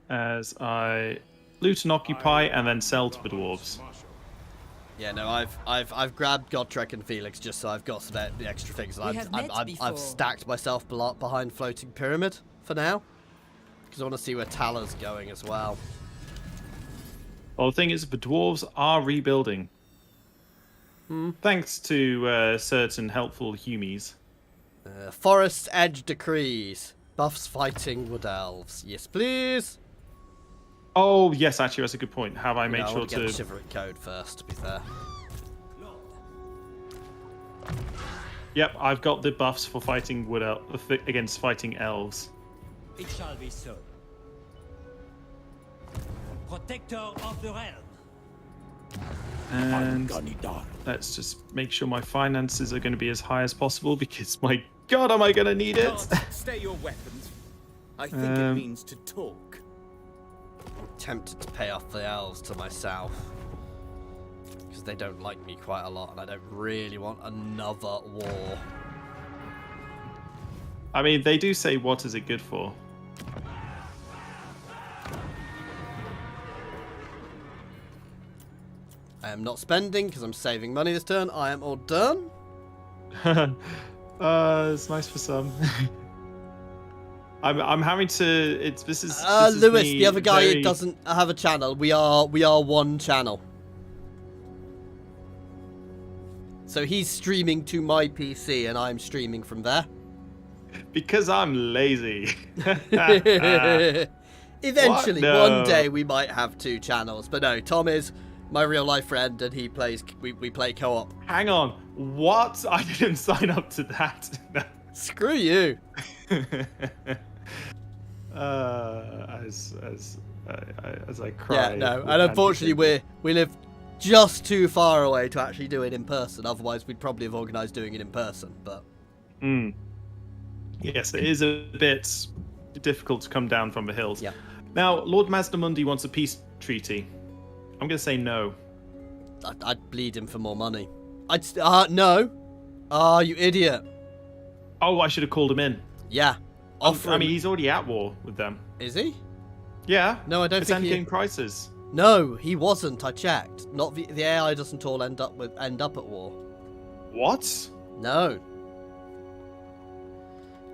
As I loot and occupy and then sell to the dwarves. Yeah, no, I've grabbed Godtrek and Felix just so I've got some the extra things. We have met I've before. stacked myself behind Floating Pyramid for now because I want to see where Talar's going as well. Well, the thing is, the dwarves are rebuilding. Thanks to certain helpful humies. Forest's Edge decrees. Buffs fighting wood elves. Yes, please. Oh, yes, actually, that's a good point. Have I made I sure want to get to... the chivalric code first, to be fair. Yep, I've got the buffs for fighting against fighting elves. It shall be so. Protector of the realm. And let's just make sure my finances are going to be as high as possible because, my God, am I going to need it? Stay your weapons. I think it means to talk. I'm tempted to pay off the elves to myself because they don't like me quite a lot and I don't really want another war. I mean, they do say, what is it good for? I am not spending because I'm saving money this turn. I am all done. It's nice for some. I'm having to. This is Lewis, me the other guy very... doesn't have a channel. We are one channel. So he's streaming to my PC and I'm streaming from there. Because I'm lazy. Eventually, What? No. one day we might have two channels. But no, Tom is my real life friend and he plays. We play co-op. Hang on. What? I didn't sign up to that. Screw you. As I cry. Yeah, no, and unfortunately we live just too far away to actually do it in person. Otherwise, we'd probably have organised doing it in person. But yes, it is a bit difficult to come down from the hills. yeah, Now, Lord Mazdamundi wants a peace treaty. I'm going to say no. I'd bleed him for more money. No. You idiot. Oh, I should have called him in. Yeah. I mean, he's already at war with them. Is he? Yeah. No, I don't it's think he... endgame prices. No, he wasn't. I checked. Not the AI doesn't all end up at war. What? No.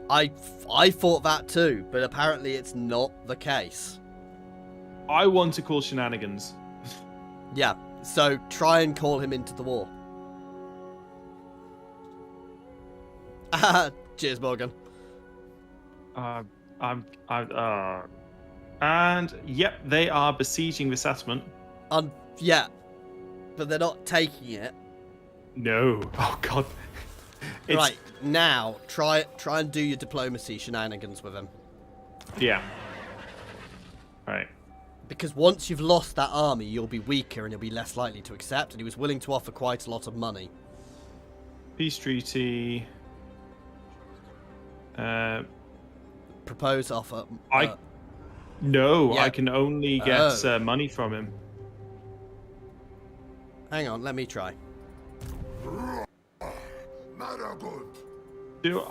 I thought that too, but apparently it's not the case. I want to call shenanigans. Yeah. So try and call him into the war. Cheers, Morgan. And yep, they are besieging the settlement. Yeah, but they're not taking it. No. Oh God. Right now, try and do your diplomacy shenanigans with him. Yeah. Right. Because once you've lost that army, you'll be weaker and you'll be less likely to accept. And he was willing to offer quite a lot of money. Peace treaty. Propose offer. No, yeah. I can only get money from him. Hang on, let me try.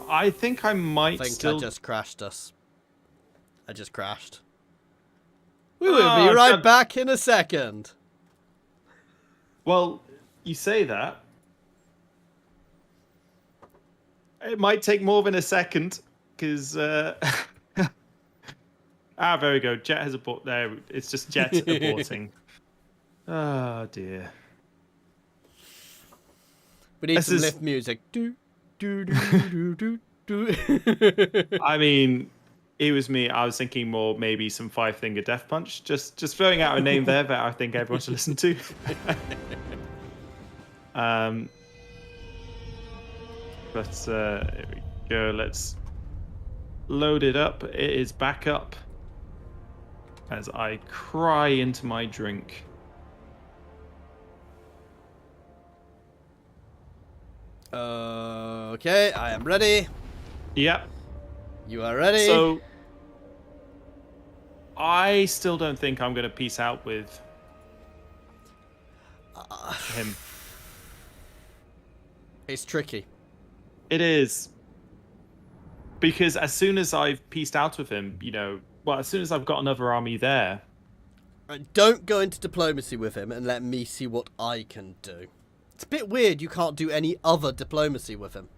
I think I might I still... just crashed us. I just crashed. We will be right back in a second. Well, you say that. It might take more than a second, because... there we go. Jet has aborted. There, it's just Jet aborting. Oh, dear. We need some lift music. Do, do, do, do, do, do. I mean, it was me. I was thinking more maybe some Five Finger Death Punch. Just throwing out a name there that I think everyone should listen to. But here we go. Let's load it up. It is back up as I cry into my drink. Okay, I am ready. Yep. You are ready. So, I still don't think I'm going to peace out with him. It's tricky. It is. Because as soon as I've pieced out with him, as soon as I've got another army there. Right, don't go into diplomacy with him and let me see what I can do. It's a bit weird you can't do any other diplomacy with him.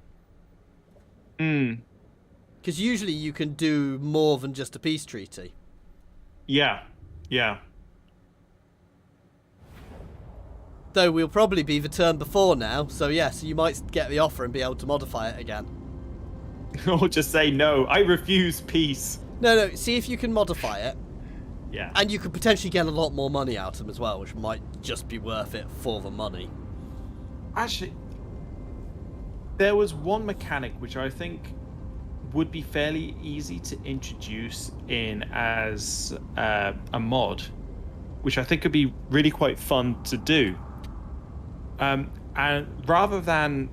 Because usually you can do more than just a peace treaty. Yeah. Though we'll probably be the turn before now, so yes, you might get the offer and be able to modify it again. Or just say, no, I refuse peace. No, see if you can modify it. Yeah. And you could potentially get a lot more money out of them as well, which might just be worth it for the money. Actually, there was one mechanic which I think would be fairly easy to introduce in as a mod, which I think could be really quite fun to do. And rather than,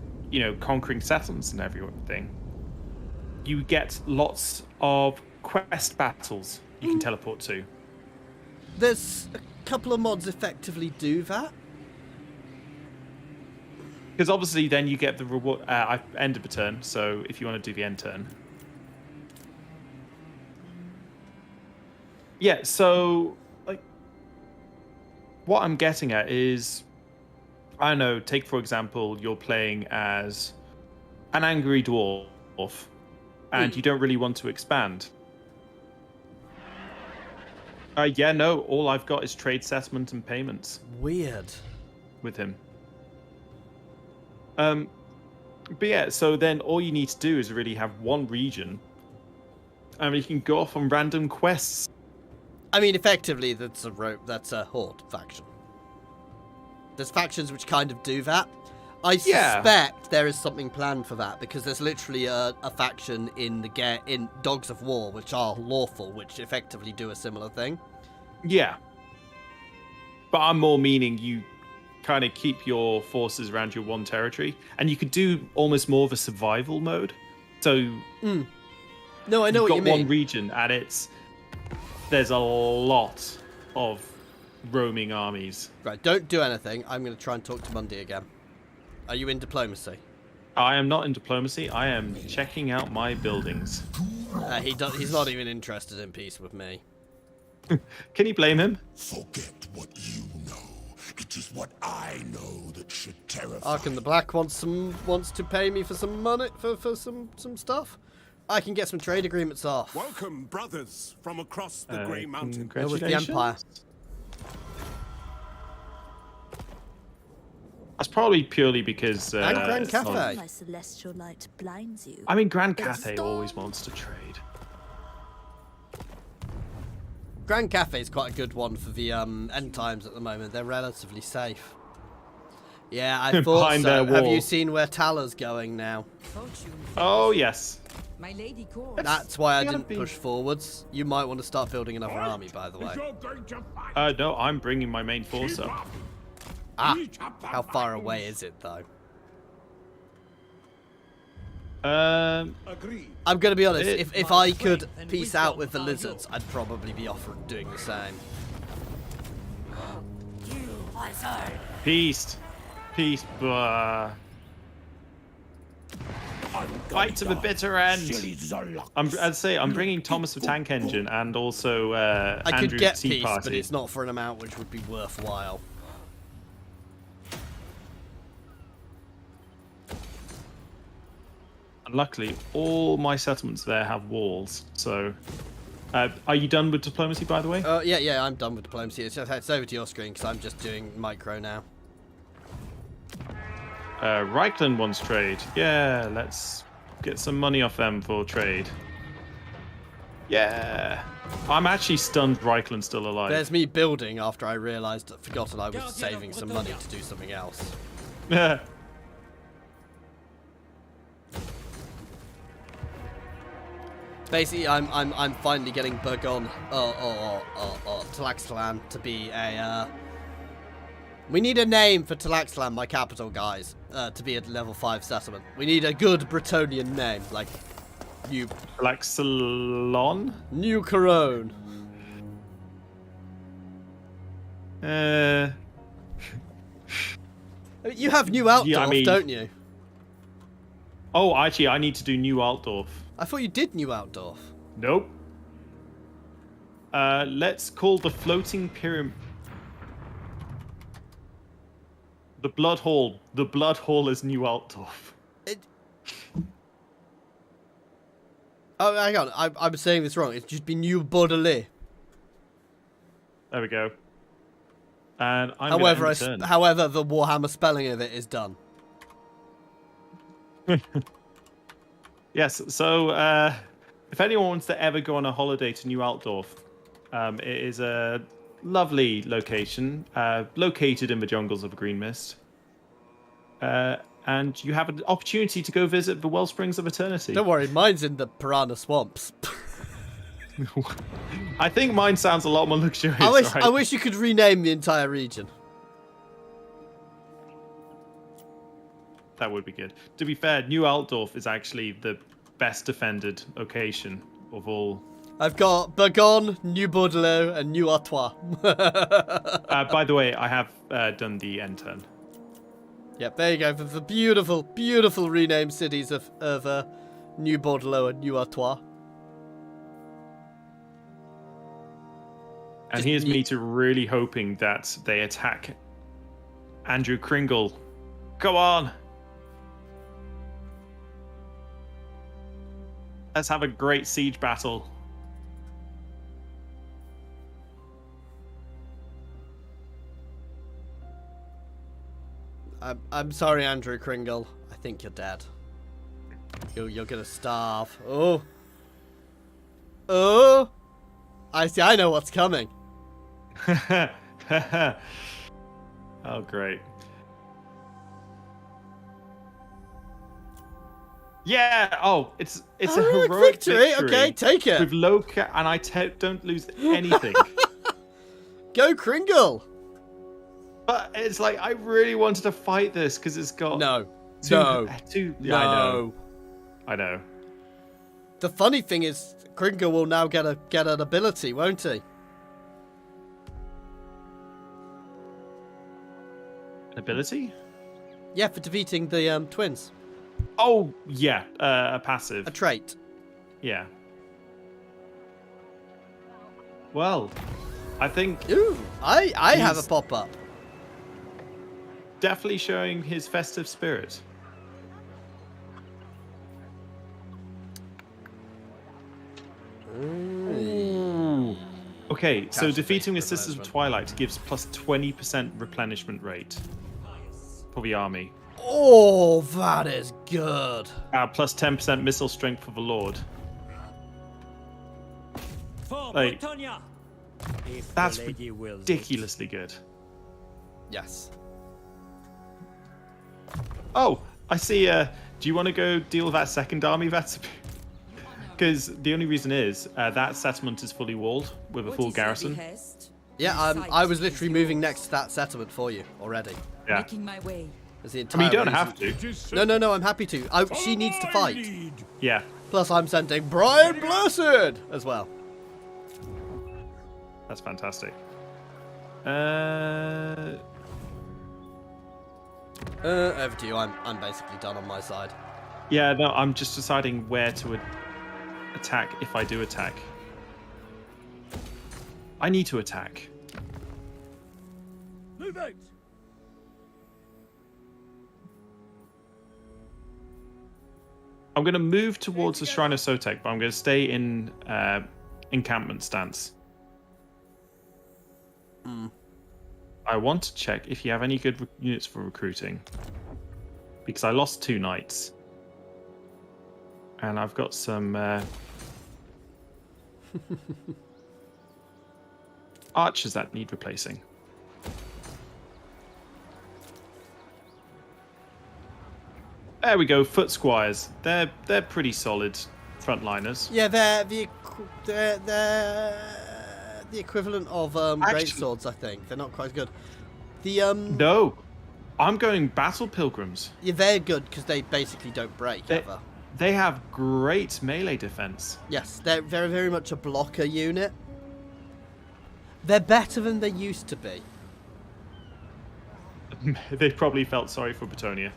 conquering settlements and everything, you get lots of quest battles you can teleport to. There's a couple of mods effectively do that. Because obviously then you get the reward. I ended the turn, so if you want to do the end turn. Yeah, so what I'm getting at is, I don't know, take for example, you're playing as an angry dwarf, and you don't really want to expand. All I've got is trade settlement and payments. Weird. With him. But yeah, so then all you need to do is really have one region, and you can go off on random quests. I mean, effectively, that's a horde faction. There's factions which kind of do that. I suspect there is something planned for that, because there's literally a faction in Dogs of War, which are lawful, which effectively do a similar thing. Yeah. But I'm more meaning you kind of keep your forces around your one territory, and you could do almost more of a survival mode. So No, I know what you mean. You've got one region, and there's a lot of roaming armies. Right, don't do anything. I'm going to try and talk to Mundy again. Are you in diplomacy? I am not in diplomacy. I am checking out my buildings. He's not even interested in peace with me. Can you blame him? Forget what you know. It is what I know that should terrify. Arkin the Black wants to pay me for some money for some stuff. I can get some trade agreements off. Welcome, brothers, from across the Grey Mountain. With the Empire. That's probably purely because... and Grand Cafe. My celestial light blinds you. I mean, Grand Cafe always wants to trade. Grand Cafe is quite a good one for the end times at the moment. They're relatively safe. Yeah, I thought so. Have you seen where Talar's going now? Oh, yes. My lady Coop. That's why I didn't push forwards. You might want to start building another army, by the way. No, I'm bringing my main force up. How far away is it, though? I'm going to be honest. If I could peace out with the lizards, I'd probably be doing the same. Peace. Blah. Fight to the bitter end. I'm bringing Thomas the Tank Engine and also I Andrew could get Tea peace, Party. but it's not for an amount which would be worthwhile. And luckily, all my settlements there have walls. So, are you done with diplomacy, by the way? Yeah, I'm done with diplomacy. It's over to your screen because I'm just doing micro now. Reichland wants trade. Yeah, let's get some money off them for trade. Yeah. I'm actually stunned Reichland's still alive. There's me building after I forgotten I was saving some money to do something else. Yeah. Basically, I'm finally getting Burgon or Talaxtalan to be a. We need a name for Talaxtalan, my capital, guys, to be a level 5 settlement. We need a good Bretonian name, like New Talaxtalon? New Corone. You have New Outdorf, don't you? Oh, actually, I need to do New Altdorf. I thought you did New Altdorf. Nope. Let's call the floating pyramid... The Blood Hall. The Blood Hall is New Altdorf. Oh, hang on. I'm saying this wrong. It's just been New Bordeleaux. There we go. And I'm However, gonna end the turn. however, the Warhammer spelling of it is done. Yes, so if anyone wants to ever go on a holiday to New Altdorf, it is a lovely location, located in the jungles of Green Mist. And you have an opportunity to go visit the Wellsprings of Eternity. Don't worry, mine's in the Piranha Swamps. I think mine sounds a lot more luxurious. I wish you could rename the entire region. That would be good. To be fair, New Altdorf is actually the best defended location of all. I've got Burgon, New Bordeleaux, and New Artois. By the way, I have done the end turn. Yep, there you go. For the beautiful, beautiful renamed cities of New Bordeleaux and New Artois. And here's me to really hoping that they attack Andrew Kringle. Go on! Let's have a great siege battle. I'm sorry, Andrew Kringle. I think you're dead. You're gonna starve. Oh. Oh. I see. I know what's coming. Oh, great. Yeah. Oh, it's a heroic victory. Okay, take it. With low and I don't lose anything. Go Kringle. But it's like I really wanted to fight this because it's got no. Yeah, I know. The funny thing is, Kringle will now get an ability, won't he? An ability? Yeah, for defeating the twins. Oh yeah, a passive. A trait. Yeah. Well, I think. Ooh, I have a pop up. Definitely showing his festive spirit. Ooh. Okay, so defeating the Sisters of Twilight gives plus 20% replenishment rate for the army. Oh, that is good. Plus 10% missile strength for the Lord. Like, that's ridiculously good. Yes. Oh, I see. Do you want to go deal with that second army? That's because the only reason is that settlement is fully walled with a full garrison. Yeah, I was literally moving next to that settlement for you already. Yeah. Making my way. The I mean, you don't have to. No, I'm happy to. She needs to fight. Yeah. Plus, I'm sending Brian Blessed as well. That's fantastic. Over to you. I'm basically done on my side. Yeah, no, I'm just deciding where to attack if I do attack. I need to attack. Move out. I'm going to move towards the Shrine of Sotek, but I'm going to stay in encampment stance. I want to check if you have any good units for recruiting. Because I lost 2 knights. And I've got some archers that need replacing. There we go, foot squires. They're pretty solid frontliners. Yeah, they're the equivalent of great swords, I think. They're not quite as good. No, I'm going battle pilgrims. Yeah, they're good because they basically don't break ever. They have great melee defense. Yes, they're very, very much a blocker unit. They're better than they used to be. They probably felt sorry for Bretonia.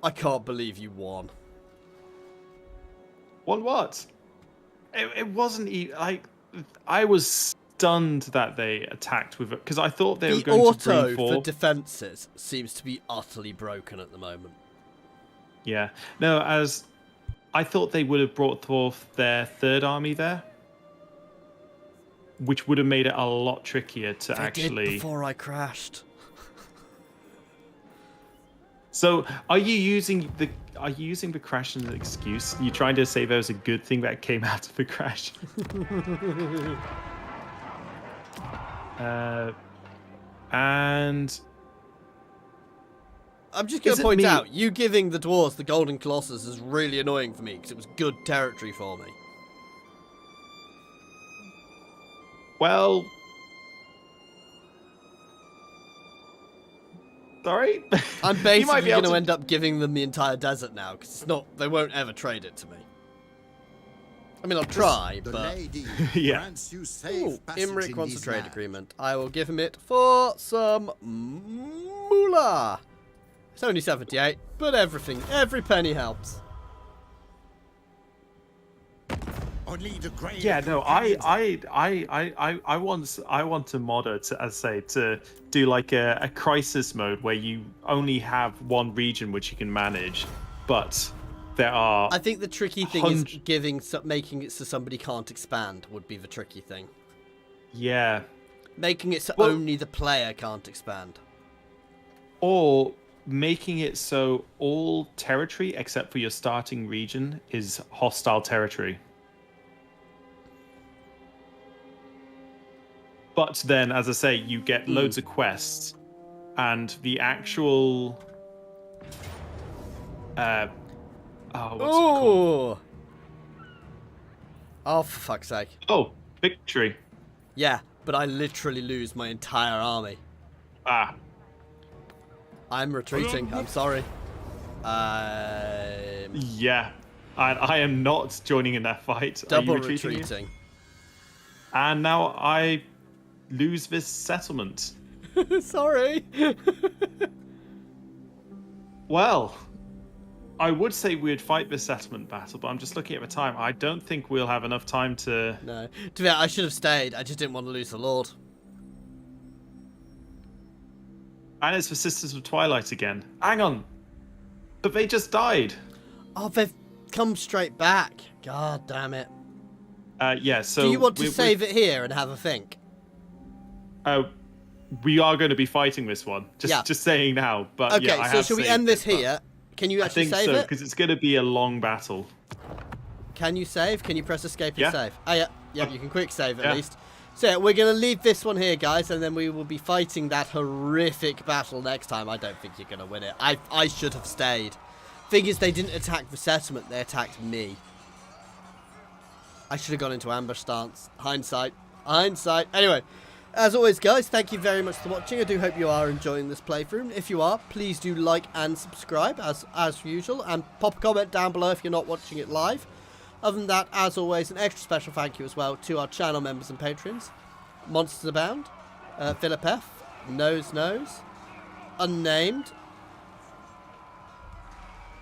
I can't believe you won. Won what? It wasn't like I was stunned that they attacked with it because I thought they were going to bring The forth. auto for defenses seems to be utterly broken at the moment. Yeah, no, as I thought they would have brought forth their third army there, which would have made it a lot trickier to They actually. did before I crashed. So, are you using the crash as an excuse? You're trying to say there was a good thing that came out of the crash. And I'm just going Is to it point me- out, you giving the dwarves the Golden Colossus is really annoying for me because it was good territory for me. well, sorry. I'm You might basically be able going to to- end up giving them the entire desert now because it's not. They won't ever trade it to me. I mean, I'll try, The but. lady Yeah. grants you safe Ooh, passage Imric in wants a these trade lands. agreement. I will give him it for some moolah. It's only 78, but every penny helps. Only the grave Yeah, no, companions I want to mod it, as I say, to do like a crisis mode where you only have one region which you can manage, but there are. I think the tricky thing is making it so somebody can't expand would be the tricky thing. Yeah, Making it so Well- only the player can't expand. or making it so all territory except for your starting region is hostile territory. But then, as I say, you get loads of quests, and the actual. What's it called? Ooh! Oh, for fuck's sake. Oh, victory. Yeah, but I literally lose my entire army. Ah, I'm retreating. I'm sorry. yeah. I am not joining in that fight. Double Are you retreating? retreating. And now I lose this settlement. Sorry. Well, I would say we'd fight this settlement battle, but I'm just looking at the time. I don't think we'll have enough time to. No. To be fair, I should have stayed. I just didn't want to lose the Lord. And it's the Sisters of Twilight again. Hang on. But they just died. Oh, they've come straight back. God damn it. Yeah, so. Do you want to save it here and have a think? We are going to be fighting this one. Yeah. Just saying now. But Okay, yeah, I so have shall we saved end this it, but here? Can you I actually think save so, it? because it's going to be a long battle. Can you save? Can you press escape and Yeah. save? Oh, yeah. Yeah, you can quick save at Yeah. least. So yeah, we're going to leave this one here, guys, and then we will be fighting that horrific battle next time. I don't think you're going to win it. I should have stayed. Thing is, they didn't attack the settlement. They attacked me. I should have gone into ambush stance. Hindsight. Hindsight. Anyway, as always, guys, thank you very much for watching. I do hope you are enjoying this playthrough. If you are, please do like and subscribe, as usual, and pop a comment down below if you're not watching it live. Other than that, as always, an extra special thank you as well to our channel members and patrons. Monsters Abound, Philip F, Nose, Unnamed,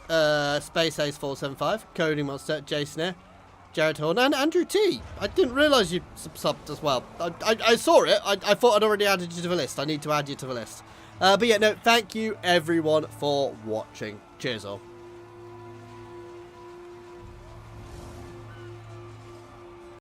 Space Ace 475, Coding Monster, Jason Air, Jared Horn, and Andrew T. I didn't realise you subbed as well. I saw it. I thought I'd already added you to the list. I need to add you to the list. But yeah, no, thank you everyone for watching. Cheers all.